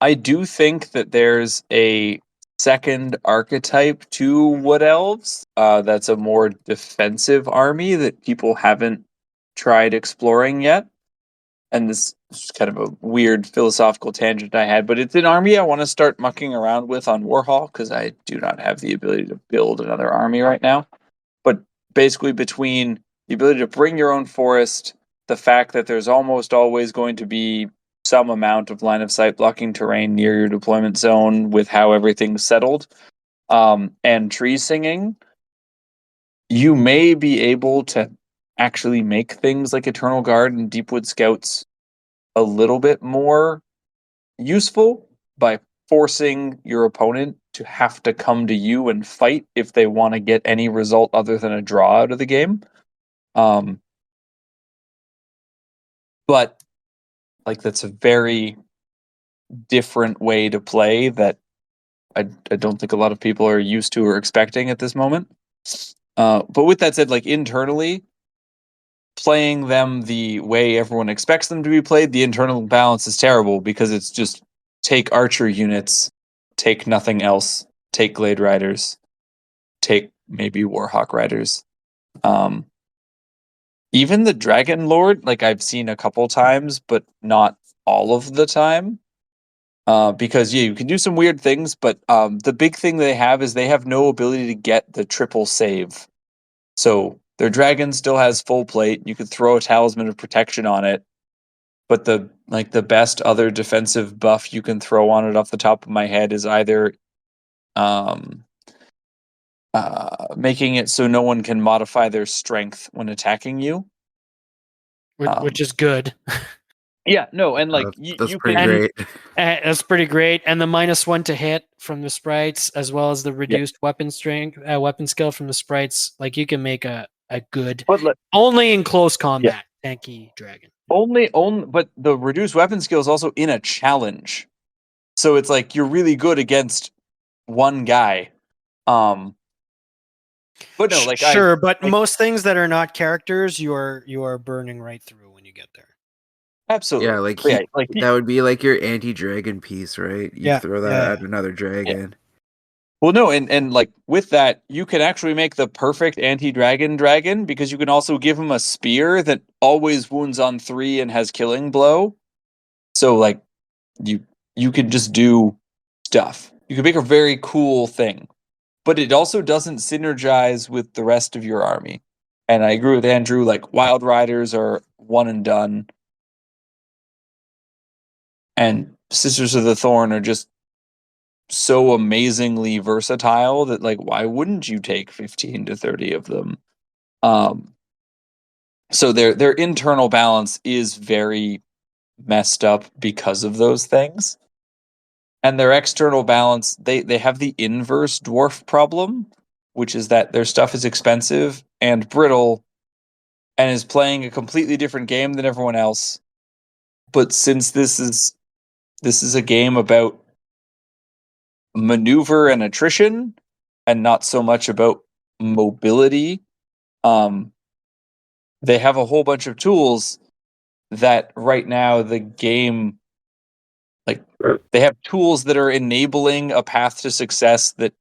I do think that there's a second archetype to Wood Elves. That's a more defensive army that people haven't tried exploring yet. And this is kind of a weird philosophical tangent I had, but it's an army I want to start mucking around with on Warhol because I do not have the ability to build another army right now. But basically, between the ability to bring your own forest, the fact that there's almost always going to be some amount of line of sight blocking terrain near your deployment zone with how everything's settled, and tree singing, you may be able to actually make things like Eternal Guard and Deepwood Scouts a little bit more useful by forcing your opponent to have to come to you and fight if they want to get any result other than a draw out of the game. But like that's a very different way to play that I don't think a lot of people are used to or expecting at this moment. But with that said, like internally, playing them the way everyone expects them to be played, the internal balance is terrible because it's just take archer units, take nothing else, take Glade Riders, take maybe Warhawk Riders. Even the Dragon Lord, like I've seen a couple times, but not all of the time. Because you can do some weird things, but the big thing they have is they have no ability to get the triple save. So their dragon still has full plate. You could throw a Talisman of Protection on it, but the best other defensive buff you can throw on it off the top of my head is either making it so no one can modify their strength when attacking you, which is good. Yeah, no, and like that's you pretty can, great. That's pretty great. And the -1 to hit from the sprites, as well as the reduced weapon strength, weapon skill from the sprites, like you can make a good, only in close combat, tanky dragon. Only, but the reduced weapon skill is also in a challenge, so it's like you're really good against one guy. But no, like sure, but most things that are not characters, you are burning right through when you get there. Absolutely. Yeah, that would be like your anti-dragon piece, right? You throw that at another dragon. Yeah. Well, no, and like with that, you can actually make the perfect anti-dragon dragon because you can also give him a spear that always wounds on 3 and has killing blow. So like you can just do stuff. You can make a very cool thing. But it also doesn't synergize with the rest of your army. And I agree with Andrew, like Wild Riders are one and done. And Sisters of the Thorn are just so amazingly versatile that like why wouldn't you take 15 to 30 of them? So their internal balance is very messed up because of those things. And their external balance, they have the inverse dwarf problem, which is that their stuff is expensive and brittle and is playing a completely different game than everyone else. But since this is a game about maneuver and attrition and not so much about mobility, they have a whole bunch of tools that right now the game, like they have tools that are enabling a path to success that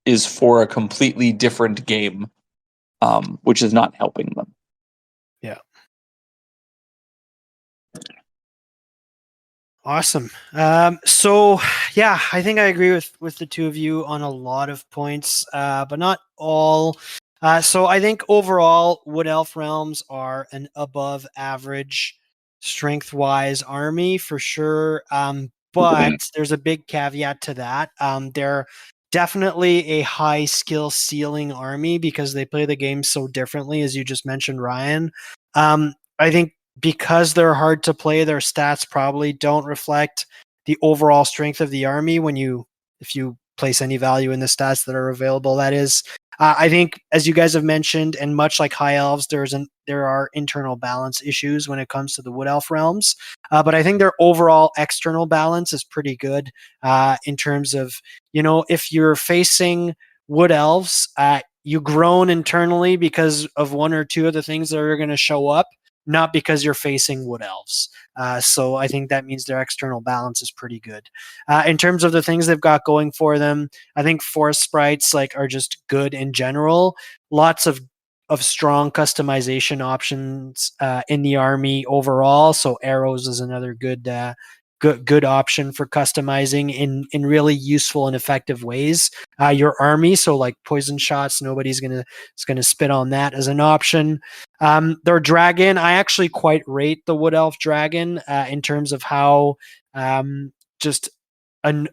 is for a completely different game, which is not helping them. Yeah. Awesome. So yeah, I think I agree with the two of you on a lot of points, but not all. So I think overall, Wood Elf Realms are an above average strength-wise army for sure. But there's a big caveat to that. They're definitely a high skill ceiling army because they play the game so differently, as you just mentioned, Ryan. I think because they're hard to play, their stats probably don't reflect the overall strength of the army if you place any value in the stats that are available. That is, I think, as you guys have mentioned, and much like High Elves, there are internal balance issues when it comes to the Wood Elf realms. But I think their overall external balance is pretty good in terms of, if you're facing Wood Elves, you groan internally because of one or two of the things that are going to show up, not because you're facing Wood Elves. So I think that means their external balance is pretty good. In terms of the things they've got going for them, I think Forest Sprites are just good in general. Lots of strong customization options in the army overall. So arrows is another good good option for customizing in really useful and effective ways. Your army, so like poison shots, nobody's gonna spit on that as an option. Their dragon, I actually quite rate the Wood Elf dragon in terms of how just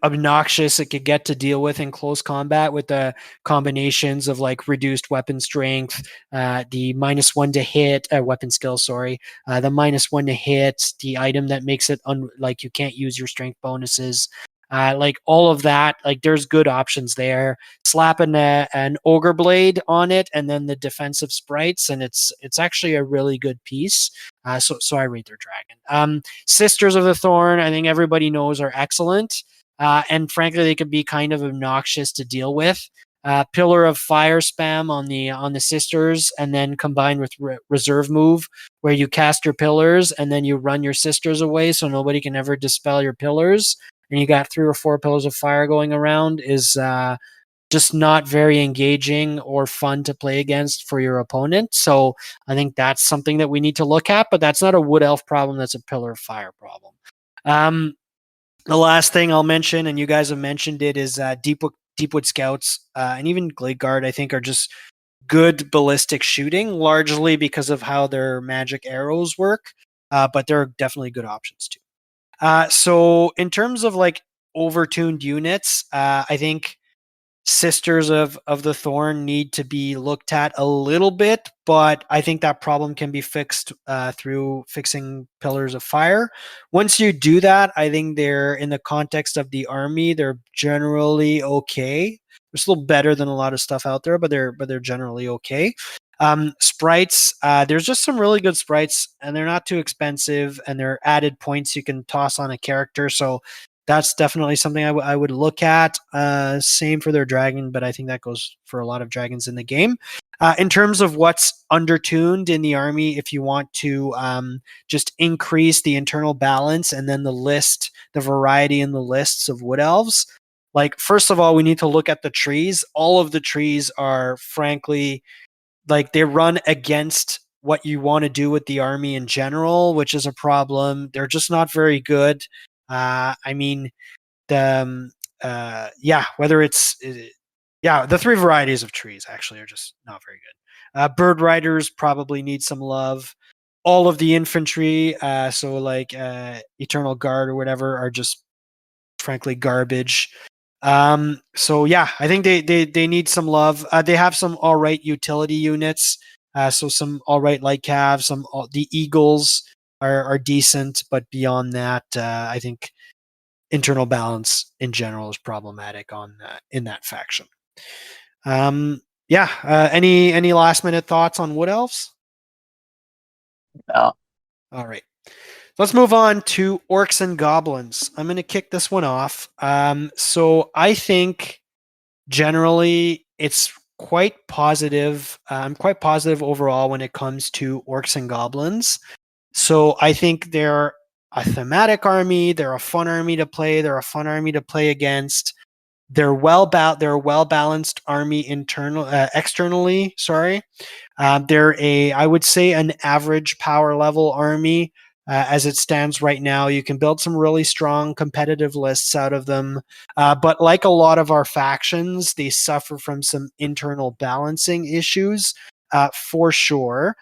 obnoxious it could get to deal with in close combat with the combinations of like reduced weapon strength, the -1 to hit, weapon skill, sorry, the -1 to hit, the item that makes it like you can't use your strength bonuses. Like all of that, like there's good options there. Slap an ogre blade on it, and then the defensive sprites, and it's actually a really good piece. So I rate their dragon. Sisters of the Thorn, I think everybody knows, are excellent. And frankly, they could be kind of obnoxious to deal with. Pillar of Fire spam on the sisters, and then combined with reserve move, where you cast your pillars and then you run your sisters away, so nobody can ever dispel your pillars. And you got 3 or 4 pillars of fire going around is just not very engaging or fun to play against for your opponent. So I think that's something that we need to look at. But that's not a Wood Elf problem; that's a Pillar of Fire problem. The last thing I'll mention, and you guys have mentioned it, is Deepwood Scouts and even Glade Guard, I think, are just good ballistic shooting, largely because of how their magic arrows work, but they're definitely good options too. So in terms of like overtuned units, I think Sisters of the Thorn need to be looked at a little bit, but I think that problem can be fixed through fixing Pillars of Fire. Once you do that, I think they're, in the context of the army, they're generally okay. They're still better than a lot of stuff out there, but they're generally okay. Sprites, there's just some really good sprites, and they're not too expensive, and they're added points you can toss on a character. So that's definitely something I would look at. Same for their dragon, but I think that goes for a lot of dragons in the game. In terms of what's undertuned in the army, if you want to just increase the internal balance and then the variety in the lists of Wood Elves, like, first of all, we need to look at the trees. All of the trees are, frankly, like, they run against what you want to do with the army in general, which is a problem. They're just not very good. I mean, whether it's the 3 varieties of trees actually are just not very good. Bird riders probably need some love. All of the infantry, so like Eternal Guard or whatever, are just frankly garbage. So yeah, I think they need some love. They have some all right utility units. So some all right light calves, the Eagles are decent, but beyond that, I think internal balance in general is problematic in that faction. Any last minute thoughts on Wood Elves? No. All right. Let's move on to Orcs and Goblins. I'm going to kick this one off. So I think generally it's quite positive. I'm quite positive overall when it comes to Orcs and Goblins. So I think they're a thematic army. They're a fun army to play. They're a fun army to play against. They're a well-balanced army externally. Sorry, they're I would say, an average power level army as it stands right now. You can build some really strong competitive lists out of them, but like a lot of our factions, they suffer from some internal balancing issues for sure.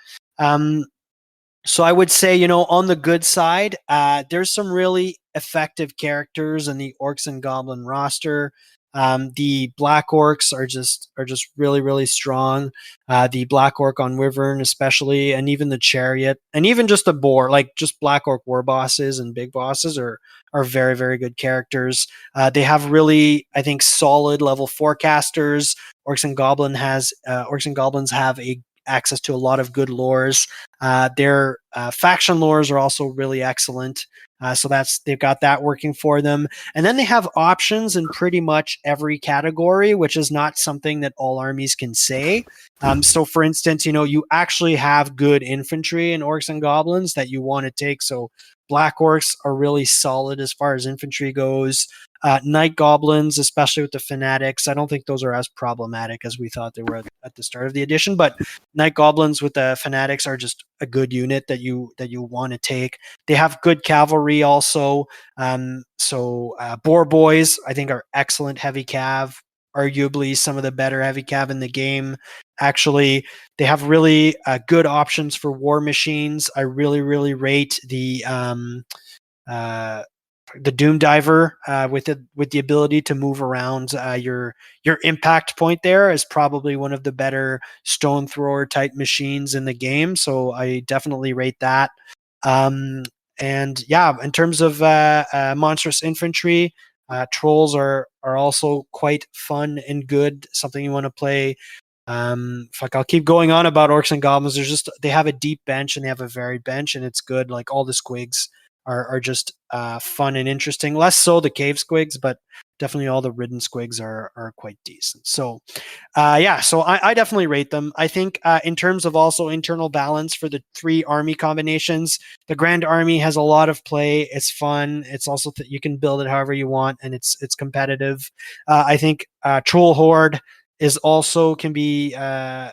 So I would say, on the good side, there's some really effective characters in the Orcs and Goblin roster. The Black Orcs are just really, really strong. The Black Orc on Wyvern especially, and even the Chariot, and even just the Boar, like just Black Orc war bosses and big bosses are very, very good characters. They have really, I think, solid level forecasters. Orcs and Goblins have access to a lot of good lores. Their faction lores are also really excellent. So they've got that working for them. And then they have options in pretty much every category, which is not something that all armies can say. So for instance, you actually have good infantry in Orcs and Goblins that you want to take. So Black Orcs are really solid as far as infantry goes. Night Goblins, especially with the Fanatics, I don't think those are as problematic as we thought they were at the start of the edition. But Night Goblins with the Fanatics are just a good unit that you want to take. They have good cavalry also. Boar Boys, I think, are excellent heavy cav. Arguably some of the better heavy cav in the game. Actually, they have really good options for war machines. I really, really rate the Doom Diver with the ability to move around your impact point. There is probably one of the better stone thrower type machines in the game. So I definitely rate that. And yeah, in terms of monstrous infantry, trolls are also quite fun and good. Something you want to play. I'll keep going on about orcs and goblins. They have a deep bench and they have a varied bench, and it's good. Like all the squigs are just fun and interesting. Less so the cave squigs, but definitely all the ridden squigs are quite decent. So so I definitely rate them. I think in terms of also internal balance for the 3 army combinations, the Grand Army has a lot of play. It's fun. It's also you can build it however you want, and it's competitive. I think Troll Horde is also can be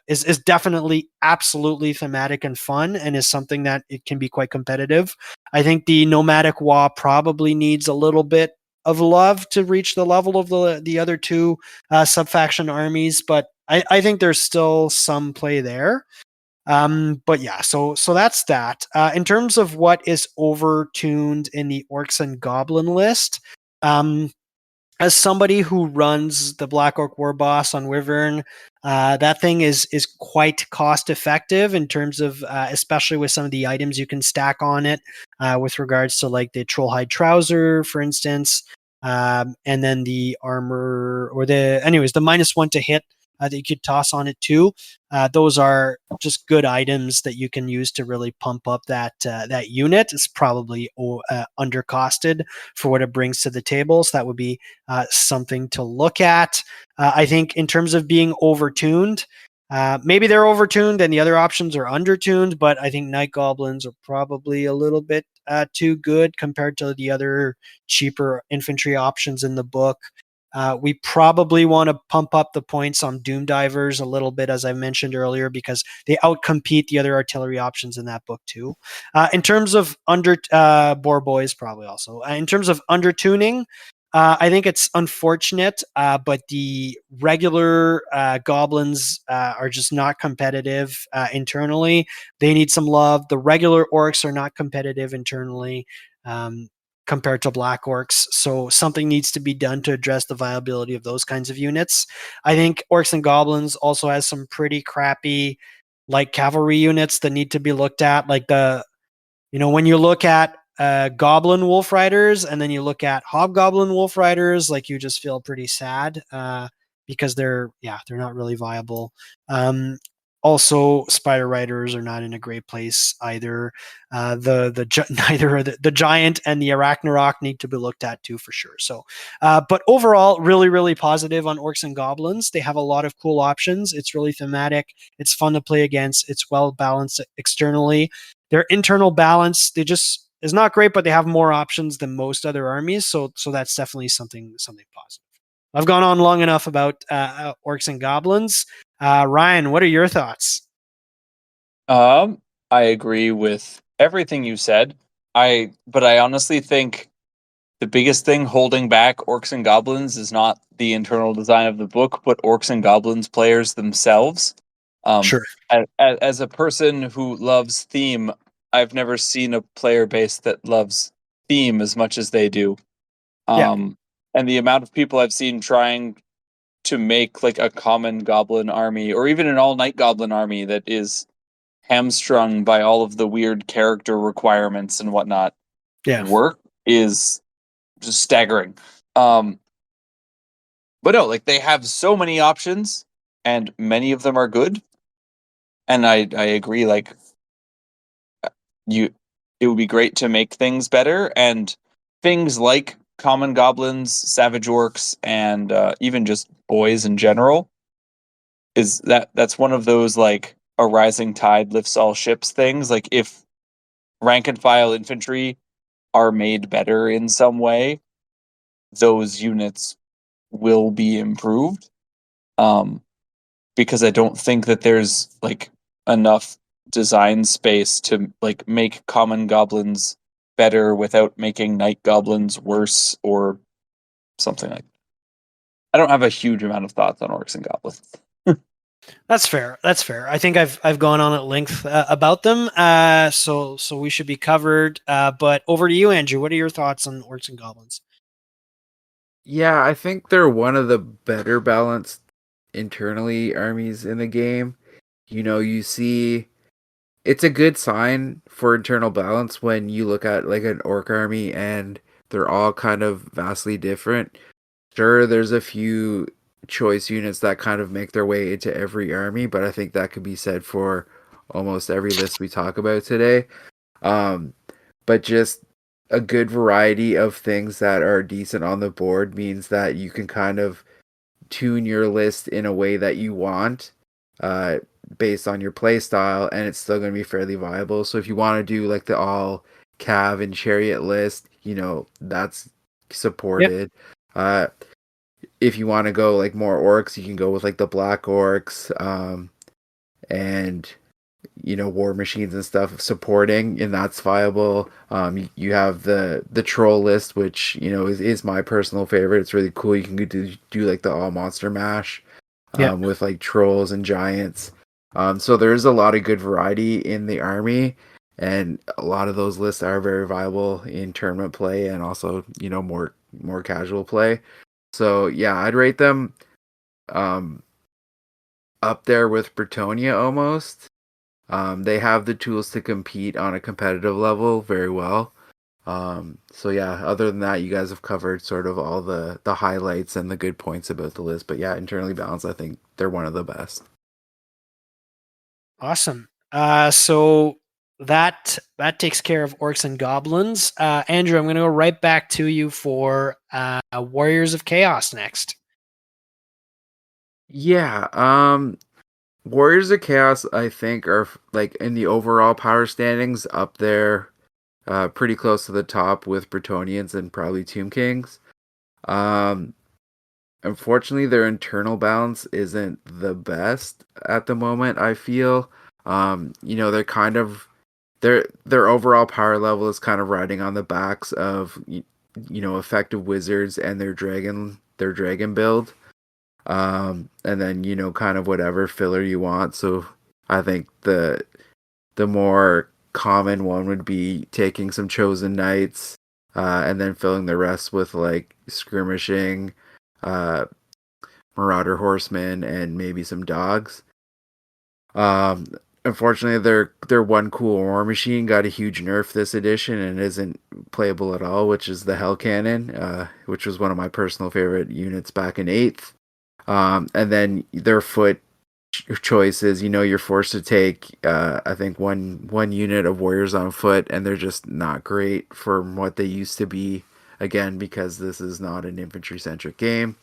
is definitely absolutely thematic and fun, and is something that it can be quite competitive. I think the Nomadic Wa probably needs a little bit of love to reach the level of the other 2 subfaction armies, but I think there's still some play there. But yeah, so that's that. In terms of what is overtuned in the Orcs and Goblin list, as somebody who runs the Black Orc War Boss on Wyvern, that thing is quite cost effective in terms of, especially with some of the items you can stack on it, with regards to like the Trollhide Trouser, for instance, and then the armor or the -1 to hit that you could toss on it too. Those are just good items that you can use to really pump up that unit. It's probably undercosted for what it brings to the table, so that would be something to look at. I think in terms of being overtuned, maybe they're overtuned and the other options are undertuned, but I think Night Goblins are probably a little bit too good compared to the other cheaper infantry options in the book. We probably want to pump up the points on Doom Divers a little bit, as I mentioned earlier, because they outcompete the other artillery options in that book too. In terms of Boar Boys, probably also. In terms of undertuning, I think it's unfortunate, but the regular goblins are just not competitive internally. They need some love. The regular orcs are not competitive internally. Compared to black orcs. So something needs to be done to address the viability of those kinds of units. I think Orcs and Goblins also has some pretty crappy light cavalry units that need to be looked at. Like when you look at Goblin Wolf Riders and then you look at Hobgoblin Wolf Riders, like you just feel pretty sad because they're not really viable. Also, Spider Riders are not in a great place either. Neither the Giant and the Arachnarok need to be looked at too, for sure. So, but overall, really, really positive on Orcs and Goblins. They have a lot of cool options. It's really thematic. It's fun to play against. It's well balanced externally. Their internal balance, is not great, but they have more options than most other armies. So that's definitely something positive. I've gone on long enough about Orcs and Goblins. Ryan, what are your thoughts? I agree with everything you said. But I honestly think the biggest thing holding back Orcs and Goblins is not the internal design of the book, but Orcs and Goblins players themselves. Sure. As a person who loves theme, I've never seen a player base that loves theme as much as they do. And the amount of people I've seen trying to make like a common goblin army or even an all-night goblin army that is hamstrung by all of the weird character requirements and whatnot work is just staggering. But no, like they have so many options and many of them are good. And I agree, like it would be great to make things better, and things like common goblins, savage orcs, and even just boys in general that's one of those like a rising tide lifts all ships things. Like if rank and file infantry are made better in some way, those units will be improved. Because I don't think that there's like enough design space to like make common goblins better without making night goblins worse or something like that. I don't have a huge amount of thoughts on orcs and goblins. That's fair. That's fair. I think I've gone on at length about them, so we should be covered. But over to you, Andrew. What are your thoughts on orcs and goblins? Yeah, I think they're one of the better balanced internally armies in the game. You see it's a good sign for internal balance when you look at like an orc army and they're all kind of vastly different. Sure, there's a few choice units that kind of make their way into every army, but I think that could be said for almost every list we talk about today. Um, but just a good variety of things that are decent on the board means that you can kind of tune your list in a way that you want, uh, based on your play style, and it's still going to be fairly viable. So if you want to do like the all cav and chariot list, that's supported. Uh, if you want to go like more orcs, you can go with like the black orcs, and war machines and stuff supporting, and that's viable. You have the troll list, which is my personal favorite. It's really cool. You can do like the all monster mash, with like trolls and giants. So there's a lot of good variety in the army, and a lot of those lists are very viable in tournament play and also more casual play. So yeah, I'd rate them um up there with Bretonia almost. They have the tools to compete on a competitive level very well. So yeah, other than that, you guys have covered sort of all the highlights and the good points about the list. But yeah, internally balanced, I think they're one of the best. Awesome. So that takes care of orcs and goblins. Andrew, I'm going to go right back to you for Warriors of Chaos next. Yeah, Warriors of Chaos, I think, are like in the overall power standings up there, pretty close to the top with Bretonians and probably Tomb Kings. Um, Unfortunately, their internal balance isn't the best at the moment, I feel. They're kind of their overall power level is kind of riding on the backs of effective wizards and their dragon build. And then kind of whatever filler you want. So I think the more common one would be taking some chosen knights, and then filling the rest with like skirmishing, uh, marauder horsemen, and maybe some dogs. Um, Unfortunately, their one cool war machine got a huge nerf this edition and isn't playable at all, which is the Hell Cannon, which was one of my personal favorite units back in 8th. And then their foot choices, you're forced to take, I think one unit of warriors on foot, and they're just not great from what they used to be. Again, because this is not an infantry centric game.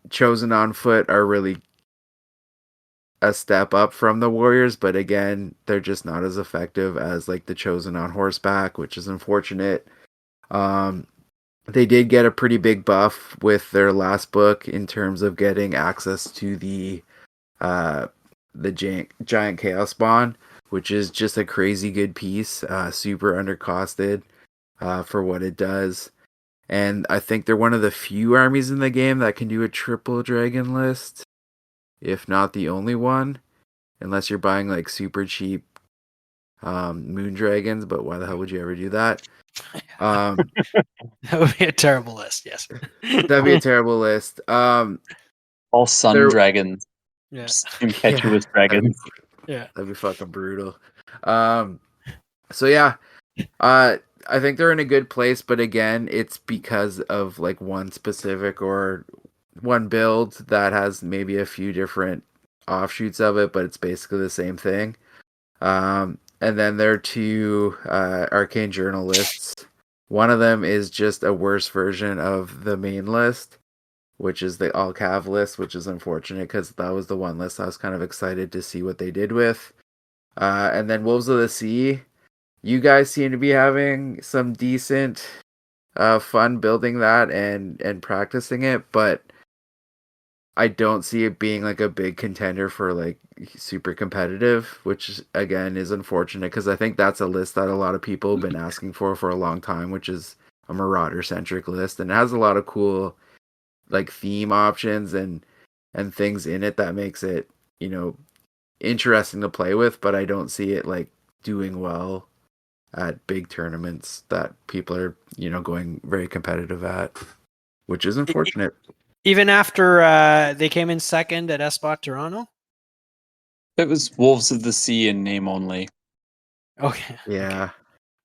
Chosen on foot are really a step up from the warriors, but again, they're just not as effective as like the chosen on horseback, which is unfortunate. Um, they did get a pretty big buff with their last book in terms of getting access to the giant chaos spawn, which is just a crazy good piece, super undercosted for what it does. And I think they're one of the few armies in the game that can do a triple dragon list, if not the only one, unless you're buying like super cheap moon dragons. But why the hell would you ever do that? That would be a terrible list. Yes, That'd be a terrible list. All sun There- dragons, yeah, impetuous dragons. yeah. That'd be fucking brutal. So yeah, I think they're in a good place, but again, it's because of like one specific or one build that has maybe a few different offshoots of it, but it's basically the same thing. And then there are two arcane journal lists. One of them is just a worse version of the main list, which is the all cav list, which is unfortunate because that was the one list I was kind of excited to see what they did with. And then Wolves of the Sea, you guys seem to be having some decent fun building that and practicing it, but I don't see it being like a big contender for like super competitive, which again is unfortunate because I think that's a list that a lot of people have been asking for a long time, which is a Marauder centric list, and it has a lot of cool like theme options and things in it that makes it, you know, interesting to play with, but I don't see it like doing well at big tournaments that people are, you know, going very competitive at, which is unfortunate. Even after they came in second at SBOT Toronto? It was Wolves of the Sea in name only. Okay. Yeah. Okay.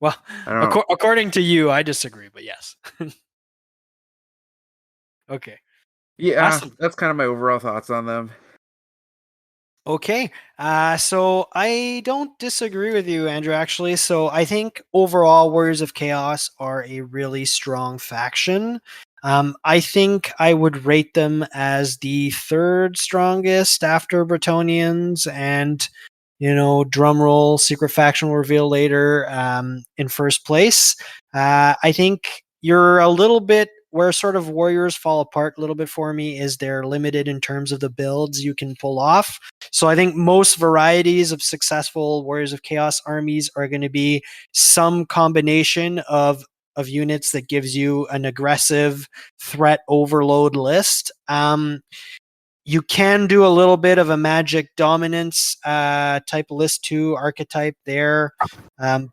Well, I don't according to you, I disagree, but yes. Okay. Yeah, Awesome. that's kind of my overall thoughts on them. Okay. So I don't disagree with you, Andrew, actually. So I think overall, Warriors of Chaos are a really strong faction. I think I would rate them as the third strongest after Bretonians and, drum roll, secret faction will reveal later, in first place. I think you're a little bit where sort of Warriors fall apart a little bit for me is they're limited in terms of the builds you can pull off. So I think most varieties of successful Warriors of Chaos armies are going to be some combination of units that gives you an aggressive threat overload list. You can do a little bit of a magic dominance type list too, archetype there,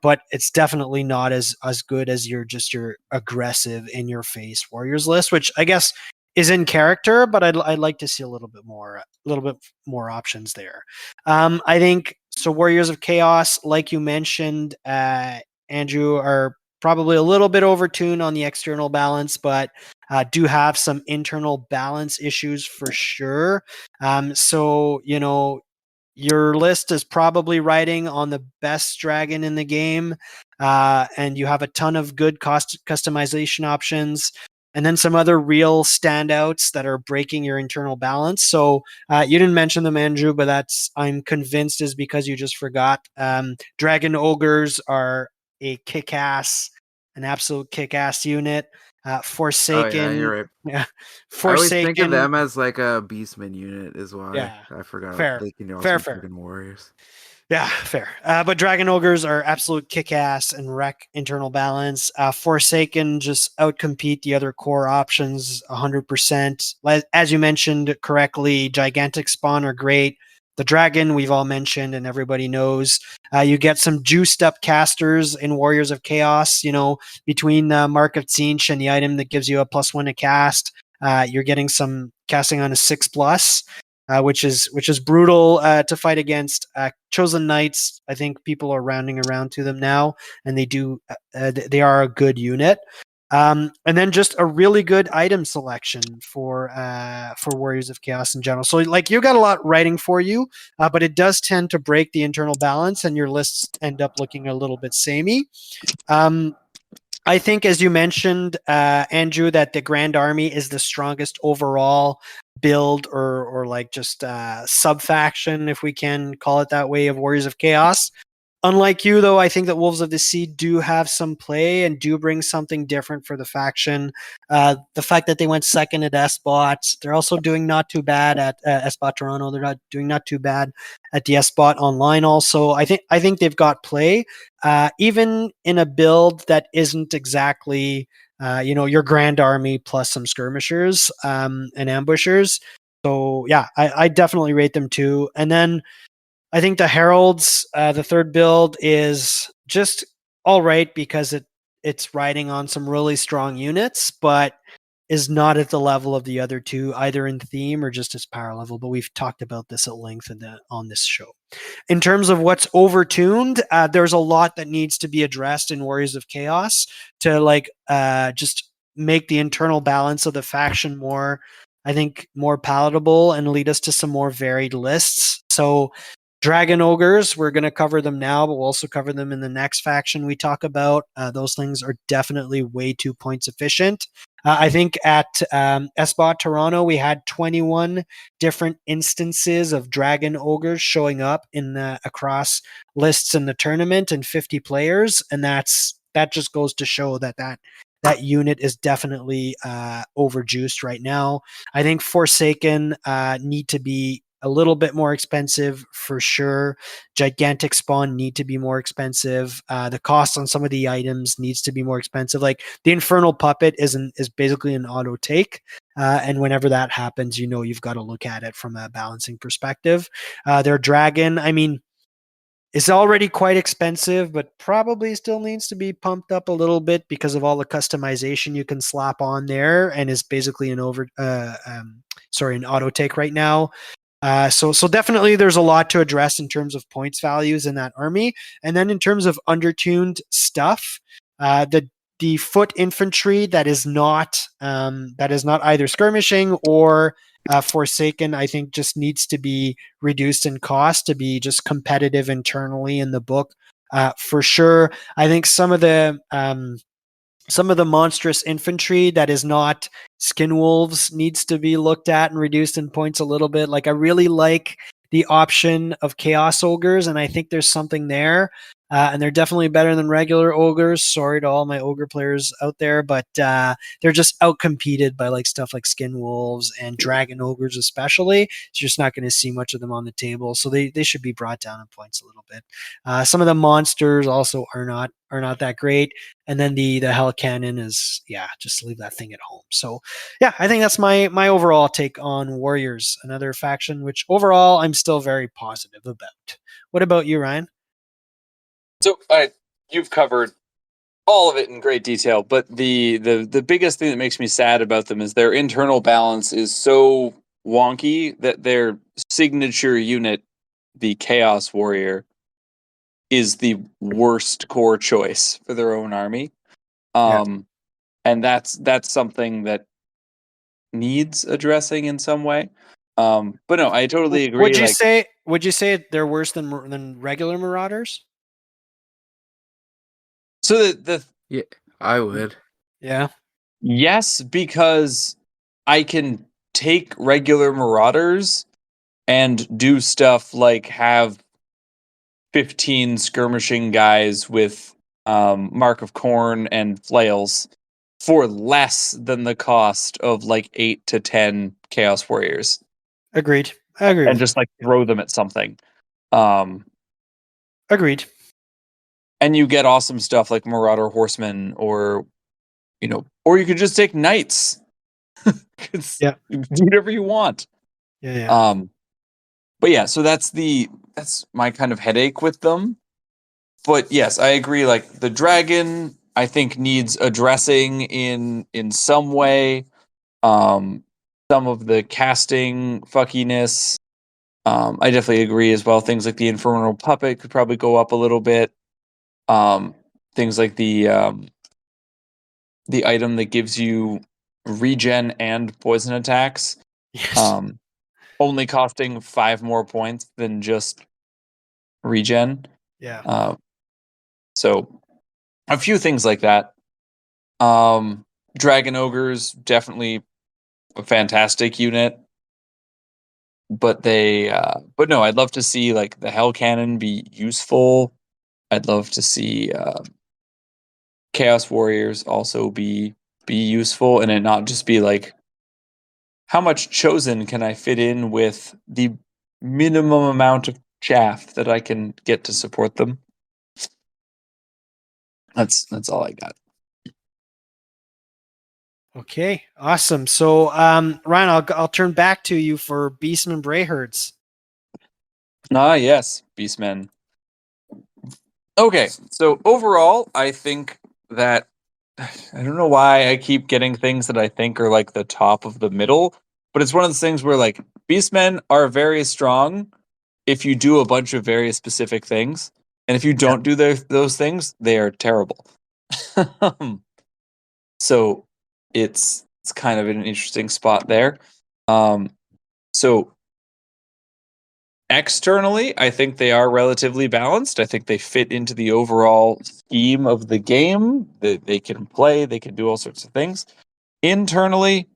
but it's definitely not as good as your aggressive in your face warriors list, which I guess is in character, but I'd like to see a little bit more options there. I think so. Warriors of Chaos, like you mentioned, Andrew, are probably a little bit overtuned on the external balance, but do have some internal balance issues for sure. So, your list is probably riding on the best dragon in the game, and you have a ton of good customization options, and then some other real standouts that are breaking your internal balance. So you didn't mention them, Andrew, but I'm convinced is because you just forgot. Dragon ogres are an absolute kick-ass unit. Oh yeah, Forsaken, you're right. yeah, I always think of Forsaken, them as like a Beastman unit is why yeah, I forgot fair, they can also fair, be fair. freaking warriors. Yeah, fair. But Dragon Ogres are absolute kick-ass and wreck internal balance. Forsaken just outcompete the other core options 100%. As you mentioned correctly, Gigantic Spawn are great. The Dragon, we've all mentioned and everybody knows. You get some juiced up casters in Warriors of Chaos, between Mark of Tzeentch and the item that gives you a +1 to cast. You're getting some casting on a 6+. Which is brutal to fight against. Chosen Knights, I think people are rounding around to them now, and they are a good unit. And then just a really good item selection for Warriors of Chaos in general. So like you got a lot writing for you, but it does tend to break the internal balance, and your lists end up looking a little bit samey. I think, as you mentioned, Andrew, that the Grand Army is the strongest overall build or like just sub faction, if we can call it that way, of Warriors of Chaos. Unlike you, though, I think that Wolves of the Sea do have some play and do bring something different for the faction. The fact that they went second at SBOT, they're also doing not too bad at SBOT Toronto. They're not doing not too bad at the SBOT online. Also, I think they've got play, even in a build that isn't exactly your Grand Army plus some skirmishers and ambushers. So yeah, I definitely rate them too. And then I think the Heralds, the third build, is just all right because it's riding on some really strong units, but is not at the level of the other two, either in theme or just as power level. But we've talked about this at length on this show. In terms of what's overtuned, there's a lot that needs to be addressed in Warriors of Chaos to just make the internal balance of the faction more, I think, more palatable and lead us to some more varied lists. So Dragon Ogres, we're going to cover them now, but we'll also cover them in the next faction we talk about. Those things are definitely way too points efficient. I think at SBOT Toronto, we had 21 different instances of Dragon Ogres showing up across lists in the tournament and 50 players. And that just goes to show that that unit is definitely overjuiced right now. I think Forsaken need to be a little bit more expensive for sure. Gigantic Spawn need to be more expensive. The cost on some of the items needs to be more expensive. Like the Infernal Puppet is basically an auto take. And whenever that happens, you've got to look at it from a balancing perspective. Their dragon, I mean, it's already quite expensive, but probably still needs to be pumped up a little bit because of all the customization you can slap on there, and is basically an auto take right now. So definitely there's a lot to address in terms of points values in that army, and then in terms of undertuned stuff, the foot infantry that is not either skirmishing or Forsaken, I think just needs to be reduced in cost to be just competitive internally in the book. For sure, I think some of the monstrous infantry that is not skin wolves needs to be looked at and reduced in points a little bit. Like I really like the option of chaos ogres, and I think there's something there. And they're definitely better than regular ogres. Sorry to all my ogre players out there, but they're just outcompeted by like stuff like skin wolves and dragon ogres, especially. So you're just not going to see much of them on the table. So they should be brought down in points a little bit. Some of the monsters also are not that great. And then the hell cannon is, just leave that thing at home. So I think that's my overall take on Warriors, another faction which overall I'm still very positive about. What about you, Ryan? So you've covered all of it in great detail, but the biggest thing that makes me sad about them is their internal balance is so wonky that their signature unit, the Chaos Warrior, is the worst core choice for their own army. And that's something that needs addressing in some way. But no, I totally agree. Would you say they're worse than regular Marauders? So the Yeah, I would. Yeah. yes, because I can take regular Marauders and do stuff like have 15 skirmishing guys with Mark of Corn and flails for less than the cost of like 8 to 10 Chaos Warriors. Agreed. I agree. And just like throw them at something. Agreed. And you get awesome stuff like Marauder Horsemen, or or you could just take Knights. Yeah. Do whatever you want. Yeah. But yeah, so that's my kind of headache with them. But yes, I agree. Like the dragon, I think needs addressing in some way. Some of the casting fuckiness, I definitely agree as well. Things like the Infernal Puppet could probably go up a little bit. Things like the item that gives you regen and poison attacks, Yes. only costing 5 more points than just regen. Yeah. So a few things like that. Dragon Ogres, definitely a fantastic unit. But but no, I'd love to see like the Hell Cannon be useful. I'd love to see Chaos Warriors also be useful, and it not just be like, how much Chosen can I fit in with the minimum amount of chaff that I can get to support them. That's all I got. Okay. Awesome. So, Ryan, I'll turn back to you for Beastman Brayherds. Ah, yes, Beastmen. Okay, so overall, I think that I don't know why I keep getting things that I think are like the top of the middle, but it's one of those things where like Beastmen are very strong if you do a bunch of very specific things, and if you don't do those things, they are terrible. So it's kind of an interesting spot there. So externally, I think they are relatively balanced. I think they fit into the overall scheme of the game. They can play, they can do all sorts of things. Internally,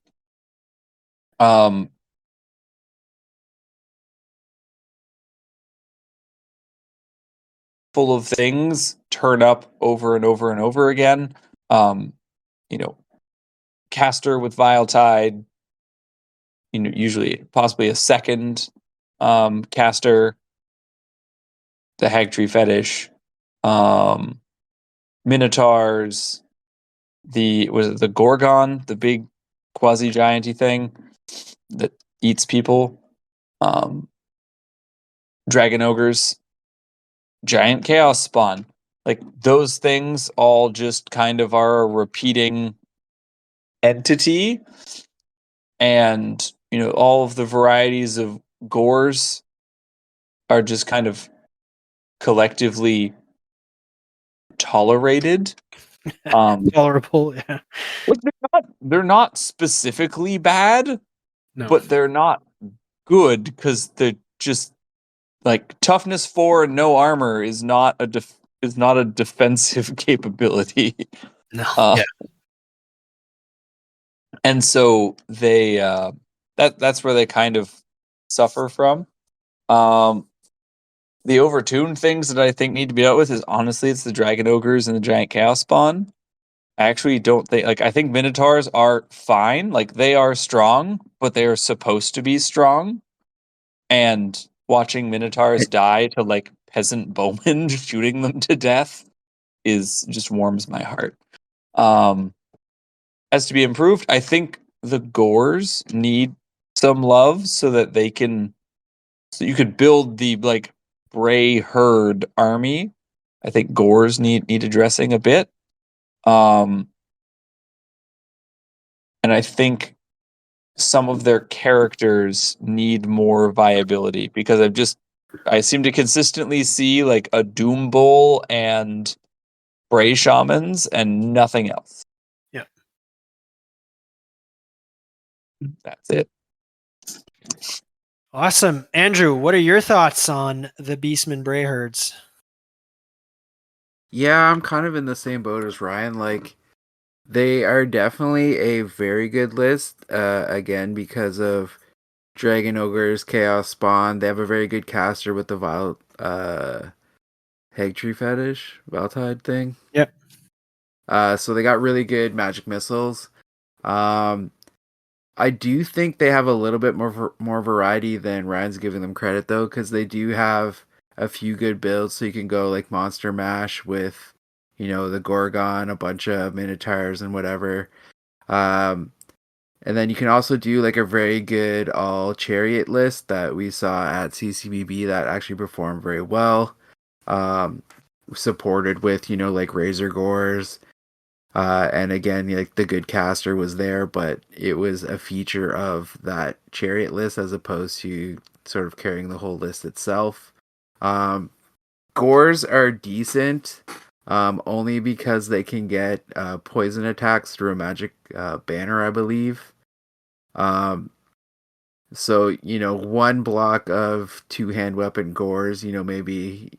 full of things turn up over and over and over again. caster with Vile Tide, usually possibly a second caster, the Hag Tree Fetish, Minotaurs, the Gorgon, the big quasi gianty thing that eats people, Dragon Ogres, Giant Chaos Spawn. Like those things all just kind of are a repeating entity, and all of the varieties of gores are just kind of collectively tolerated. Tolerable, yeah. Like they're not specifically bad, No. but they're not good because they're just like toughness 4 and no armor is not a defensive capability. No. Uh, Yeah. And so they that's where they kind of suffer from. The overtuned things that I think need to be dealt with is honestly it's the Dragon Ogres and the Giant Chaos Spawn. I actually don't think I think Minotaurs are fine. Like they are strong, but they are supposed to be strong. And watching Minotaurs die to like peasant bowmen shooting them to death is just warms my heart. Has to be improved. I think the gores need some love so that so you could build the like Bray herd army. I think gores need addressing a bit. And I think some of their characters need more viability because I seem to consistently see like a Doom Bowl and Bray Shamans and nothing else. Yeah. That's it. Awesome. Andrew, what are your thoughts on the Beastman Bray herds? Yeah, I'm kind of in the same boat as Ryan. Like, they are definitely a very good list. Again, because of Dragon Ogres, Chaos Spawn. They have a very good caster with the Vile, Hag Tree Fetish, Valtide thing. Yep. So they got really good magic missiles. I do think they have a little bit more variety than Ryan's giving them credit, though, because they do have a few good builds. So you can go like Monster Mash with, the Gorgon, a bunch of Minotaurs and whatever. And then you can also do like a very good all Chariot list that we saw at CCBB that actually performed very well. Supported with, like Razor Gores. And again, like the good caster was there, but it was a feature of that Chariot list as opposed to sort of carrying the whole list itself. Gores are decent, only because they can get poison attacks through a magic banner, I believe. So, one block of two-hand weapon gores, maybe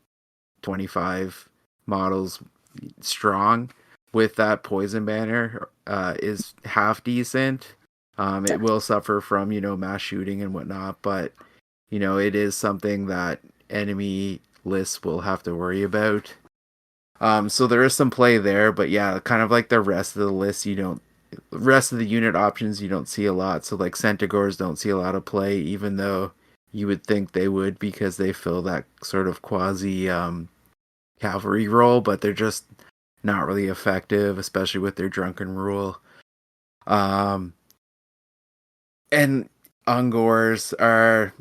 25 models strong with that poison banner is half decent. It will suffer from, mass shooting and whatnot, but, it is something that enemy lists will have to worry about. So there is some play there, but yeah, kind of like the rest of the list, rest of the unit options you don't see a lot. So like Centaurs don't see a lot of play, even though you would think they would because they fill that sort of quasi cavalry role, but they're just not really effective, especially with their drunken rule. And Ungors are,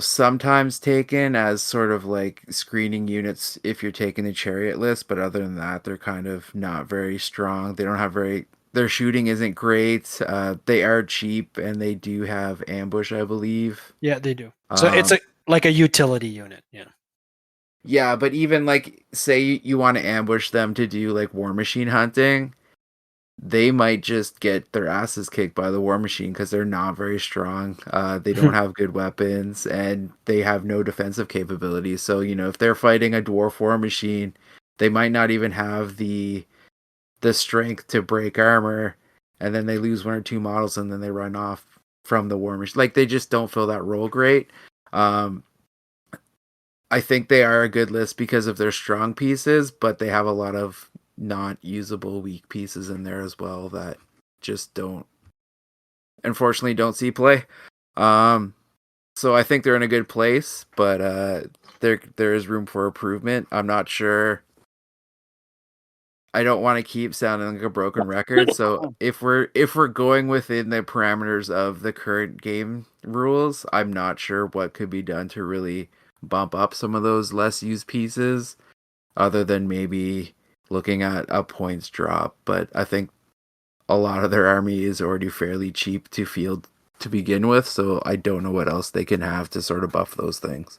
sometimes taken as sort of like screening units if you're taking the Chariot list, but other than that, they're kind of not very strong. They don't have their shooting isn't great. They are cheap and they do have ambush, I believe. Yeah, they do. So it's like a utility unit. Yeah. Yeah, but even like say you want to ambush them to do like War Machine hunting, they might just get their asses kicked by the War Machine because they're not very strong. They don't have good weapons and they have no defensive capabilities. So, if they're fighting a Dwarf War Machine, they might not even have the strength to break armor, and then they lose one or two models and then they run off from the War Machine. Like, they just don't fill that role great. I think they are a good list because of their strong pieces, but they have a lot of not usable weak pieces in there as well that just unfortunately don't see play. So I think they're in a good place, but there is room for improvement. I'm not sure. I don't want to keep sounding like a broken record. So if we're going within the parameters of the current game rules, I'm not sure what could be done to really bump up some of those less used pieces, other than maybe looking at a points drop. But I think a lot of their army is already fairly cheap to field to begin with, so I don't know what else they can have to sort of buff those things.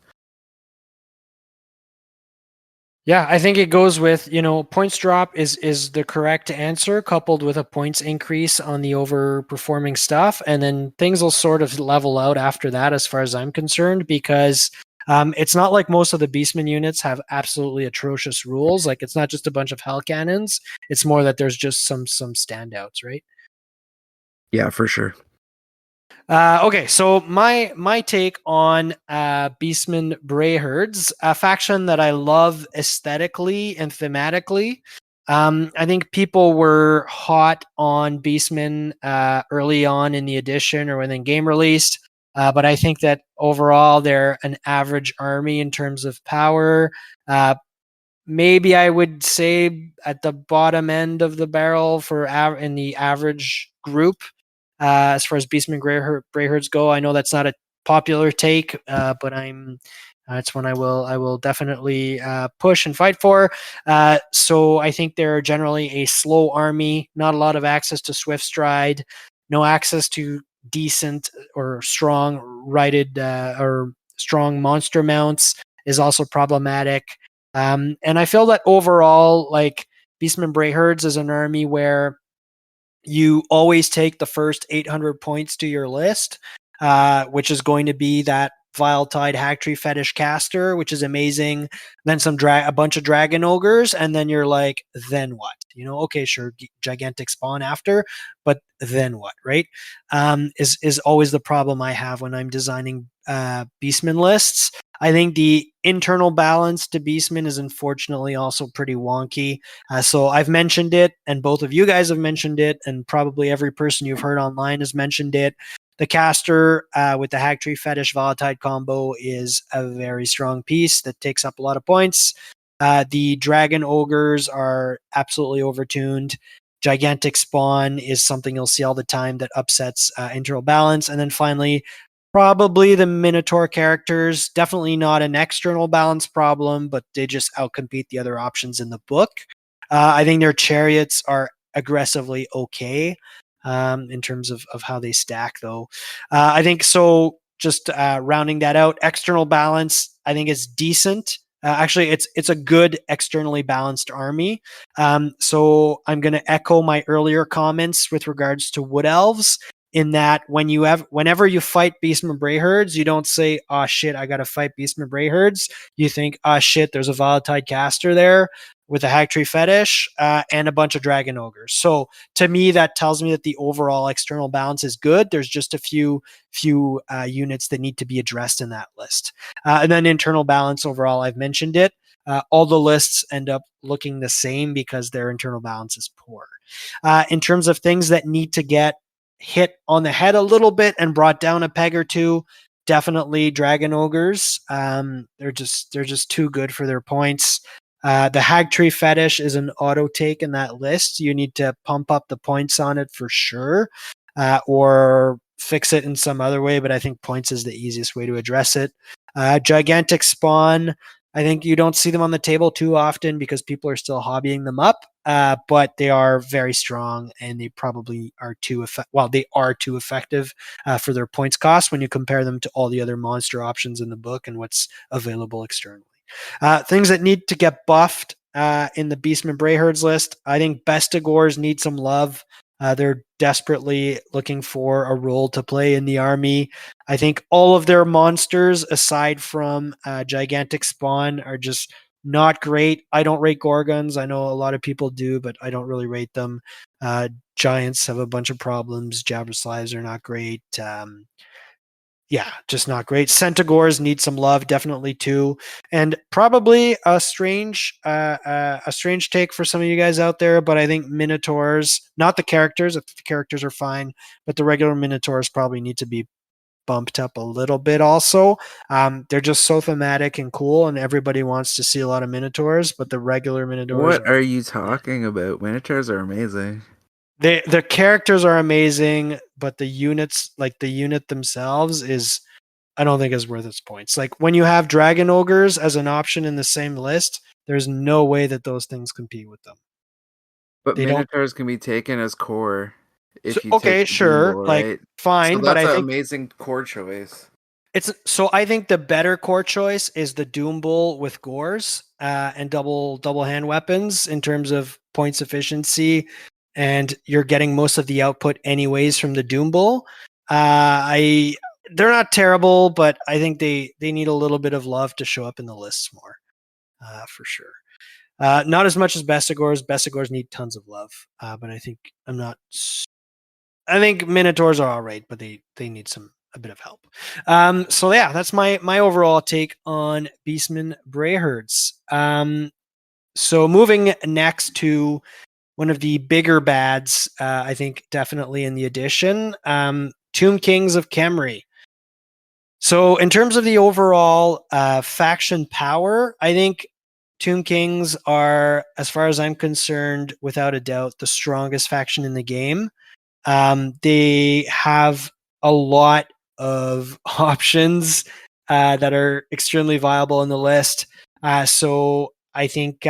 Yeah, I think it goes with, points drop is the correct answer, coupled with a points increase on the overperforming stuff, and then things will sort of level out after that, as far as I'm concerned, because it's not like most of the Beastman units have absolutely atrocious rules. Like, it's not just a bunch of hell cannons; it's more that there's just some standouts, right? Yeah, for sure. Okay, so my take on Beastman Brayherds, a faction that I love aesthetically and thematically. I think people were hot on Beastman early on in the edition or when the game released, but I think that overall they're an average army in terms of power. Maybe I would say at the bottom end of the barrel for in the average group. As far as Beastman Greyherds go, I know that's not a popular take, but it's one I will definitely push and fight for. So I think they're generally a slow army, not a lot of access to Swift Stride, no access to decent or strong righted or strong monster mounts is also problematic. And I feel that overall, like, Beastman Brayherds is an army where you always take the first 800 points to your list, which is going to be that Vile Tide Hacktree Fetish Caster, which is amazing. Then a bunch of Dragon Ogres, and then you're like, then what? Okay, sure, Gigantic Spawn after, but then what, right? Is always the problem I have when I'm designing Beastman lists. I think the internal balance to Beastman is unfortunately also pretty wonky. So I've mentioned it, and both of you guys have mentioned it, and probably every person you've heard online has mentioned it. The caster with the Hacktree Fetish Volatile combo is a very strong piece that takes up a lot of points. The Dragon Ogres are absolutely overtuned. Gigantic Spawn is something you'll see all the time that upsets internal balance. And then finally, probably the Minotaur characters. Definitely not an external balance problem, but they just outcompete the other options in the book. I think their chariots are aggressively okay in terms of how they stack, though. I think so. Just rounding that out, external balance, I think, is decent. Actually, it's a good externally balanced army. So I'm going to echo my earlier comments with regards to Wood Elves, in that whenever you fight Beastman Brayherds, you don't say, "Oh shit, I gotta fight Beastman Brayherds." You think, "Oh shit, there's a Volatile Caster there with a Hacktree Fetish and a bunch of Dragon Ogres." So to me, that tells me that the overall external balance is good. There's just a few units that need to be addressed in that list, and then internal balance overall. I've mentioned it. All the lists end up looking the same because their internal balance is poor. In terms of things that need to get hit on the head a little bit and brought down a peg or two, definitely Dragon Ogres. They're just too good for their points. The Hacktree Fetish is an auto take in that list. You need to pump up the points on it for sure, or fix it in some other way, but I think points is the easiest way to address it. Gigantic Spawn, I think you don't see them on the table too often because people are still hobbying them up, but they are very strong, and they probably are they are too effective for their points cost when you compare them to all the other monster options in the book and what's available externally. Things that need to get buffed in the Beastman Brayherds list, I think Bestigors need some love. They're desperately looking for a role to play in the army. I think all of their monsters, aside from Gigantic Spawn, are just not great. I don't rate Gorgons. I know a lot of people do, but I don't really rate them. Giants have a bunch of problems. Jabberslives are not great. yeah, just not great. Centaurs need some love, definitely too, and probably a strange take for some of you guys out there. But I think Minotaurs, not the characters, if the characters are fine, but the regular Minotaurs probably need to be bumped up a little bit. Also, they're just so thematic and cool, and everybody wants to see a lot of Minotaurs. But the regular Minotaurs What are you talking about? Minotaurs are amazing. the characters are amazing, but the units, like the unit themselves, is I don't think is worth its points. Like when you have dragon ogres as an option in the same list, there's no way that those things compete with them. But They don't. Minotaurs can be taken as core So, if you okay, take the sure, Doombull, like right? So fine, but that's I an think amazing core choice. it's so. I think the better core choice is the Doom Bull with gores and double hand weapons in terms of points efficiency, and you're getting most of the output anyways from the Doom Bull. I they're not terrible, but I think they need a little bit of love to show up in the lists more, for sure. Not as much as Bestigors. Bestigors need tons of love, but I think I'm not. I think Minotaurs are all right, but they need a bit of help. So yeah, that's my overall take on Beastman Brayherds. So moving next to one of the bigger bads, I think definitely in the edition, Tomb Kings of Khemri. So in terms of the overall faction power, I think Tomb Kings are, as far as I'm concerned, without a doubt, the strongest faction in the game. They have a lot of options that are extremely viable in the list. So I think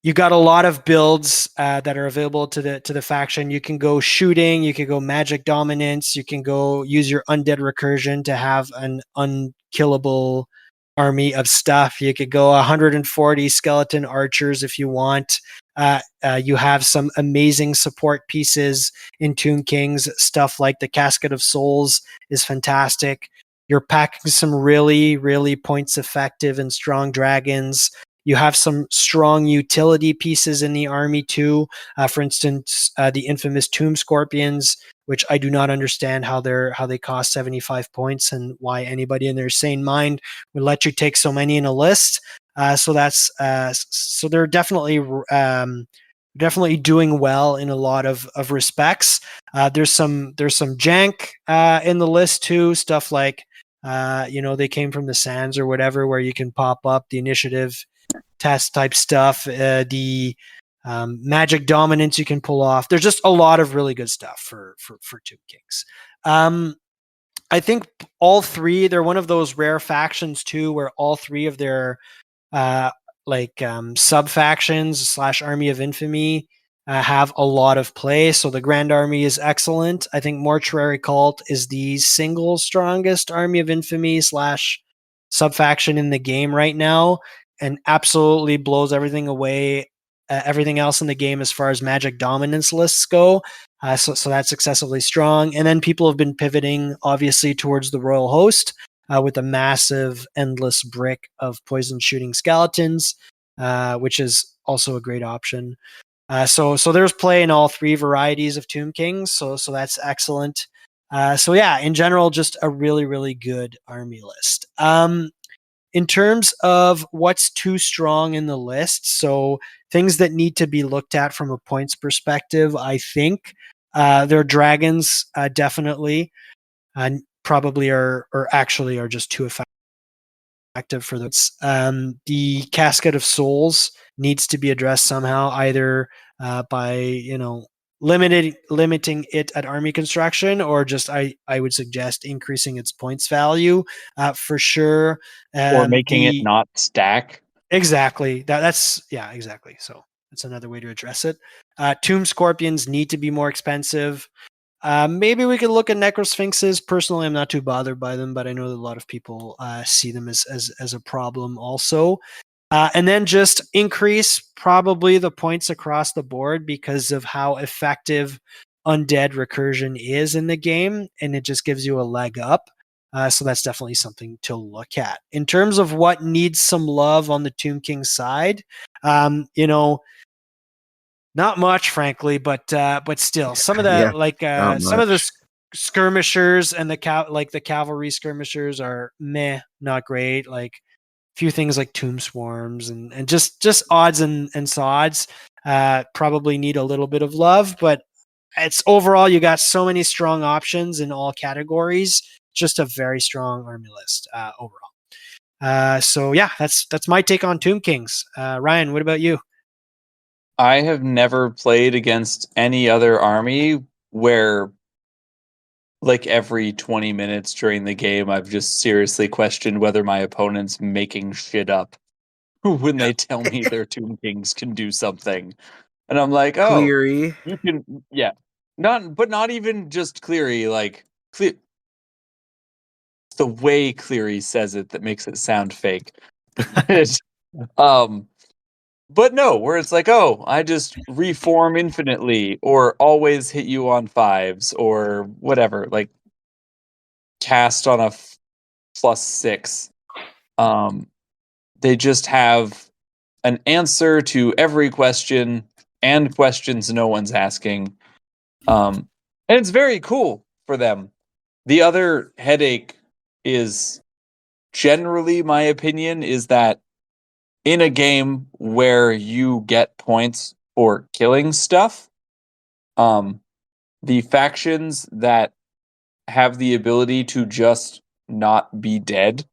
you got a lot of builds that are available to the faction. You can go shooting, you can go magic dominance, you can go use your undead recursion to have an unkillable army of stuff. You could go 140 skeleton archers if you want. You have some amazing support pieces in Tomb Kings. Stuff like the Casket of Souls is fantastic. You're packing some really, really points effective and strong dragons. You have some strong utility pieces in the army too. For instance, the infamous Tomb Scorpions, which I do not understand how they cost 75 points and why anybody in their sane mind would let you take so many in a list. So they're definitely doing well in a lot of respects. There's some jank in the list too. Stuff like they came from the sands or whatever, where you can pop up the initiative test type stuff. The magic dominance you can pull off. There's just a lot of really good stuff for Tomb Kings. I think all three, they're one of those rare factions too, where all three of their sub factions / Army of Infamy have a lot of play. So the Grand Army is excellent. I think Mortuary Cult is the single strongest Army of Infamy / sub faction in the game right now, and absolutely blows everything away. Everything else in the game as far as magic dominance lists go. So that's excessively strong. And then people have been pivoting, obviously, towards the Royal Host with a massive, endless brick of poison shooting skeletons, which is also a great option. So there's play in all three varieties of Tomb Kings. So that's excellent. So yeah, in general, just a really, really good army list. In terms of what's too strong in the list, so things that need to be looked at from a points perspective, I think their dragons definitely probably are just too effective for this. The Casket of Souls needs to be addressed somehow, either by limiting it at army construction, or just I would suggest increasing its points value for sure, or making it not stack. Exactly. That's exactly. So that's another way to address it. Tomb Scorpions need to be more expensive. Maybe we could look at Necrosphinxes. Personally, I'm not too bothered by them, but I know that a lot of people see them as a problem also. And then just increase probably the points across the board because of how effective undead recursion is in the game, and it just gives you a leg up. So that's definitely something to look at. In terms of what needs some love on the Tomb King side, not much, frankly, but still, some of the skirmishers and the cavalry skirmishers are meh, not great. Like few things like tomb swarms and just odds and sods probably need a little bit of love, but it's overall you got so many strong options in all categories. Just a very strong army list overall. So yeah, that's my take on Tomb Kings. Ryan, what about you? I have never played against any other army where, like, every 20 minutes during the game, I've just seriously questioned whether my opponent's making shit up when they tell me their Tomb Kings can do something. And I'm like, oh, Cleary. you can, yeah. Not even just Cleary, like, it's the way Cleary says it that makes it sound fake. um, But no, where it's like, oh, I just reform infinitely, or always hit you on fives, or whatever, like cast on a +6. They just have an answer to every question and questions no one's asking. And it's very cool for them. The other headache is generally, my opinion, is that in a game where you get points for killing stuff, the factions that have the ability to just not be dead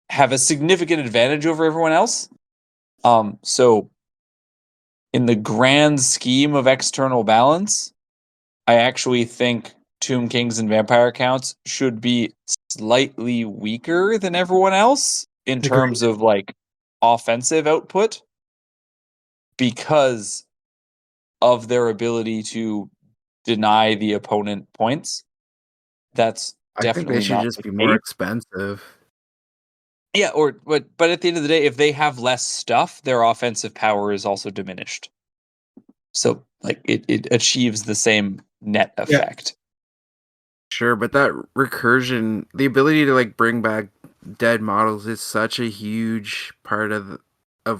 have a significant advantage over everyone else. So in the grand scheme of external balance, I actually think Tomb Kings and Vampire Counts should be slightly weaker than everyone else in terms Agreed. of like offensive output, because of their ability to deny the opponent points. That's I think they definitely should not just the be more case. expensive. Yeah, but at the end of the day, if they have less stuff, their offensive power is also diminished. So like it achieves the same net Yeah. effect. Sure, but that recursion, the ability to like bring back dead models is such a huge part of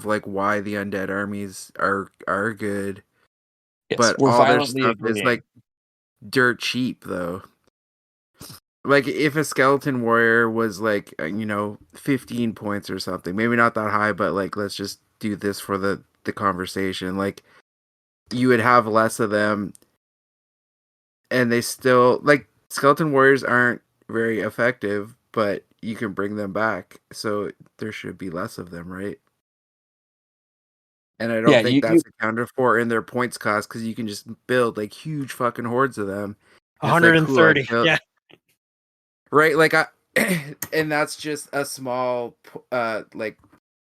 like why the undead armies are good. Yes, But we're all their violently stuff is agreeing. like dirt cheap though. Like if a skeleton warrior was like 15 points or something, maybe not that high, but like let's just do this for the conversation. Like you would have less of them, and they still like skeleton warriors aren't very effective, but you can bring them back, so there should be less of them, right? And I Yeah, don't think you that's accounted for in their points cost because you can just build like huge fucking hordes of them. And it's like cool, I 130. killed Yeah. right, like I, and that's just a small like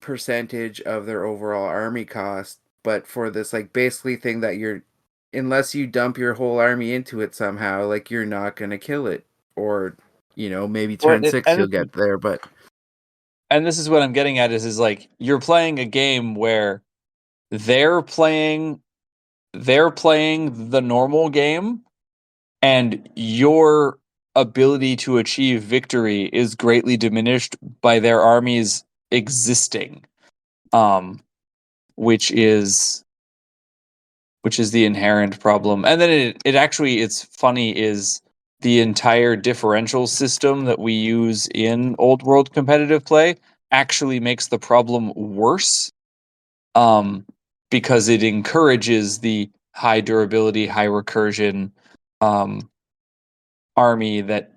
percentage of their overall army cost. But for this like basically thing that you're, unless you dump your whole army into it somehow, like you're not gonna kill it, or maybe well, turn 6 you'll get there. But and this is what I'm getting at is like you're playing a game where they're playing the normal game, and your ability to achieve victory is greatly diminished by their armies existing, um which is the inherent problem. And then it actually, it's funny, is the entire differential system that we use in old world competitive play actually makes the problem worse, um because it encourages the high durability, high recursion um army that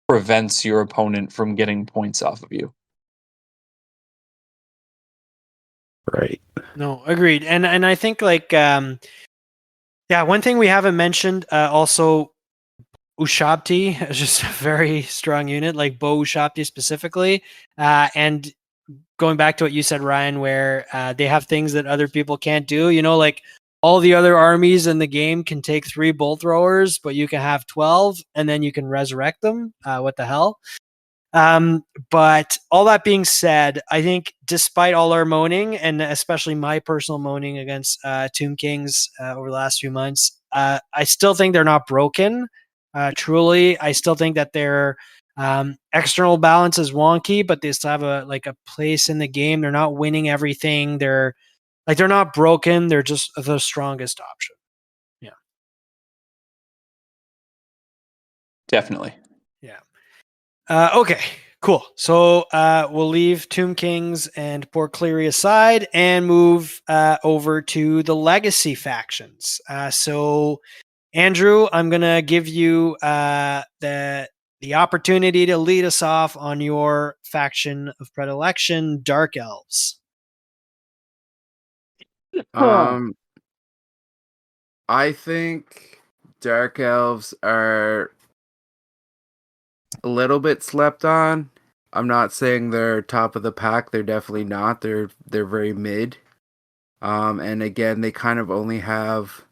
prevents your opponent from getting points off of you. right, No, agreed. And I think like yeah, one thing we haven't mentioned also Ushabti is just a very strong unit, like Bo Ushabti specifically. And going back to what you said, Ryan, where they have things that other people can't do. Like all the other armies in the game can take 3 bolt throwers, but you can have 12, and then you can resurrect them. What the hell? But all that being said, I think despite all our moaning, and especially my personal moaning against Tomb Kings over the last few months, I still think they're not broken. Truly, I still think that their external balance is wonky, but they still have a place in the game. They're not winning everything. They're not broken. They're just the strongest option. Yeah. Definitely. Okay, cool. So we'll leave Tomb Kings and Port Cleary aside and move over to the Legacy factions. So, Andrew, I'm gonna give you the opportunity to lead us off on your faction of predilection, Dark Elves. Um, I think Dark Elves are a little bit slept on. I'm not saying they're top of the pack. They're definitely not. They're very mid. And again, they kind of only have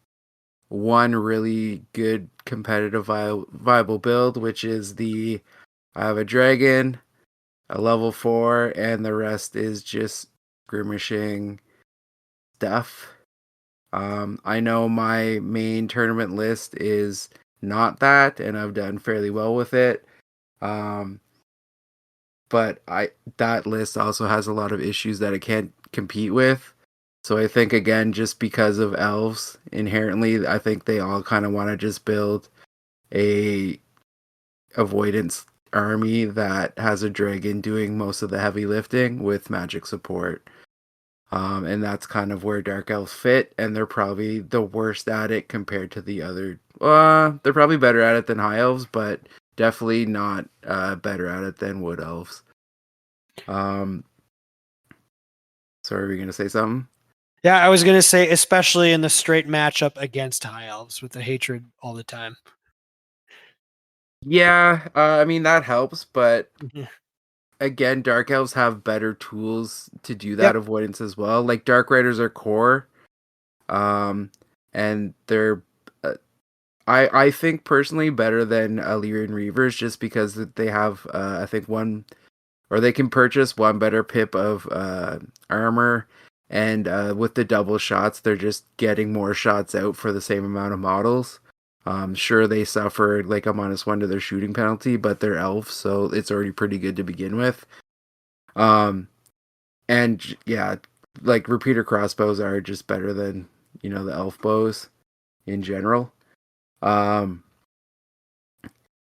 one really good competitive viable build, which is I have a dragon, a level 4, and the rest is just skirmishing stuff. I know my main tournament list is not that, and I've done fairly well with it. But that list also has a lot of issues that it can't compete with. So I think again, just because of elves inherently, I think they all kind of want to just build a avoidance army that has a dragon doing most of the heavy lifting with magic support. And that's kind of where Dark Elves fit, and they're probably the worst at it compared to the other. They're probably better at it than High Elves, but definitely not better at it than Wood Elves. Sorry, were you gonna say something? Yeah, I was gonna say, especially in the straight matchup against High Elves with the hatred all the time. Yeah, I mean that helps, but Mhm. again, Dark Elves have better tools to do that Yep. avoidance as well. Like Dark Riders are core, and they're I think personally better than Illyrian Reavers just because they have I think one, or they can purchase one better pip of armor, and with the double shots they're just getting more shots out for the same amount of models. Sure, they suffer like a -1 to their shooting penalty, but they're elves, so it's already pretty good to begin with. And yeah, like repeater crossbows are just better than the elf bows in general. Um,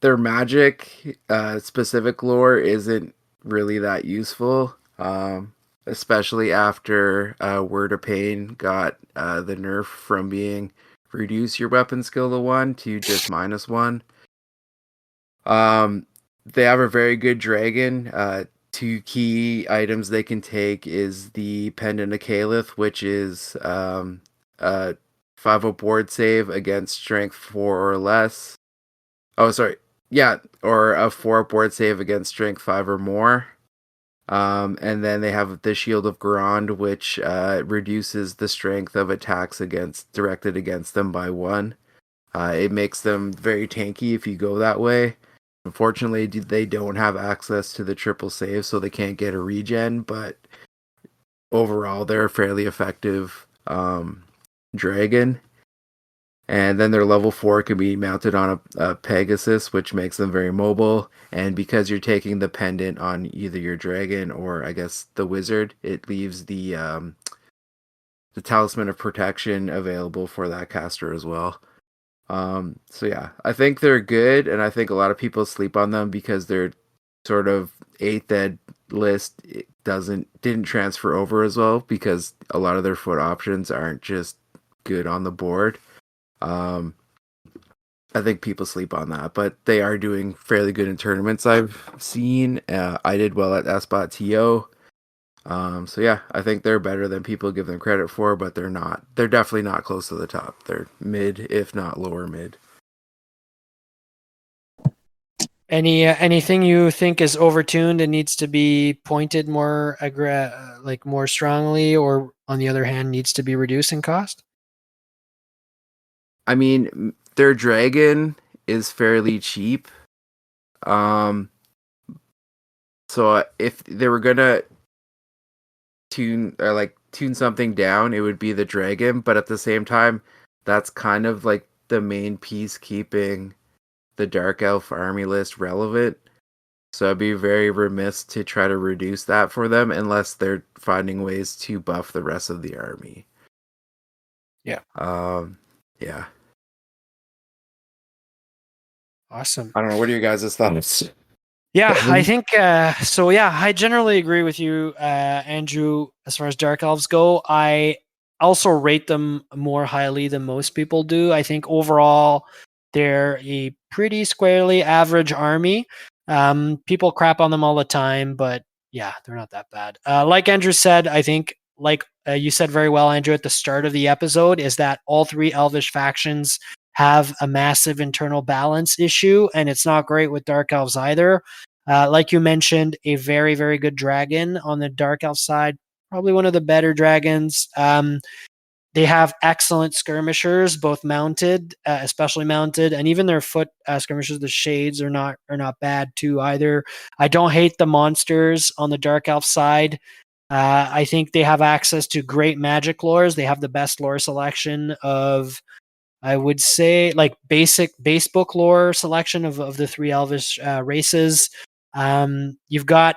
their magic specific lore isn't really that useful, especially after Word of Pain got the nerf from being reduce your weapon skill to 1 to just -1. They have a very good dragon. Two key items they can take is the Pendant of Caliph, which is a 5 board save against strength 4 or less. Oh, sorry. Yeah, or a 4 board save against strength 5 or more. And then they have the Shield of Garand, which reduces the strength of attacks directed against them by 1. It makes them very tanky if you go that way. Unfortunately, they don't have access to the triple save, so they can't get a regen, but overall, they're a fairly effective dragon. And then their level 4 can be mounted on a Pegasus, which makes them very mobile. And because you're taking the pendant on either your dragon or, I guess, the wizard, it leaves the Talisman of Protection available for that caster as well. So yeah, I think they're good, and I think a lot of people sleep on them because they're sort of 8th ed list didn't transfer over as well because a lot of their foot options aren't just good on the board. I think people sleep on that, but they are doing fairly good in tournaments I've seen. I did well at SBOT TO. So yeah, I think they're better than people give them credit for, but they're not. They're definitely not close to the top. They're mid, if not lower mid. Anything you think is overtuned and needs to be pointed more more strongly, or on the other hand needs to be reduced in cost? I mean, their dragon is fairly cheap. So if they were gonna tune something down, it would be the dragon. But at the same time, that's kind of like the main piece keeping the Dark Elf army list relevant. So I'd be very remiss to try to reduce that for them unless they're finding ways to buff the rest of the army. Yeah. Yeah. Awesome. I don't know. What are your guys' thoughts? Yeah, I think so. Yeah, I generally agree with you, Andrew. As far as Dark Elves go, I also rate them more highly than most people do. I think overall they're a pretty squarely average army. People crap on them all the time, but yeah, they're not that bad. Like Andrew said, I think like you said very well, Andrew, at the start of the episode, is that all three Elvish factions have a massive internal balance issue, and it's not great with Dark Elves either. Like you mentioned, a very, very good dragon on the Dark Elf side, probably one of the better dragons. They have excellent skirmishers, both mounted, especially mounted, and even their foot skirmishers, the shades are not bad too either. I don't hate the monsters on the Dark Elf side. I think they have access to great magic lores. They have the best lore selection of, I would say, like basic base book lore selection of the three Elvish races. You've got,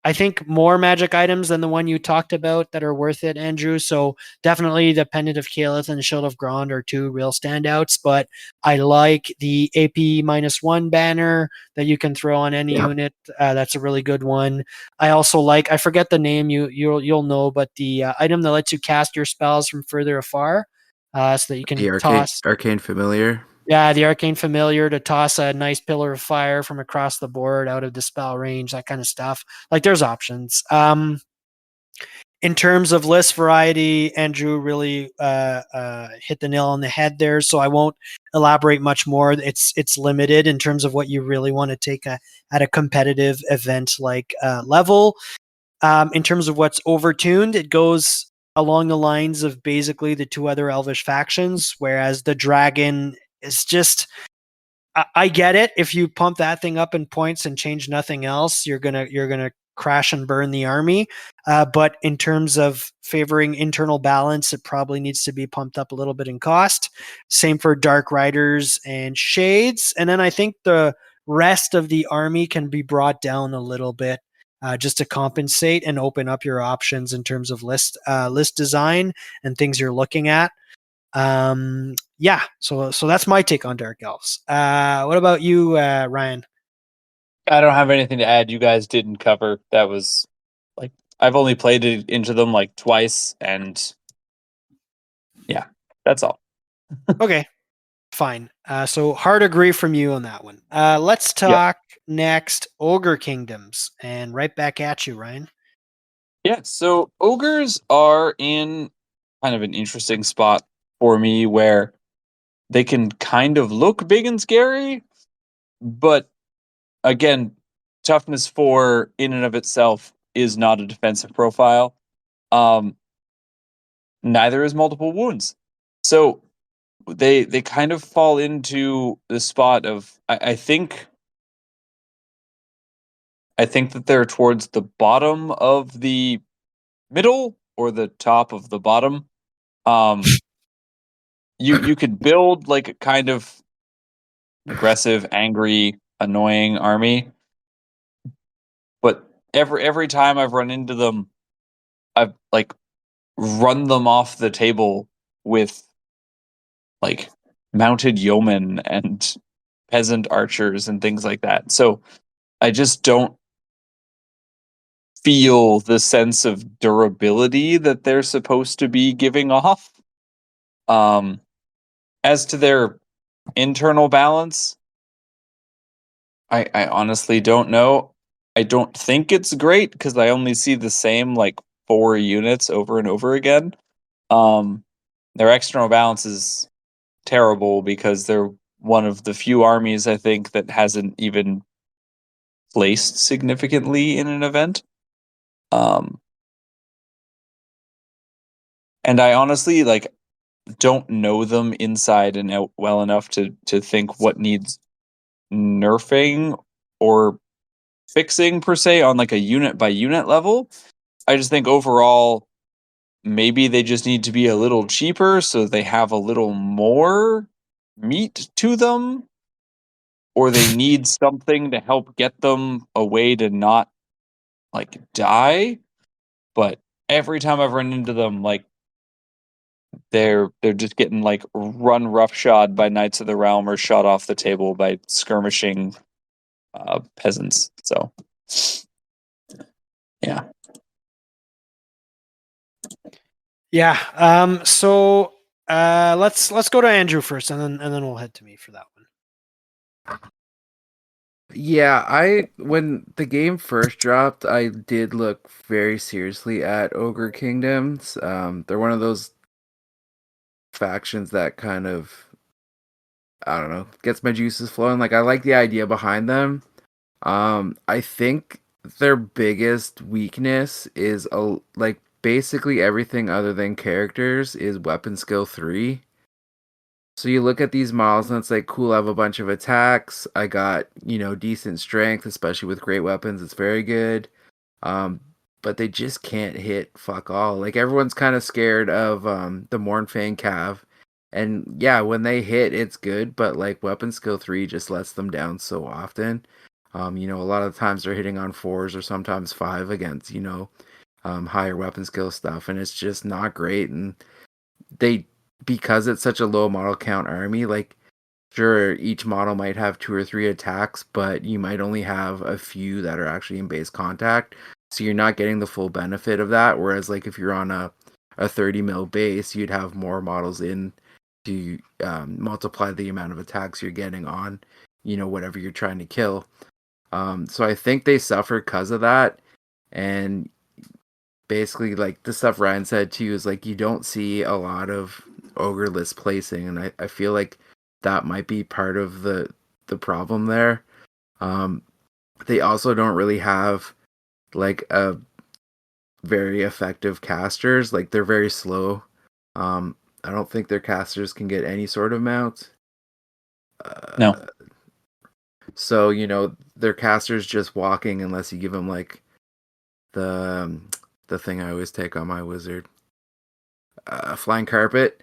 I think, more magic items than the one you talked about that are worth it, Andrew. So definitely the Pendant of Calith and the Shield of Grond are two real standouts. But I like the AP -1 banner that you can throw on any unit. That's a really good one. I also like, I forget the name, you'll know, but the item that lets you cast your spells from further afar, so that you can The toss. arcane familiar. Yeah, the Arcane Familiar to toss a nice pillar of fire from across the board out of the spell range, that kind of stuff. Like, there's options. In terms of list variety, Andrew really hit the nail on the head there, so I won't elaborate much more. It's limited in terms of what you really want to take at a competitive event like level. In terms of what's overtuned, it goes along the lines of basically the two other Elvish factions, whereas the dragon is just, I get it. If you pump that thing up in points and change nothing else, you're gonna crash and burn the army. But in terms of favoring internal balance, it probably needs to be pumped up a little bit in cost. Same for Dark Riders and Shades, and then I think the rest of the army can be brought down a little bit. Just to compensate and open up your options in terms of list design and things you're looking at. Yeah, so that's my take on Dark Elves. What about you, Ryan? I don't have anything to add. You guys didn't cover. That was like, I've only played it into them like twice, and yeah, that's all. Okay, fine. So hard agree from you on that one. Let's talk next Ogre Kingdoms, and right back at you, Ryan. Yeah, so ogres are in kind of an interesting spot for me where they can kind of look big and scary, but again, toughness 4 in and of itself is not a defensive profile. Um, Neither is multiple wounds. So they kind of fall into the spot of, I think that they're towards the bottom of the middle or the top of the bottom. You could build like a kind of aggressive, angry, annoying army, but every time I've run into them, I've like run them off the table with like mounted yeomen and peasant archers and things like that. So I just don't feel the sense of durability that they're supposed to be giving off. Um, as to their internal balance, I honestly don't know. I don't think it's great because I only see the same like 4 units over and over again. Um, their external balance is terrible because they're one of the few armies I think that hasn't even placed significantly in an event. Um, and I honestly like don't know them inside and out well enough to think what needs nerfing or fixing per se on like a unit by unit level. I just think overall maybe they just need to be a little cheaper so they have a little more meat to them, or they need something to help get them a way to not like die. But every time I've run into them, like they're just getting like run roughshod by Knights of the Realm or shot off the table by skirmishing peasants. So yeah. Yeah. So let's go to Andrew first, and then we'll head to me for that one. Yeah, when the game first dropped, I did look very seriously at Ogre Kingdoms. They're one of those factions that kind of, I don't know, gets my juices flowing. Like I like the idea behind them. I think their biggest weakness is like basically everything other than characters is weapon skill 3. So you look at these models and it's like, cool, I have a bunch of attacks. I got, decent strength, especially with great weapons. It's very good. Um, but they just can't hit fuck all. Like everyone's kind of scared of the Mornfang Cav. And yeah, when they hit, it's good, but like weapon skill 3 just lets them down so often. A lot of times they're hitting on 4s or sometimes 5 against, higher weapon skill stuff, and it's just not great. And they, because it's such a low model count army, like sure, each model might have 2 or 3 attacks, but you might only have a few that are actually in base contact. So you're not getting the full benefit of that. Whereas like if you're on a 30 mil base, you'd have more models in to multiply the amount of attacks you're getting on, whatever you're trying to kill. So I think they suffer because of that. And basically like the stuff Ryan said too is like you don't see a lot of ogre list placing, and I feel like that might be part of the problem there. They also don't really have like a very effective casters. Like they're very slow. I don't think their casters can get any sort of mount. No. So their casters just walking unless you give them like the thing I always take on my wizard, flying carpet.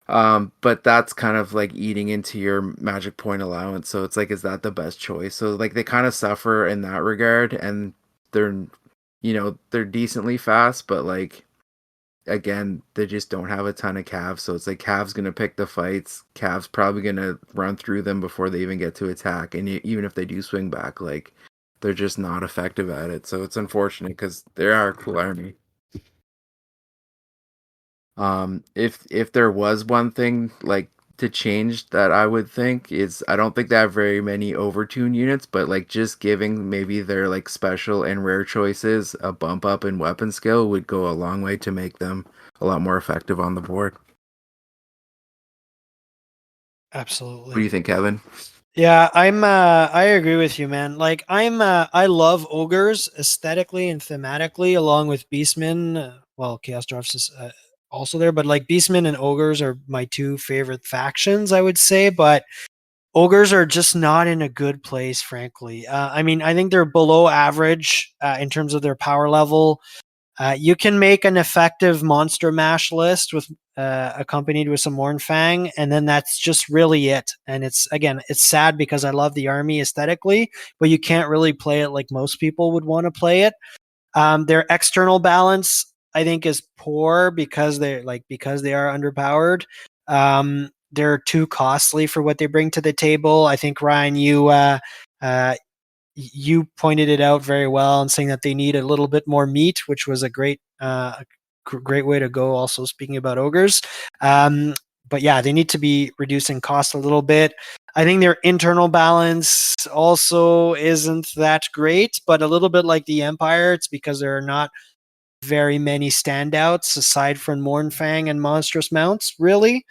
But that's kind of like eating into your magic point allowance. So it's like, is that the best choice? So like they kind of suffer in that regard, and they're, they're decently fast, but like, again, they just don't have a ton of Cavs. So it's like Cavs going to pick the fights. Cavs probably going to run through them before they even get to attack. And even if they do swing back, like they're just not effective at it. So it's unfortunate because they are a cool army. If there was one thing like to change that I would think is, I don't think they have very many overtune units, but like just giving maybe their like special and rare choices a bump up in weapon skill would go a long way to make them a lot more effective on the board. Absolutely. What do you think, Kevin? Yeah, I agree with you, man. Like I love ogres aesthetically and thematically, along with beastmen. Well, Chaos Dwarfs is also there, but like beastmen and ogres are my two favorite factions, I would say. But ogres are just not in a good place, frankly. I mean, I think they're below average in terms of their power level. You can make an effective monster mash list with accompanied with some Mornfang, and then that's just really it. And it's sad because I love the army aesthetically, but you can't really play it like most people would want to play it. Their external balance, I think, is poor because they are underpowered. They're too costly for what they bring to the table. I think Ryan, you pointed it out very well and saying that they need a little bit more meat, which was a great great way to go. Also speaking about ogres, but yeah, they need to be reducing cost a little bit. I think their internal balance also isn't that great, but a little bit like the Empire, it's because there are not very many standouts aside from Mornfang and monstrous mounts, really.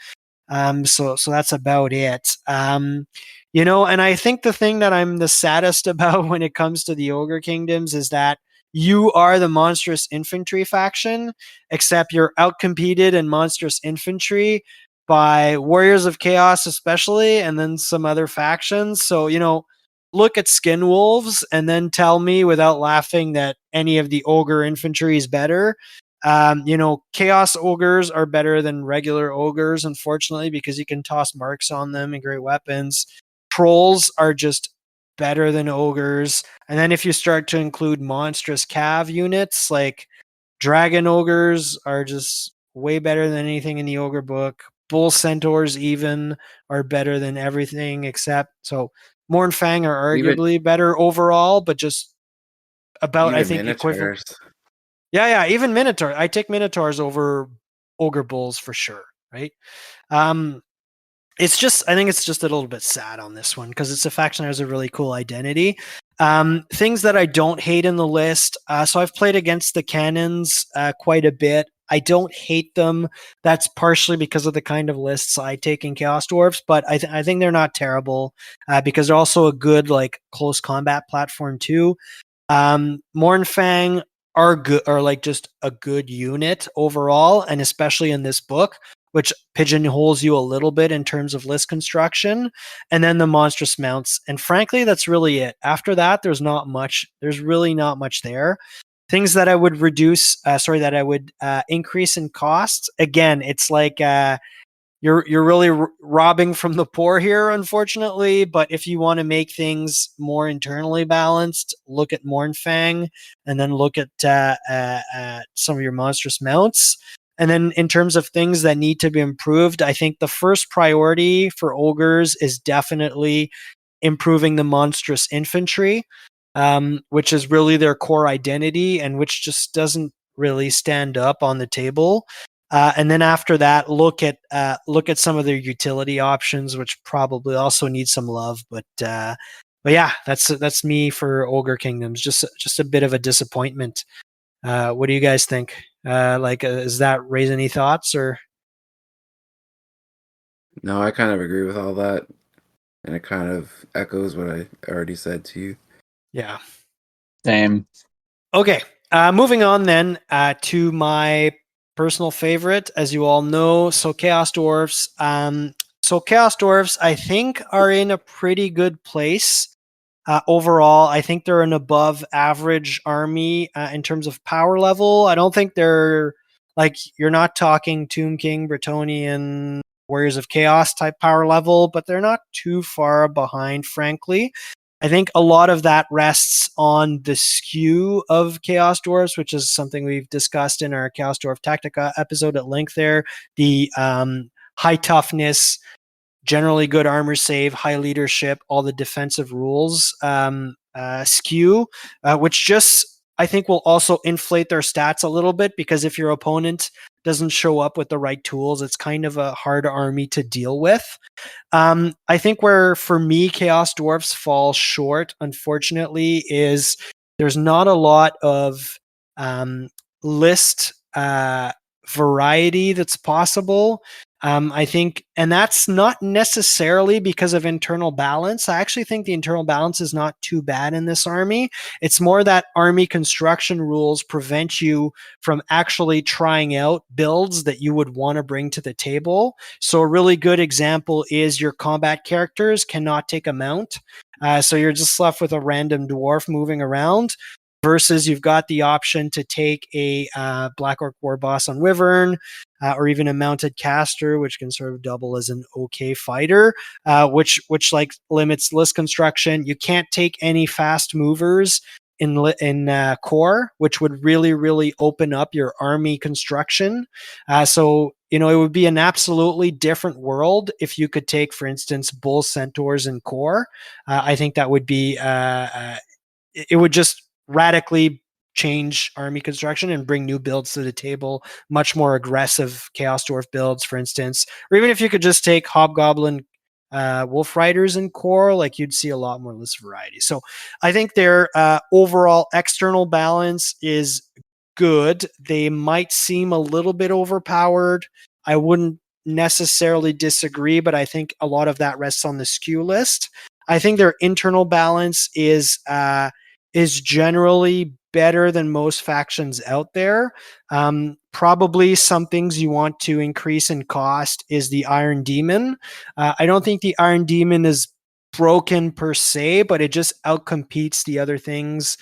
So that's about it. And I think the thing that I'm the saddest about when it comes to the Ogre Kingdoms is that you are the monstrous infantry faction, except you're outcompeted in monstrous infantry by Warriors of Chaos, especially, and then some other factions. So, look at Skin Wolves and then tell me without laughing that any of the Ogre infantry is better. Chaos ogres are better than regular ogres, unfortunately, because you can toss marks on them and great weapons. Trolls are just better than ogres. And then if you start to include monstrous cav units, like dragon ogres are just way better than anything in the Ogre book. Bull Centaurs even are better than everything except, so Morn Fang are Even arguably better overall, but just about, I even think, equivalent. Minotaurs. Yeah, even Minotaur. I take Minotaurs over Ogre Bulls for sure, right? Um, it's just, I think it's just a little bit sad on this one because it's a faction that has a really cool identity. Things that I don't hate in the list. So I've played against the cannons quite a bit. I don't hate them. That's partially because of the kind of lists I take in Chaos Dwarfs, but I think they're not terrible because they're also a good like close combat platform too. Mornfang are good, are like just a good unit overall, and especially in this book, which pigeonholes you a little bit in terms of list construction. And then the monstrous mounts, and frankly, that's really it. After that, there's not much. There's really not much there. Things that I would that I would increase in costs. Again, it's like you're really robbing from the poor here, unfortunately. But if you want to make things more internally balanced, look at Mornfang, and then look at some of your monstrous mounts. And then in terms of things that need to be improved, I think the first priority for ogres is definitely improving the monstrous infantry, which is really their core identity and which just doesn't really stand up on the table. And then after that, look at some of their utility options, which probably also need some love. But yeah, that's me for Ogre Kingdoms. Just a bit of a disappointment. What do you guys think? Does that raise any thoughts or? No, I kind of agree with all that, and it kind of echoes what I already said to you. Yeah. Same. Okay. Moving on then to my personal favorite, as you all know. So Chaos Dwarfs. So Chaos Dwarfs, I think, are in a pretty good place. Overall, I think they're an above average army in terms of power level. I don't think they're like, you're not talking Tomb King, Bretonnian, Warriors of Chaos type power level, but they're not too far behind, frankly. I think a lot of that rests on the skew of Chaos Dwarfs, which is something we've discussed in our Chaos Dwarf Tactica episode at length there. The high toughness, generally good armor save, high leadership, all the defensive rules skew, which just, I think, will also inflate their stats a little bit, because if your opponent doesn't show up with the right tools, it's kind of a hard army to deal with. I think where, for me, Chaos Dwarfs fall short, unfortunately, is there's not a lot of list variety that's possible. I think, and that's not necessarily because of internal balance. I actually think the internal balance is not too bad in this army. It's more that army construction rules prevent you from actually trying out builds that you would want to bring to the table. So a really good example is your combat characters cannot take a mount. So you're just left with a random dwarf moving around. Versus you've got the option to take a Black Orc War Boss on Wyvern, or even a mounted caster, which can sort of double as an okay fighter, which like limits list construction. You can't take any fast movers in core, which would really open up your army construction. So it would be an absolutely different world if you could take, for instance, Bull Centaurs in core. I think that would be it would just radically change army construction and bring new builds to the table, much more aggressive Chaos Dwarf builds, for instance. Or even if you could just take Hobgoblin Wolf Riders in core, like, you'd see a lot more list variety. So I think their overall external balance is good. They might seem a little bit overpowered. I wouldn't necessarily disagree, but I think a lot of that rests on the skew list. I think their internal balance is generally better than most factions out there. Probably some things you want to increase in cost is the Iron Demon. I don't think the Iron Demon is broken per se, but it just outcompetes the other things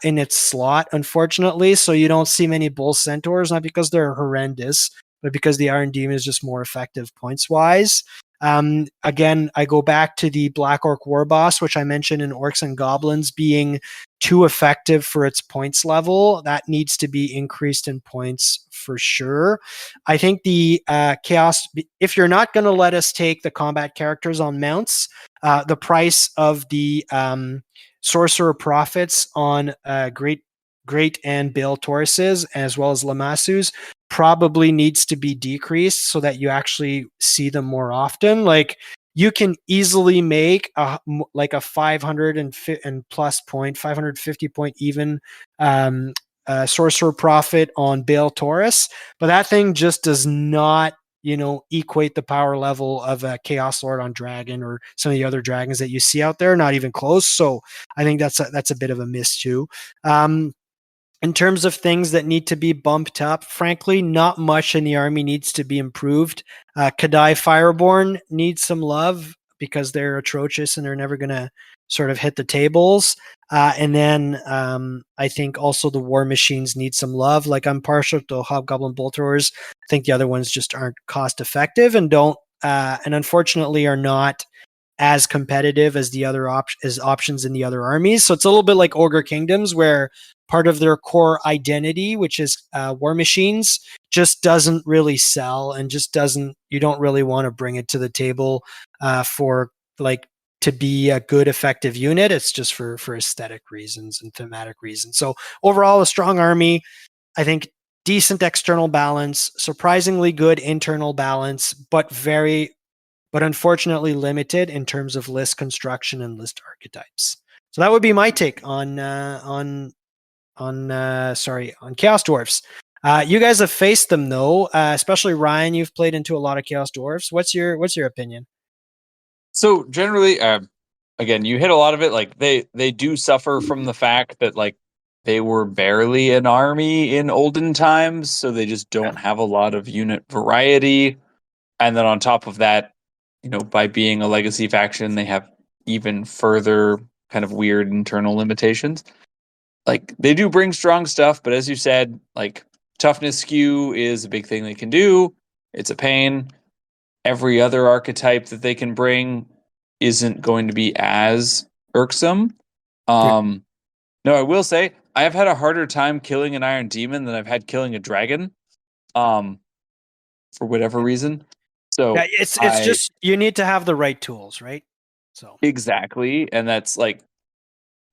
in its slot, unfortunately. So you don't see many Bull Centaurs, not because they're horrendous, but because the Iron Demon is just more effective points-wise. Again, I go back to the Black Orc War Boss, which I mentioned in Orcs and Goblins being too effective for its points level. That needs to be increased in points for sure. I think the Chaos, if you're not going to let us take the combat characters on mounts, the price of the Sorcerer Prophets on Great and Bale Tauruses, as well as Lamassus, probably needs to be decreased so that you actually see them more often. Like, you can easily make a 500 and plus point, 550 point even Sorcerer Prophet on Bale Taurus, but that thing just does not equate the power level of a Chaos Lord on Dragon or some of the other dragons that you see out there. Not even close. So I think that's a bit of a miss too. In terms of things that need to be bumped up, frankly, not much in the army needs to be improved. Kadai Fireborn needs some love because they're atrocious and they're never going to sort of hit the tables. And then I think also the war machines need some love. Like, I'm partial to Hobgoblin Bolt Throwers. I think the other ones just aren't cost effective and don't, and unfortunately are not as competitive as the other options in the other armies. So it's a little bit like Ogre Kingdoms, where part of their core identity, which is war machines, just doesn't really sell and just doesn't. You don't really want to bring it to the table for like to be a good effective unit. It's just for aesthetic reasons and thematic reasons. So overall, a strong army. I think decent external balance, surprisingly good internal balance, but unfortunately limited in terms of list construction and list archetypes. So that would be my take on Chaos Dwarfs. You guys have faced them though, especially Ryan. You've played into a lot of Chaos Dwarfs. What's your opinion? So generally, again, you hit a lot of it. Like, they do suffer from the fact that, like, they were barely an army in olden times, so they just don't have a lot of unit variety. And then on top of that, by being a legacy faction, they have even further kind of weird internal limitations. Like, they do bring strong stuff, but as you said, like, toughness skew is a big thing they can do. It's a pain. Every other archetype that they can bring isn't going to be as irksome. No, I will say I have had a harder time killing an Iron Demon than I've had killing a dragon. For whatever reason. So yeah, it's just you need to have the right tools, right? So exactly, and that's like,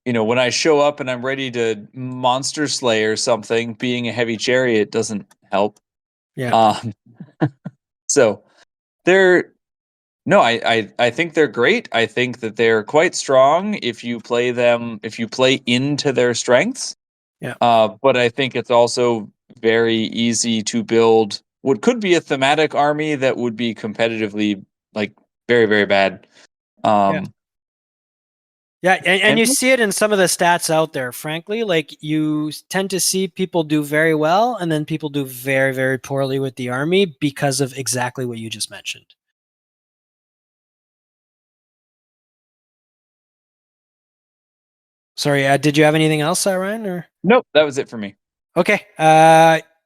when I show up and I'm ready to monster slay or something, being a heavy chariot doesn't help. yeah, So they're no, I think they're great. I think that they're quite strong if you play into their strengths. Yeah. But I think it's also very easy to build what could be a thematic army that would be competitively, like, very, very bad. Yeah, and you see it in some of the stats out there, frankly. Like, you tend to see people do very well, and then people do very, very poorly with the army because of exactly what you just mentioned. Sorry, did you have anything else, Ryan? Or Nope, that was it for me. okay,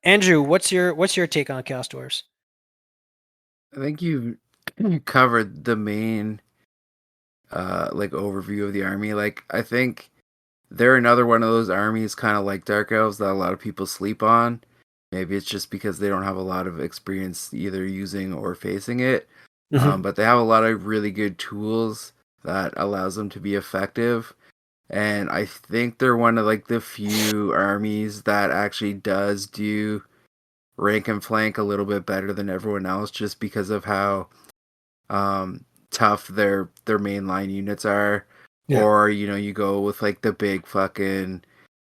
Andrew, what's your take on Chaos Dwarfs? I think you covered the main like overview of the army. Like, I think they're another one of those armies, kind of like Dark Elves, that a lot of people sleep on. Maybe it's just because they don't have a lot of experience either using or facing it. Mm-hmm. But they have a lot of really good tools that allows them to be effective. And I think they're one of like the few armies that actually does do rank and flank a little bit better than everyone else, just because of how tough their mainline units are. Yeah. Or you go with like the big fucking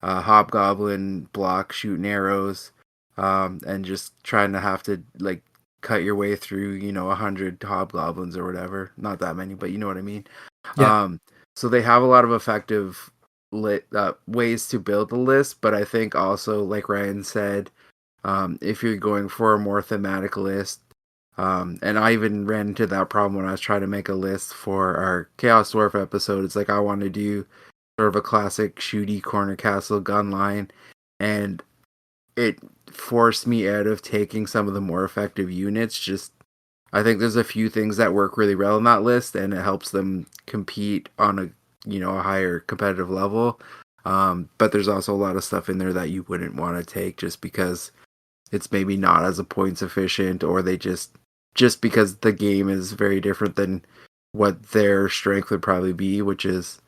hobgoblin block shooting arrows, and just trying to have to like cut your way through 100 hobgoblins or whatever. Not that many, but you know what I mean. Yeah. So they have a lot of effective ways to build the list, but I think also, like Ryan said, if you're going for a more thematic list, and I even ran into that problem when I was trying to make a list for our Chaos Dwarf episode. It's like I want to do sort of a classic shooty corner castle gun line, and it forced me out of taking some of the more effective units just I think there's a few things that work really well in that list, and it helps them compete on a higher competitive level. But there's also a lot of stuff in there that you wouldn't want to take just because it's maybe not as a points efficient, or they just because the game is very different than what their strength would probably be, which is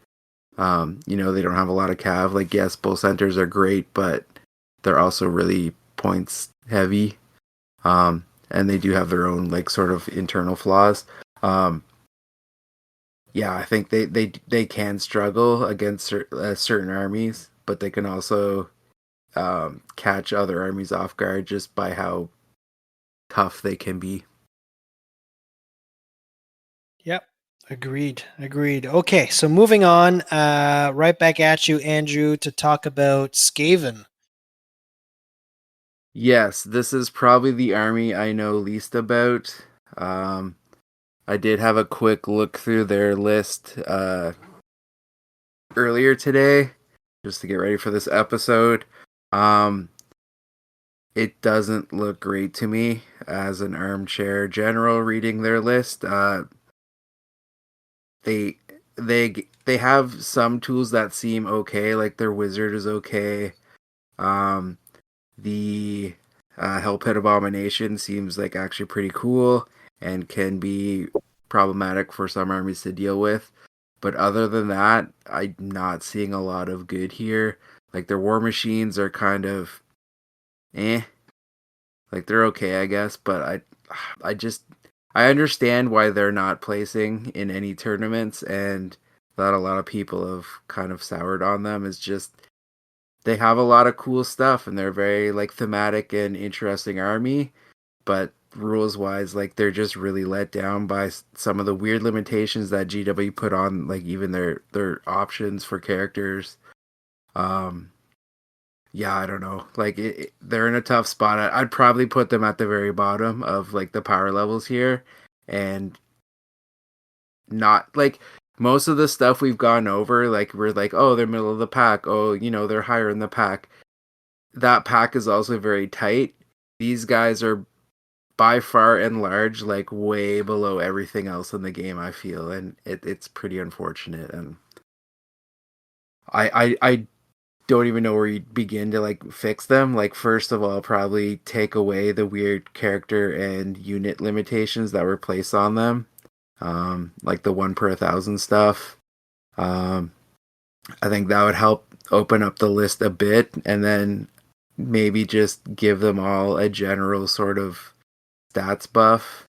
they don't have a lot of cav. Like, yes, bull centers are great, but they're also really points heavy. And they do have their own like sort of internal flaws. Yeah, I think they can struggle against certain armies, but they can also catch other armies off guard just by how tough they can be. Yep. Agreed. Okay, so moving on, right back at you, Andrew, to talk about Skaven. Yes, this is probably the army I know least about. I did have a quick look through their list earlier today just to get ready for this episode. It doesn't look great to me as an armchair general reading their list. They they have some tools that seem okay, like their wizard is okay. The Hellpit Abomination seems like actually pretty cool and can be problematic for some armies to deal with. But other than that, I'm not seeing a lot of good here. Like their war machines are kind of like they're okay, I guess, but I understand why they're not placing in any tournaments, and that a lot of people have kind of soured on them. Is just they have a lot of cool stuff and they're very like thematic and interesting army, but rules wise, like they're just really let down by some of the weird limitations that GW put on, like even their options for characters. Yeah, I don't know. Like they're in a tough spot. I'd probably put them at the very bottom of like the power levels here, and not like most of the stuff we've gone over. Like we're like, oh, they're middle of the pack. Oh, they're higher in the pack. That pack is also very tight. These guys are by far and large like way below everything else in the game, I feel, and it's pretty unfortunate. And I don't even know where you begin to like fix them. Like first of all, probably take away the weird character and unit limitations that were placed on them, like the 1 per 1,000 stuff. I think that would help open up the list a bit, and then maybe just give them all a general sort of stats buff.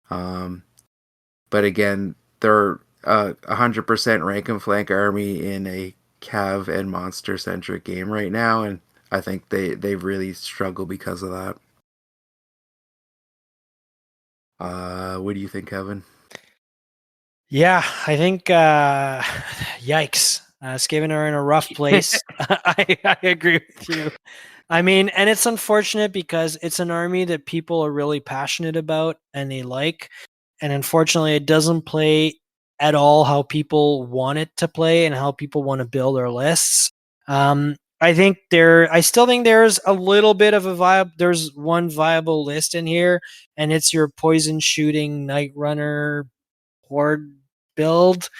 But again, they're 100% rank and flank army in a cav and monster centric game right now, and I think they really struggle because of that. What do you think, Kevin? Yeah, I think yikes. Skaven are in a rough place. I agree with you. I mean, and it's unfortunate because it's an army that people are really passionate about and they like. And unfortunately, it doesn't play at all how people want it to play and how people want to build their lists. I still think there's a little bit of there's one viable list in here, and it's your poison shooting Night Runner horde build.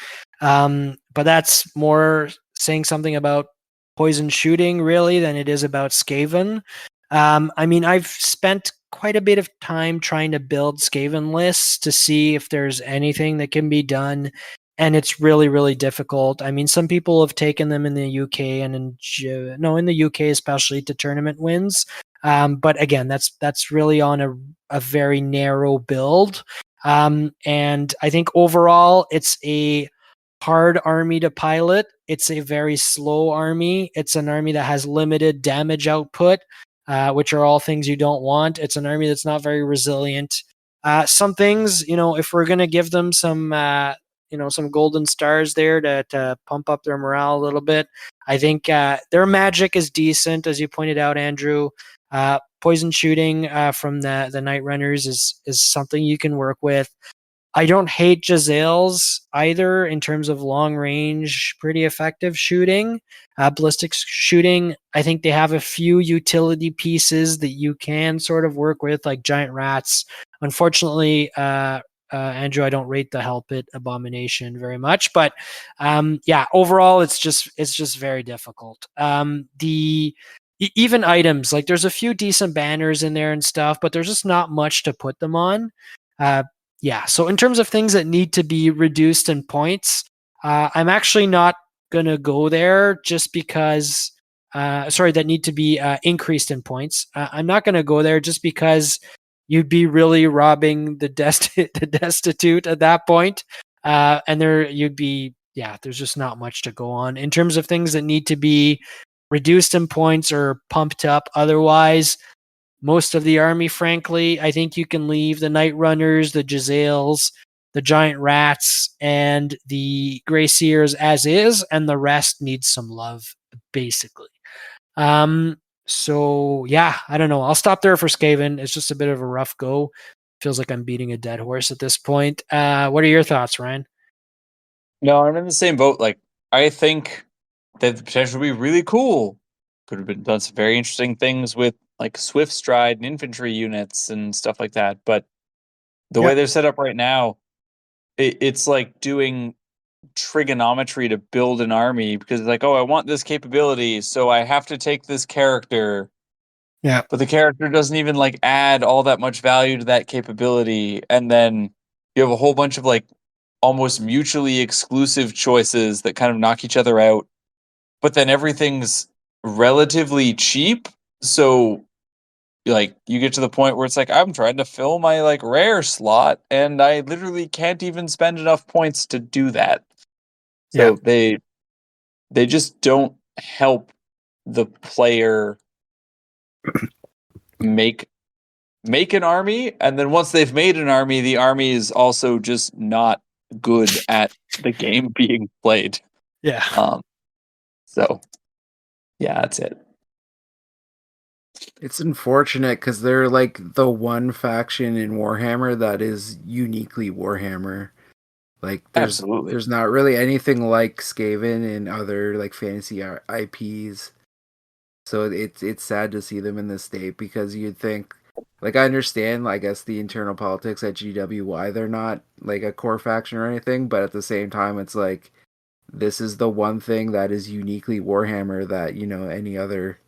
But that's more saying something about poison shooting really than it is about Skaven. I mean, I've spent quite a bit of time trying to build Skaven lists to see if there's anything that can be done, and it's really, really difficult. I mean, some people have taken them in the UK and in the UK especially to tournament wins. But again, that's really on a very narrow build. And I think overall, it's a hard army to pilot. It's a very slow army. It's an army that has limited damage output, which are all things you don't want. It's an army that's not very resilient. Some things, if we're going to give them some golden stars there to pump up their morale a little bit, I think their magic is decent, as you pointed out, Andrew. Poison shooting from the Night Runners is something you can work with. I don't hate Gisele's either in terms of long range, pretty effective shooting, ballistic shooting. I think they have a few utility pieces that you can sort of work with, like giant rats. Unfortunately, Andrew, I don't rate the Help It Abomination very much, but yeah, overall, it's just very difficult. Even items, like there's a few decent banners in there and stuff, but there's just not much to put them on. Yeah, so in terms of things that need to be reduced in points, I'm actually not going to go there just because, sorry, that need to be increased in points. I'm not going to go there just because you'd be really robbing the, the destitute at that point. And there you'd be, yeah, there's just not much to go on. In terms of things that need to be reduced in points or pumped up otherwise, most of the army, frankly. I think you can leave the Night Runners, the Giselles, the Giant Rats, and the Grey Seers as is, and the rest needs some love, basically. So yeah, I don't know. I'll stop there for Skaven. It's just a bit of a rough go. Feels like I'm beating a dead horse at this point. What are your thoughts, Ryan? No, I'm in the same boat. Like, I think that the potential would be really cool. Could have been done some very interesting things with like swift stride and infantry units and stuff like that. But the way Yep. they're set up right now, it's like doing trigonometry to build an army because it's like, oh, I want this capability, so I have to take this character. Yeah. But the character doesn't even like add all that much value to that capability. And then you have a whole bunch of like almost mutually exclusive choices that kind of knock each other out. But then everything's relatively cheap. So like you get to the point where it's like I'm trying to fill my like rare slot and I literally can't even spend enough points to do that. Yeah. So they just don't help the player make an army, and then once they've made an army, the army is also just not good at the game being played. Yeah. So yeah, that's it. It's unfortunate because they're like the one faction in Warhammer that is uniquely Warhammer. Like Absolutely. there's not really anything like Skaven and other like fantasy IPs. So it's sad to see them in this state because you'd think, like, I understand, I guess, the internal politics at GW, why they're not like a core faction or anything, but at the same time it's like this is the one thing that is uniquely Warhammer that, you know, any other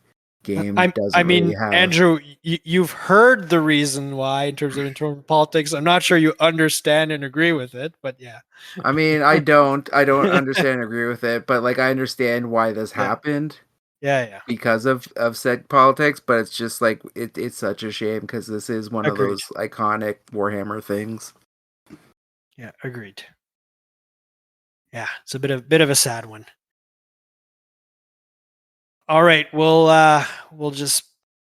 game I doesn't really mean, have. Andrew, you've heard the reason why in terms of internal politics. I'm not sure you understand and agree with it, but yeah. I mean, I don't understand and agree with it, but like I understand why this Yeah. happened Yeah. because of said politics, but it's just like it's such a shame because this is one Agreed. of those iconic Warhammer things. Yeah, agreed. Yeah, it's a bit of a sad one. All right, we'll just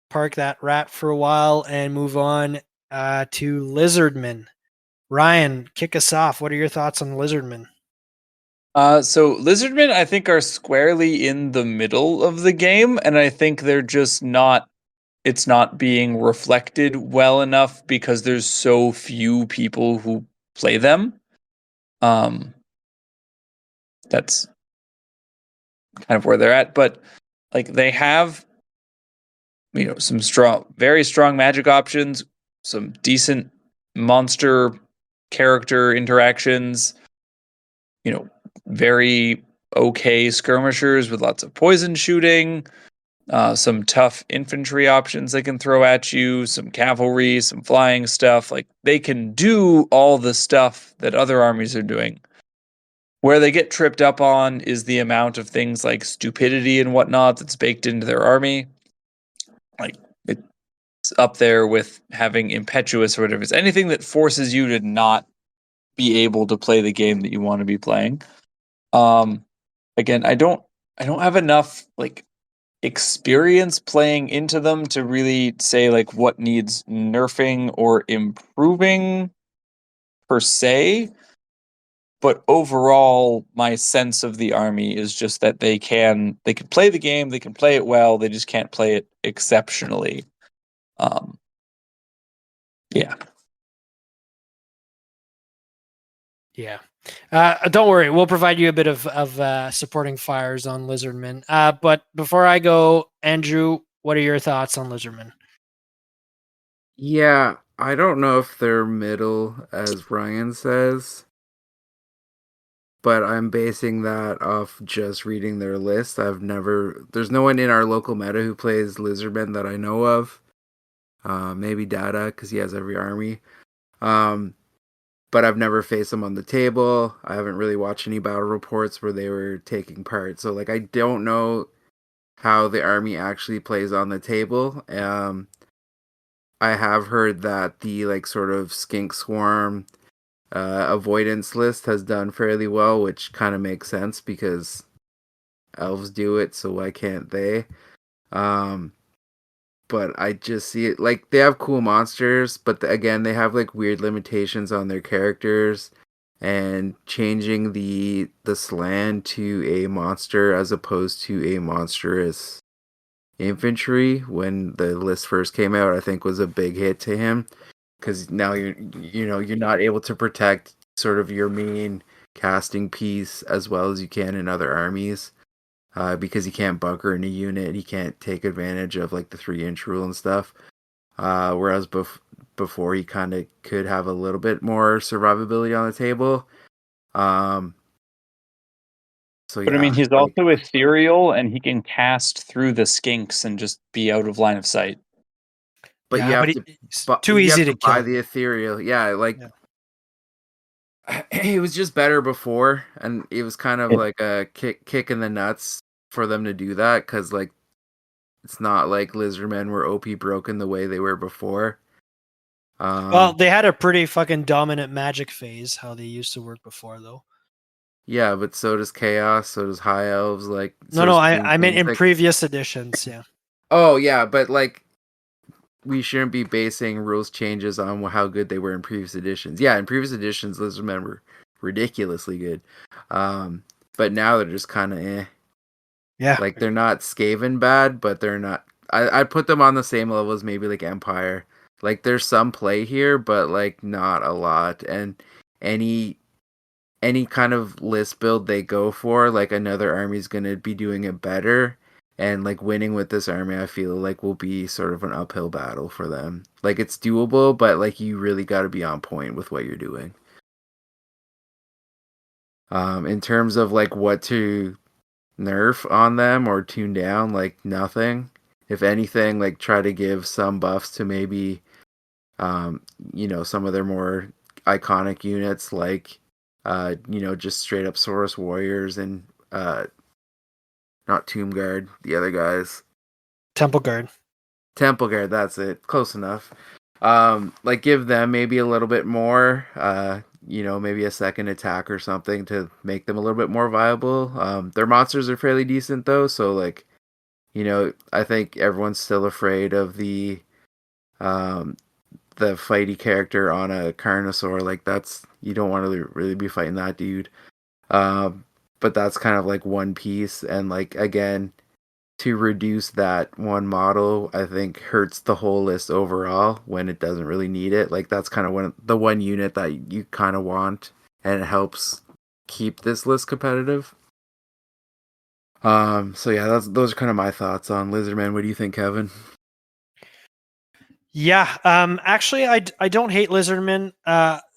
park that rat for a while and move on to Lizardmen. Ryan, kick us off. What are your thoughts on Lizardmen? So Lizardmen, I think, are squarely in the middle of the game, and I think they're just not. It's not being reflected well enough because there's so few people who play them. That's kind of where they're at, but like they have, you know, some very strong magic options, some decent monster character interactions, you know, very okay skirmishers with lots of poison shooting, some tough infantry options they can throw at you, some cavalry, some flying stuff. Like they can do all the stuff that other armies are doing. Where they get tripped up on is the amount of things like stupidity and whatnot that's baked into their army. Like it's up there with having impetuous or whatever. It's anything that forces you to not be able to play the game that you want to be playing. Again, I don't have enough like experience playing into them to really say like what needs nerfing or improving per se. But overall, my sense of the army is just that they can play the game, they can play it well, they just can't play it exceptionally. Yeah. Yeah. Don't worry. We'll provide you a bit of supporting fires on Lizardmen. But before I go, Andrew, what are your thoughts on Lizardmen? Yeah, I don't know if they're middle, as Ryan says, but I'm basing that off just reading their list. There's no one in our local meta who plays Lizardmen that I know of. Maybe Data, because he has every army. Um, but I've never faced them on the table. I haven't really watched any battle reports where they were taking part. So, like, I don't know how the army actually plays on the table. I have heard that the, like, sort of Skink Swarm avoidance list has done fairly well, which kind of makes sense because elves do it, so why can't they? Um, but I just see it like they have cool monsters, but again, they have like weird limitations on their characters, and changing the slan to a monster as opposed to a monstrous infantry when the list first came out, I think was a big hit to him because now you're not able to protect sort of your main casting piece as well as you can in other armies. Because he can't bunker in a unit, he can't take advantage of like the 3-inch rule and stuff. Whereas before he kind of could have a little bit more survivability on the table. Um, so But I mean, yeah, he's like, also ethereal, and he can cast through the skinks and just be out of line of sight. but Yeah, but it's too you easy have to to buy kill. the ethereal. Yeah, like Yeah. it was just better before, and it was kind of It, like a kick in the nuts for them to do that because like it's not like Lizardmen were OP broken the way they were before. Well, Um, they had a pretty fucking dominant magic phase, how they used to work before, though. yeah, but so does Chaos, so does High Elves, like No, so no, does I meant Changelings. in Like, previous editions. Yeah. oh yeah, but like we shouldn't be basing rules changes on how good they were in previous editions. Yeah, in previous editions, Lizardmen were ridiculously good, um, but now they're just kind of eh. Yeah. Like they're not Skaven bad, but they're not. I'd put them on the same level as maybe like Empire. Like there's some play here, but like not a lot. And any any kind of list build they go for, like another army's gonna be doing it better. And like winning with this army, I feel like will be sort of an uphill battle for them. Like it's doable, but like you really got to be on point with what you're doing. In terms of like what to nerf on them or tune down, like nothing. If anything, like try to give some buffs to maybe um, some of their more iconic units like just straight up Saurus warriors and not Tomb Guard, the other guys. Temple Guard. Temple Guard, that's it. Close enough. Like give them maybe a little bit more, maybe a second attack or something to make them a little bit more viable. Their monsters are fairly decent though, so like, I think everyone's still afraid of um the fighty character on a Carnosaur. Like that's you don't want to really be fighting that dude. Um, but that's kind of like one piece, and like again, to reduce that one model, I think hurts the whole list overall when it doesn't really need it. Like that's kind of the one unit that you kind of want, and it helps keep this list competitive. So yeah, those are kind of my thoughts on Lizardman. What do you think, Kevin? Yeah. Actually, I don't hate Lizardmen.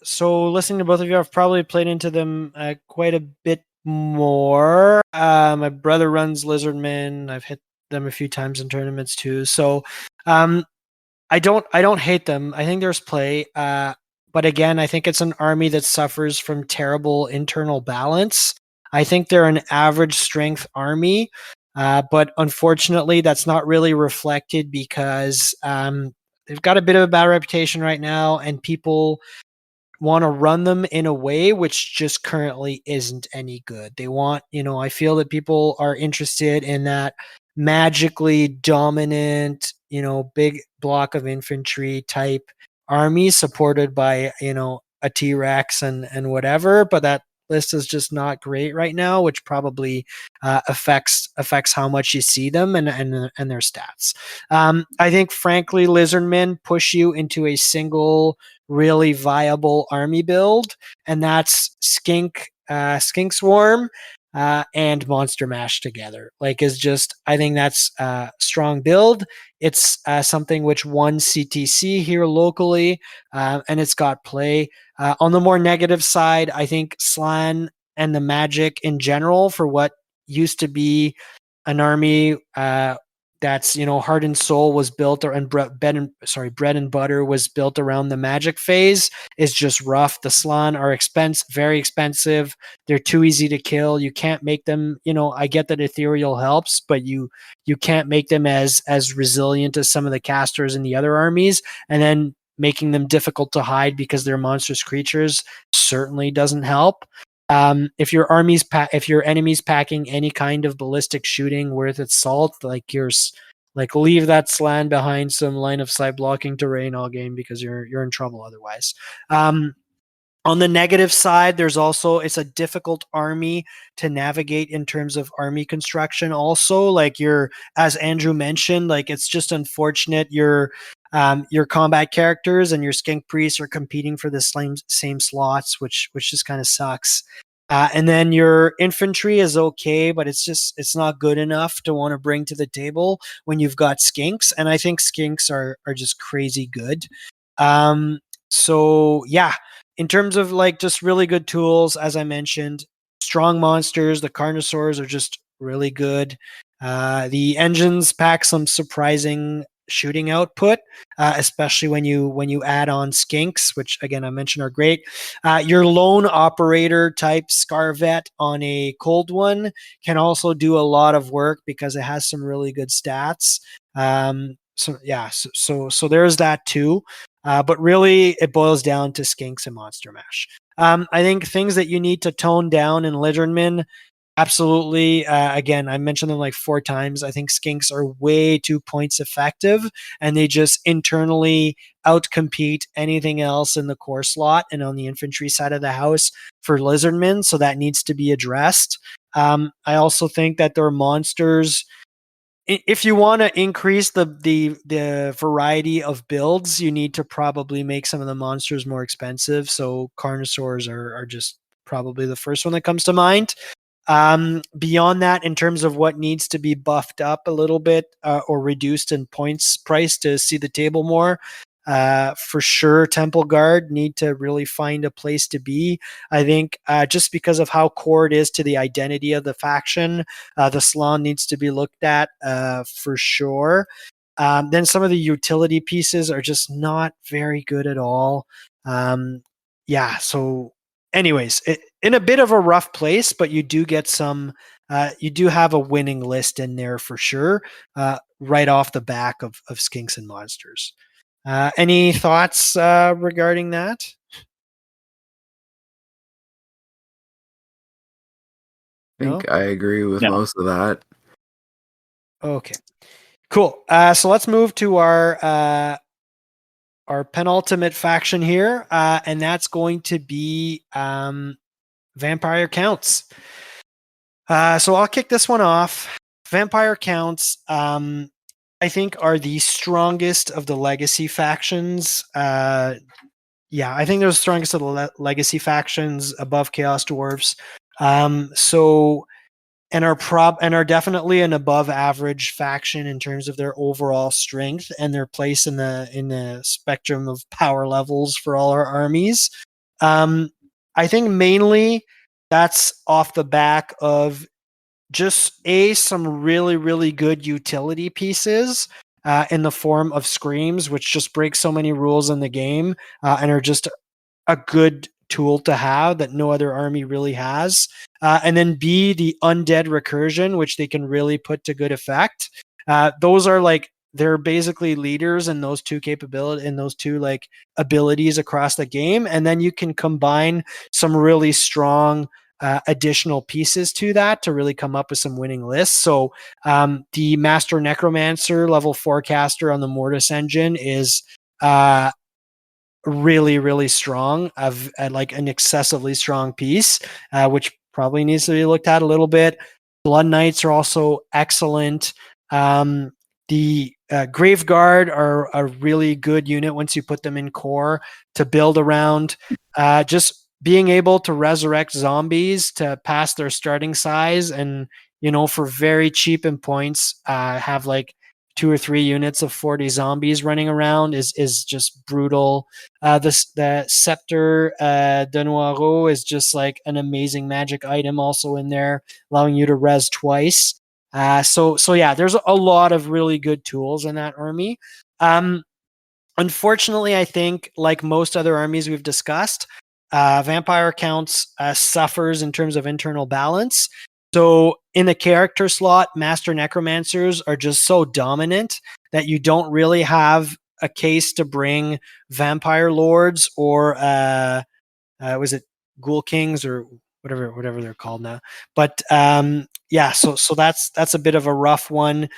So listening to both of you, I've probably played into them quite a bit more. My brother runs Lizardmen. I've hit them a few times in tournaments too. So, um, I don't hate them. I think there's play. But again, I think it's an army that suffers from terrible internal balance. I think they're an average strength army, but unfortunately, that's not really reflected because they've got a bit of a bad reputation right now, and people want to run them in a way which just currently isn't any good. They want, I feel that people are interested in that magically dominant, big block of infantry type army supported by, a T-Rex and whatever, but that list is just not great right now, which probably affects how much you see them and their stats. I think, frankly, Lizardmen push you into a single really viable army build, and that's Skink Swarm, and Monster Mash together. Like, is just, I think that's a strong build. It's something which won CTC here locally, and it's got play. On the more negative side, I think Slann and the Magic in general, for what used to be an army that's, heart and soul was built, and bread and butter was built around the Magic phase, is just rough. The Slann are very expensive. They're too easy to kill. You can't make them, I get that ethereal helps, but you can't make them as resilient as some of the casters in the other armies. And then making them difficult to hide because they're monstrous creatures certainly doesn't help. If your enemy's packing any kind of ballistic shooting worth its salt, leave that Slann behind some line of sight blocking terrain all game, because you're in trouble otherwise. On the negative side, it's a difficult army to navigate in terms of army construction. Also, as Andrew mentioned, it's just unfortunate your combat characters and your skink priests are competing for the same slots, which just kind of sucks. And then your infantry is okay, but it's not good enough to want to bring to the table when you've got skinks. And I think skinks are just crazy good. So yeah, in terms of just really good tools, as I mentioned, strong monsters, the Carnosaurs are just really good. The engines pack some surprising shooting output, especially when you add on skinks, which again I mentioned are great. Your lone operator type Scarvet on a cold one can also do a lot of work because it has some really good stats. So there's that too. But really, it boils down to skinks and Monster Mash. I think things that you need to tone down in Lizardmen, absolutely. Again, I mentioned them 4 times. I think skinks are way too points effective, and they just internally outcompete anything else in the core slot and on the infantry side of the house for Lizardmen, so that needs to be addressed. I also think that their monsters, if you want to increase the variety of builds, you need to probably make some of the monsters more expensive. So Carnosaurs are just probably the first one that comes to mind. Beyond that, in terms of what needs to be buffed up a little bit or reduced in points price to see the table more, for sure, Temple Guard need to really find a place to be. I think just because of how core it is to the identity of the faction, the Slann needs to be looked at for sure. Then some of the utility pieces are just not very good at all. So anyways, in a bit of a rough place, but you do get some, you do have a winning list in there for sure, right off the back of Skinks and Monsters. Any thoughts regarding that? I think I agree with most of that. Okay, cool. So let's move to our penultimate faction here, and that's going to be Vampire Counts. So I'll kick this one off. Vampire Counts, I think, are the strongest of the legacy factions. I think they're the strongest of the legacy factions above Chaos Dwarfs. And are definitely an above average faction in terms of their overall strength and their place in the spectrum of power levels for all our armies. I think mainly that's off the back of just some really, really good utility pieces in the form of screams, which just break so many rules in the game and are just a good tool to have that no other army really has. And then B, the undead recursion, which they can really put to good effect. Those are they're basically leaders in those two abilities across the game. And then you can combine some really strong additional pieces to that to really come up with some winning lists. So the Master Necromancer level 4 caster on the Mortis engine is really, really strong, of like an excessively strong piece, which probably needs to be looked at a little bit. Blood Knights are also excellent. The Graveguard are a really good unit once you put them in core to build around. Just being able to resurrect zombies to past their starting size, and for very cheap in points, have like 2 or 3 units of 40 zombies running around is just brutal. The Scepter de Noiro is just like an amazing magic item also in there, allowing you to res twice. So yeah, there's a lot of really good tools in that army. Unfortunately, I think like most other armies we've discussed, Vampire Counts suffers in terms of internal balance. So in the character slot, Master Necromancers are just so dominant that you don't really have a case to bring Vampire Lords or was it Ghoul Kings or whatever they're called now. But yeah, so that's a bit of a rough one.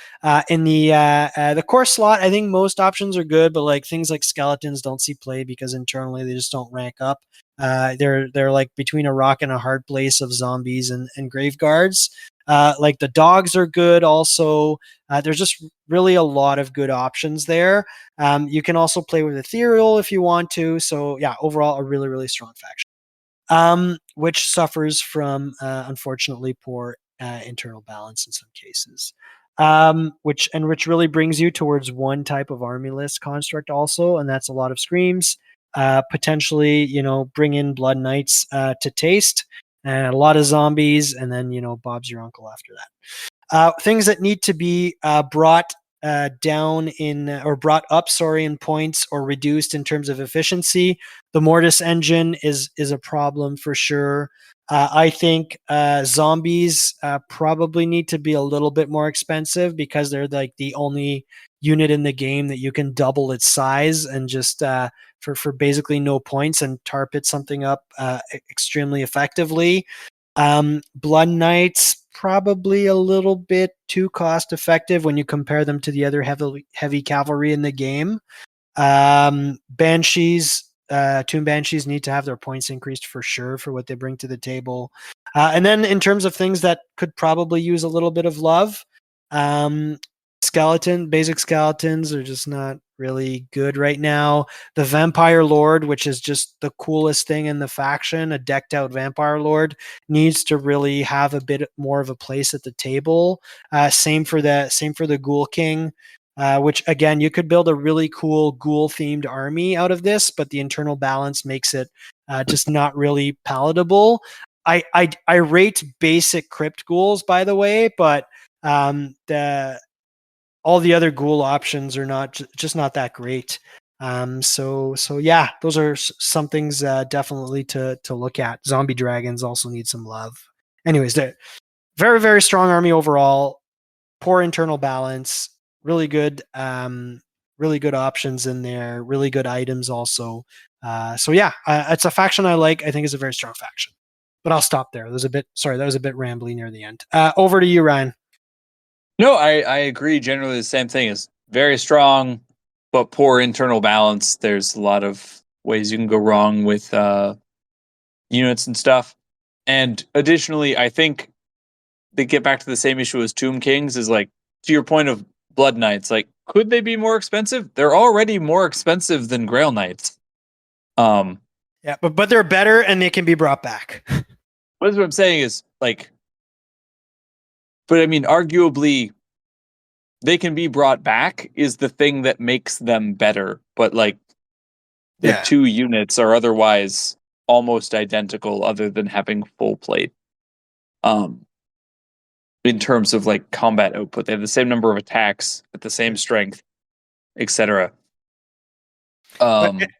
In the core slot, I think most options are good, but like things like skeletons don't see play because internally they just don't rank up. They're like between a rock and a hard place of zombies and grave guards. Like the dogs are good also. There's just really a lot of good options there. You can also play with ethereal if you want to. So yeah, overall a really, really strong faction. Which suffers from unfortunately poor internal balance in some cases. Which really brings you towards one type of army list construct also, and that's a lot of screams. Potentially, bring in Blood Knights to taste, and a lot of zombies, and then Bob's your uncle after that. Things that need to be brought down in or brought up, in points or reduced in terms of efficiency. The Mortis engine is a problem for sure. I think zombies probably need to be a little bit more expensive because they're like the only unit in the game that you can double its size and just for basically no points and tar pit something up extremely effectively. Blood Knights probably a little bit too cost effective when you compare them to the other heavy cavalry in the game. Banshees, Tomb Banshees need to have their points increased for sure for what they bring to the table. And then in terms of things that could probably use a little bit of love, basic skeletons are just not really good right now. The Vampire Lord, which is just the coolest thing in the faction, a decked out Vampire Lord, needs to really have a bit more of a place at the table. Same for the Ghoul King. Which again, you could build a really cool ghoul themed army out of this, but the internal balance makes it just not really palatable. I rate basic crypt ghouls, by the way, but all the other ghoul options are just not that great. So yeah, those are some things definitely to look at. Zombie dragons also need some love. Anyways, they're very, very strong army overall. Poor internal balance. Really good options in there. Really good items also. So yeah, it's a faction I like. I think it's a very strong faction. But I'll stop there. That was a bit rambly near the end. Over to you, Ryan. No, I agree. Generally, the same thing is very strong, but poor internal balance. There's a lot of ways you can go wrong with units and stuff. And additionally, I think they get back to the same issue as Tomb Kings is like, to your point of Blood Knights, like, could they be more expensive? They're already more expensive than Grail Knights. Yeah, but they're better and they can be brought back. What I'm saying is like, but I mean, arguably, they can be brought back is the thing that makes them better. But like, the two units are otherwise almost identical, other than having full plate. In terms of like combat output, they have the same number of attacks at the same strength, etc.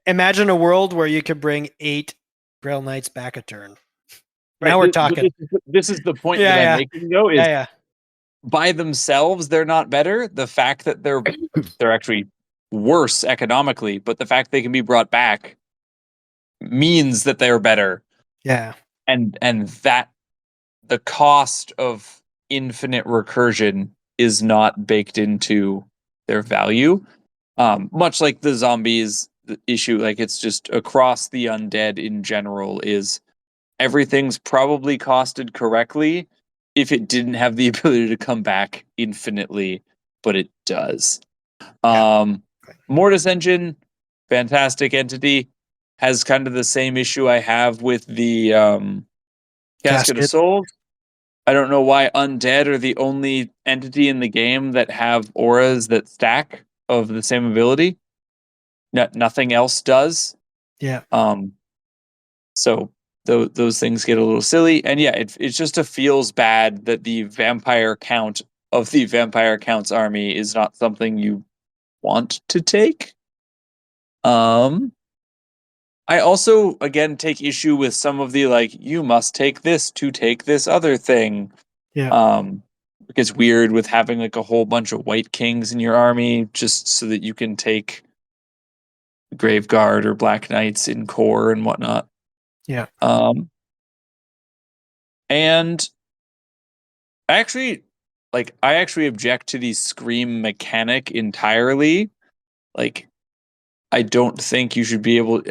Imagine a world where you could bring 8 Grail Knights back a turn. Right, now we're talking. This is the point that I'm making, though, is by themselves they're not better. The fact that they're actually worse economically, but the fact they can be brought back means that they're better. Yeah, and that the cost of infinite recursion is not baked into their value. Much like the zombies, the issue. Like it's just across the undead in general is everything's probably costed correctly if it didn't have the ability to come back infinitely, but it does. Mortis Engine, fantastic entity, has kind of the same issue I have with the Casket of Casket. Souls. I don't know why undead are the only entity in the game that have auras that stack of the same ability. Nothing else does. Yeah. So those things get a little silly, and yeah, it just feels bad that the vampire count of the vampire counts army is not something you want to take. I also again take issue with some of the like you must take this to take this other thing. Yeah. It gets weird with having like a whole bunch of white kings in your army just so that you can take Graveguard or Black Knights in core and whatnot. Yeah. And I actually object to the scream mechanic entirely. Like I don't think it should be able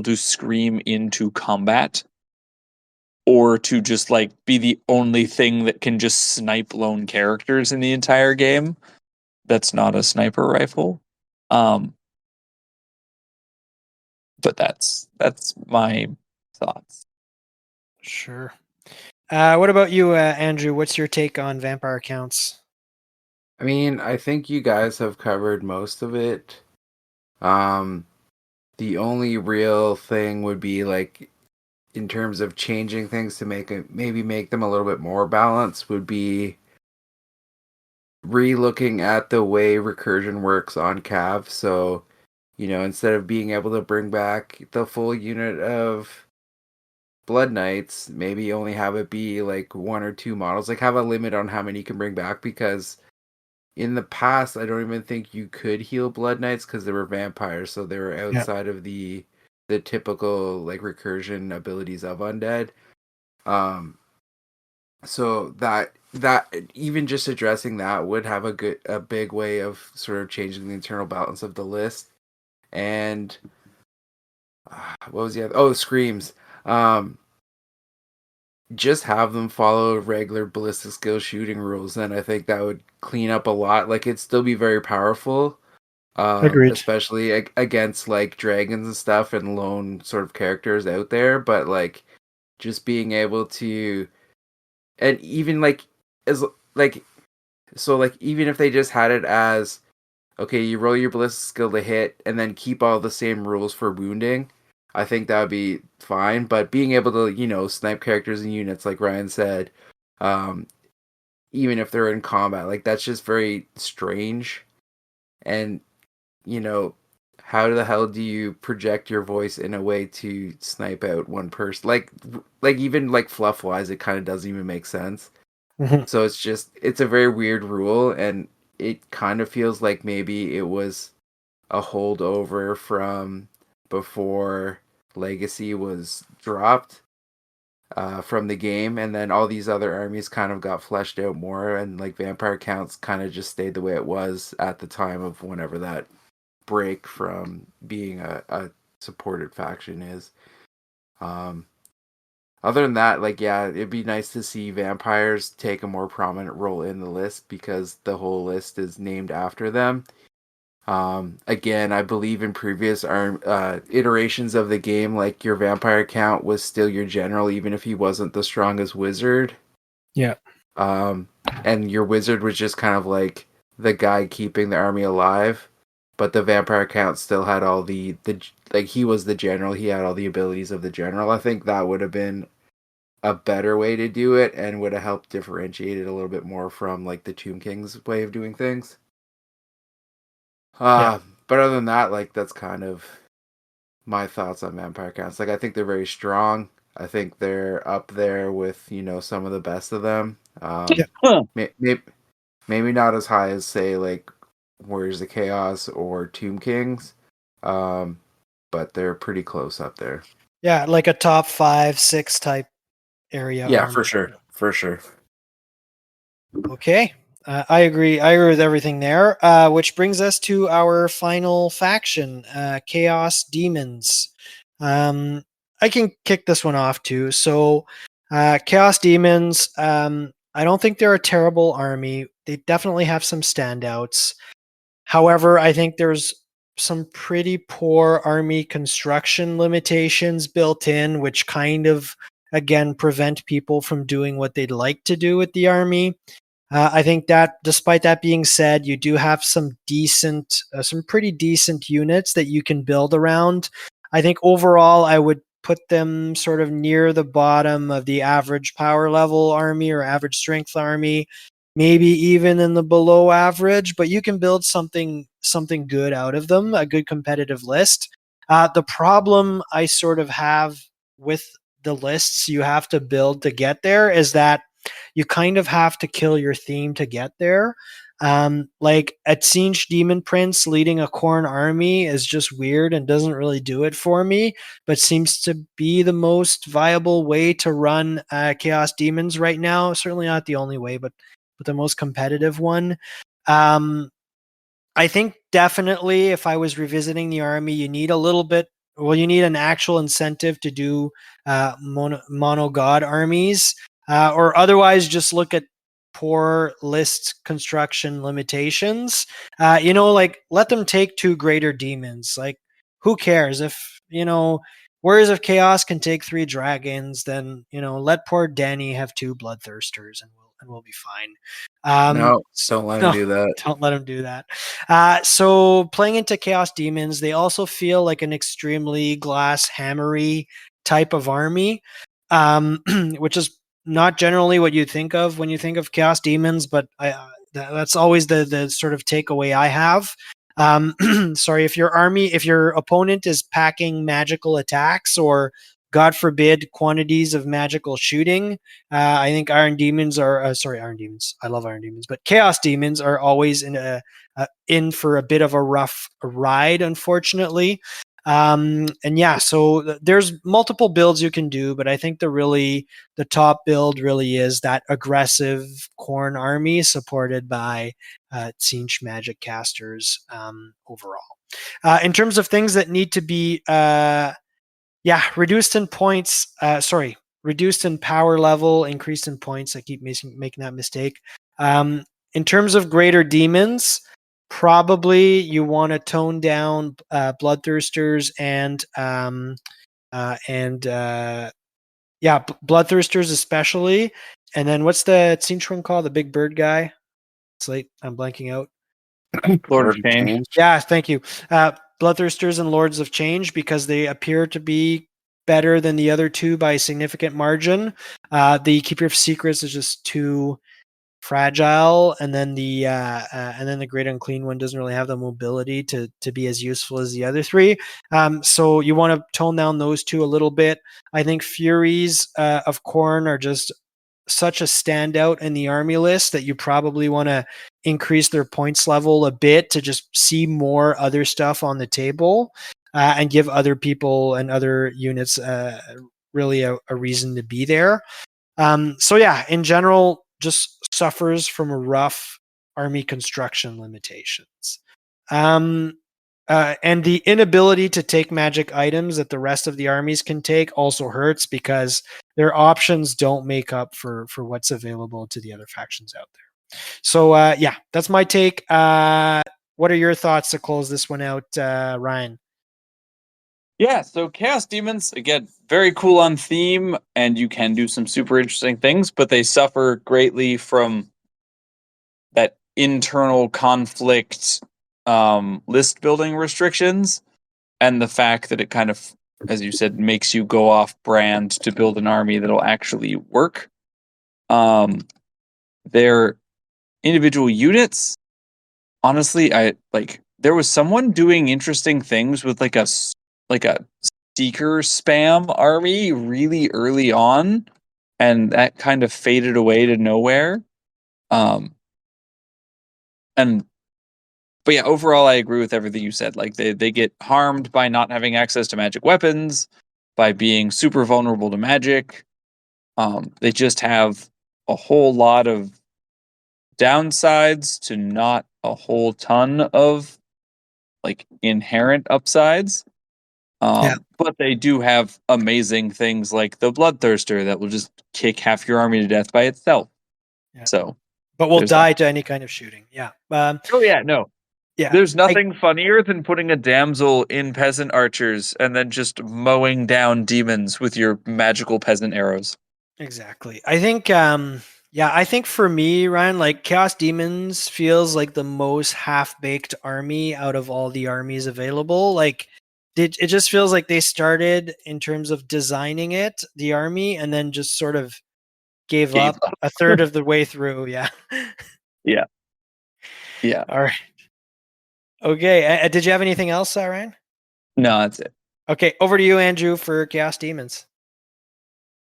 to scream into combat or to just like be the only thing that can just snipe lone characters in the entire game. That's not a sniper rifle. But that's my thoughts. Sure. What about you, Andrew? What's your take on vampire counts? I mean, I think you guys have covered most of it. The only real thing would be like in terms of changing things to make them a little bit more balanced would be re-looking at the way recursion works on Cav. So, instead of being able to bring back the full unit of Blood Knights, maybe only have it be like one or two models, like have a limit on how many you can bring back, because in the past I don't even think you could heal Blood Knights because they were vampires, so they were outside of the typical like recursion abilities of undead. So that even just addressing that would have a big way of sort of changing the internal balance of the list. And what was the other? Oh, screams. Just have them follow regular ballistic skill shooting rules, and I think that would clean up a lot. Like it'd still be very powerful, Agreed. especially against like dragons and stuff and lone sort of characters out there. But like just being able to, and even like as like so like even if they just had it as okay, you roll your ballistic skill to hit and then keep all the same rules for wounding, I think that would be fine. But being able to, snipe characters and units, like Ryan said, even if they're in combat, like that's just very strange. And, how the hell do you project your voice in a way to snipe out one person? Like even like fluff wise, it kind of doesn't even make sense. Mhm. So it's a very weird rule, and it kind of feels like maybe it was a holdover from before Legacy was dropped from the game, and then all these other armies kind of got fleshed out more, and like vampire counts kind of just stayed the way it was at the time of whenever that break from being a supported faction is. Other than that, like, yeah, it'd be nice to see vampires take a more prominent role in the list because the whole list is named after them. Again, I believe in previous iterations of the game, like your vampire count was still your general, even if he wasn't the strongest wizard. Yeah. And your wizard was just kind of like the guy keeping the army alive, but the vampire count still had all the like he was the general. He had all the abilities of the general. I think that would have been a better way to do it and would have helped differentiate it a little bit more from like the Tomb King's way of doing things. But other than that, like that's kind of my thoughts on vampire counts. Like I think they're very strong. I think they're up there with some of the best of them. Maybe not as high as say like Warriors of Chaos or Tomb Kings, but they're pretty close up there. Yeah, like a top 5, 6 type area. Yeah, army. for sure. Okay. I agree. I agree with everything there. Which brings us to our final faction, Chaos Demons. I can kick this one off too. So, Chaos Demons. I don't think they're a terrible army. They definitely have some standouts. However, I think there's some pretty poor army construction limitations built in, which kind of again prevent people from doing what they'd like to do with the army. I think that despite that being said, you do have some pretty decent units that you can build around. I think overall, I would put them sort of near the bottom of the average power level army or average strength army, maybe even in the below average. But you can build something good out of them, a good competitive list. The problem I sort of have with the lists you have to build to get there is that you kind of have to kill your theme to get there. Like at Siege Demon Prince leading a Khorne army is just weird and doesn't really do it for me, but seems to be the most viable way to run Chaos Demons right now. Certainly not the only way, but the most competitive one. Um, I think definitely if I was revisiting the army, you need a little bit. Well, you need an actual incentive to do mono god armies, or otherwise just look at poor list construction limitations. Like let them take two greater demons. Like who cares if Warriors of Chaos can take three dragons, then let poor Danny have two bloodthirsters, and we'll be fine. No, don't let him no, do that. don't let him do that. So playing into Chaos Demons, they also feel like an extremely glass hammery type of army, which is not generally what you think of when you think of Chaos Demons, but that's always the sort of takeaway I have. Sorry, if your opponent is packing magical attacks or God forbid quantities of magical shooting, I think Iron Demons are Iron Demons. I love Iron Demons, but Chaos Demons are always in for a bit of a rough ride, unfortunately. And yeah, so there's multiple builds you can do, but I think the top build really is that aggressive Khorne army supported by Tzeentch magic casters overall. In terms of things that need to be reduced in points. Reduced in power level, increased in points. I keep making that mistake. In terms of greater demons, probably you want to tone down bloodthirsters and bloodthirsters especially. And then what's the Tzeentch one called? The big bird guy. It's late. I'm blanking out. Lord of Change. Yeah, thank you. Bloodthirsters and Lords of Change, because they appear to be better than the other two by a significant margin. The Keeper of Secrets is just too fragile, and then the Great Unclean one doesn't really have the mobility to be as useful as the other three. So you want to tone down those two a little bit. I think Furies of Khorne are just such a standout in the army list that you probably want to increase their points level a bit to just see more other stuff on the table and give other people and other units really a reason to be there. So yeah, in general, just suffers from a rough army construction limitations. And the inability to take magic items that the rest of the armies can take also hurts because their options don't make up for what's available to the other factions out there. So that's my take. What are your thoughts to close this one out, Ryan? Yeah, so Chaos Demons, again, very cool on theme, and you can do some super interesting things, but they suffer greatly from that internal conflict, list building restrictions, and the fact that it kind of, as you said, makes you go off brand to build an army that'll actually work. Their individual units, honestly, there was someone doing interesting things with like a seeker spam army really early on, and that kind of faded away to nowhere. But yeah, overall, I agree with everything you said. Like they get harmed by not having access to magic weapons, by being super vulnerable to magic. They just have a whole lot of downsides to not a whole ton of like inherent upsides. Yeah. But they do have amazing things like the Bloodthirster that will just kick half your army to death by itself. Yeah. So, But will there's die that. to any kind of shooting. Yeah. Oh yeah, no. Yeah. There's nothing funnier than putting a damsel in peasant archers and then just mowing down demons with your magical peasant arrows. Exactly. I think I think for me, Ryan, like Chaos Demons feels like the most half-baked army out of all the armies available. Like it just feels like they started in terms of designing it, the army, and then just sort of gave Gave up up. a third of the way through. Yeah. Yeah. Yeah. All right. Okay. Did you have anything else, Ryan? No, that's it. Okay, over to you, Andrew, for Chaos Demons.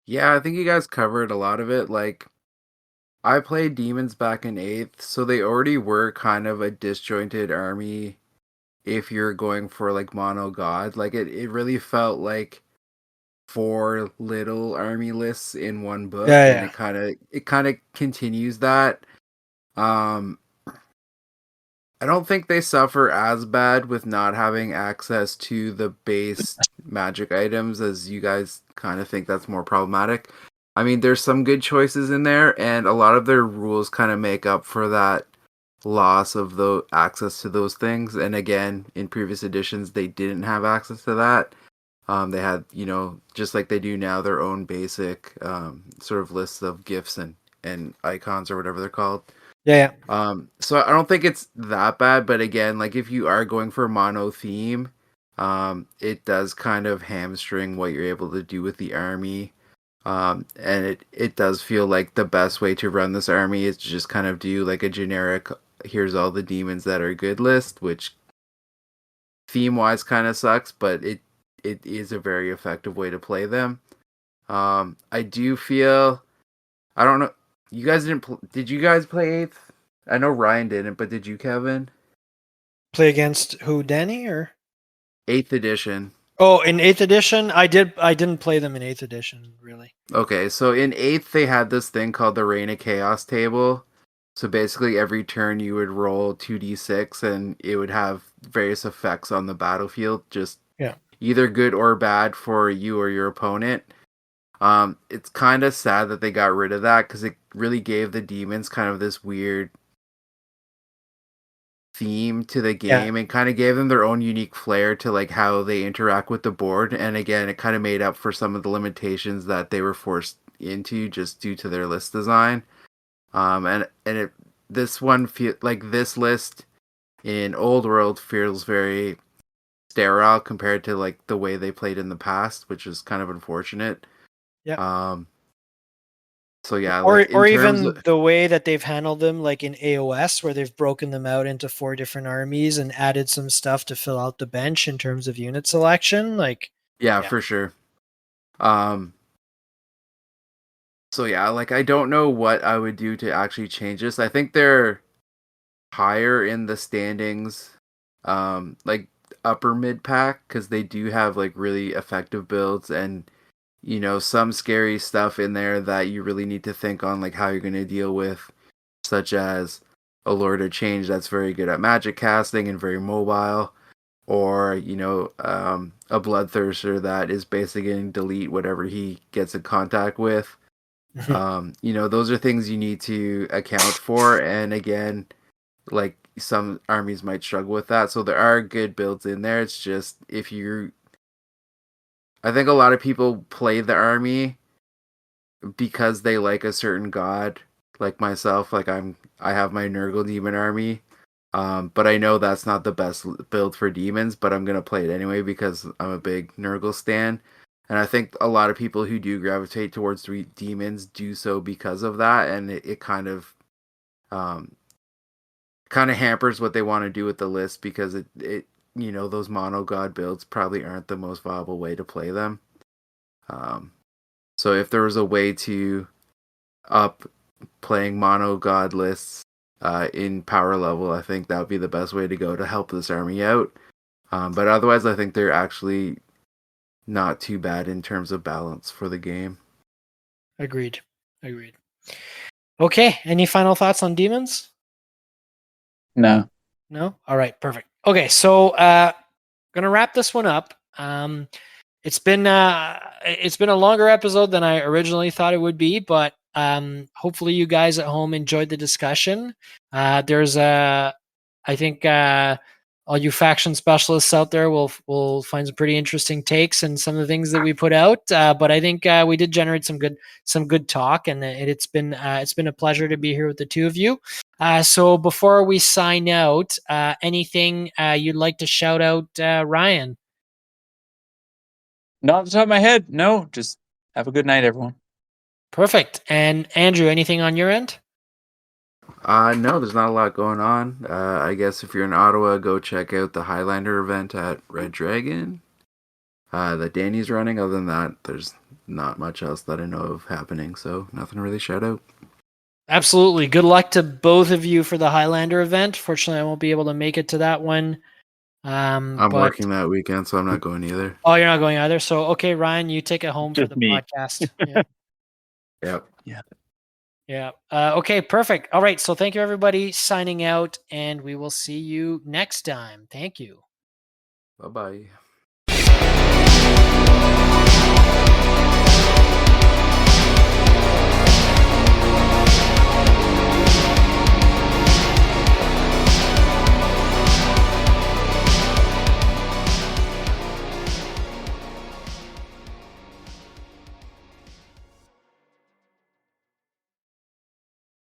Yeah, I think you guys covered a lot of it. Like, I played demons back in 8th, so they already were kind of a disjointed army if you're going for like mono god. Like it really felt like 4 little army lists in one book, and Yeah. it kind of continues that. Um I don't think they suffer as bad with not having access to the base magic items as you guys kind of think that's more problematic. I mean, there's some good choices in there, and a lot of their rules kind of make up for that loss of the access to those things. And again, in previous editions, they didn't have access to that. They had, just like they do now, their own basic sort of lists of gifts and icons or whatever they're called. Yeah. So I don't think it's that bad, but again, like if you are going for mono theme, it does kind of hamstring what you're able to do with the army. And it does feel like the best way to run this army is to just kind of do like a generic, here's all the demons that are good list, which theme wise kind of sucks, but it is a very effective way to play them. I do feel, I don't know, you guys did you guys play 8th? I know Ryan didn't, but did you, Kevin? Play against who, Danny or 8th edition. Oh, in 8th edition, I didn't play them in 8th edition, really. Okay, so in 8th they had this thing called the Reign of Chaos table. So basically every turn you would roll 2d6 and it would have various effects on the battlefield, just either good or bad for you or your opponent. It's kind of sad that they got rid of that because it really gave the demons kind of this weird theme to the game and kind of gave them their own unique flair to like how they interact with the board. And again, it kind of made up for some of the limitations that they were forced into just due to their list design. This one feel like this list in Old World feels very sterile compared to like the way they played in the past, which is kind of unfortunate. Yeah. So yeah, or like even the way that they've handled them, like in AOS, where they've broken them out into 4 different armies and added some stuff to fill out the bench in terms of unit selection. Like, yeah, for sure. So yeah, like I don't know what I would do to actually change this. I think they're higher in the standings, like upper mid pack, because they do have like really effective builds and some scary stuff in there that you really need to think on like how you're going to deal with, such as a Lord of Change that's very good at magic casting and very mobile, or a Bloodthirster that is basically going to delete whatever he gets in contact with. Those are things you need to account for, and again, like some armies might struggle with that. So there are good builds in there. It's just I think a lot of people play the army because they like a certain god, like myself. Like I have my Nurgle demon army, but I know that's not the best build for demons. But I'm gonna play it anyway because I'm a big Nurgle stan, and I think a lot of people who do gravitate towards demons do so because of that, and it kind of hampers what they want to do with the list because it those mono god builds probably aren't the most viable way to play them. So if there was a way to up playing mono god lists in power level, I think that would be the best way to go to help this army out. But otherwise, I think they're actually not too bad in terms of balance for the game. Agreed. Okay. Any final thoughts on demons? No. No? All right, perfect. Okay, so gonna wrap this one up. It's been a longer episode than I originally thought it would be, but hopefully you guys at home enjoyed the discussion. There's I think all you faction specialists out there will find some pretty interesting takes and some of the things that we put out. But I think we did generate some good talk, and it's been a pleasure to be here with the two of you. So before we sign out, anything you'd like to shout out, Ryan? Not off the top of my head. No, just have a good night, everyone. Perfect. And Andrew, anything on your end? No, there's not a lot going on. I guess if you're in Ottawa, go check out the Highlander event at Red Dragon that Danny's running. Other than that, there's not much else that I know of happening, so nothing to really shout out. Absolutely. Good luck to both of you for the Highlander event. Fortunately, I won't be able to make it to that one. I'm working that weekend, so I'm not going either. Oh, you're not going either. So, okay, Ryan, you take it home for Just the me. podcast. Yeah. Yep. Yeah. Okay, perfect. All right. So, thank you, everybody. Signing out, and we will see you next time. Thank you. Bye-bye.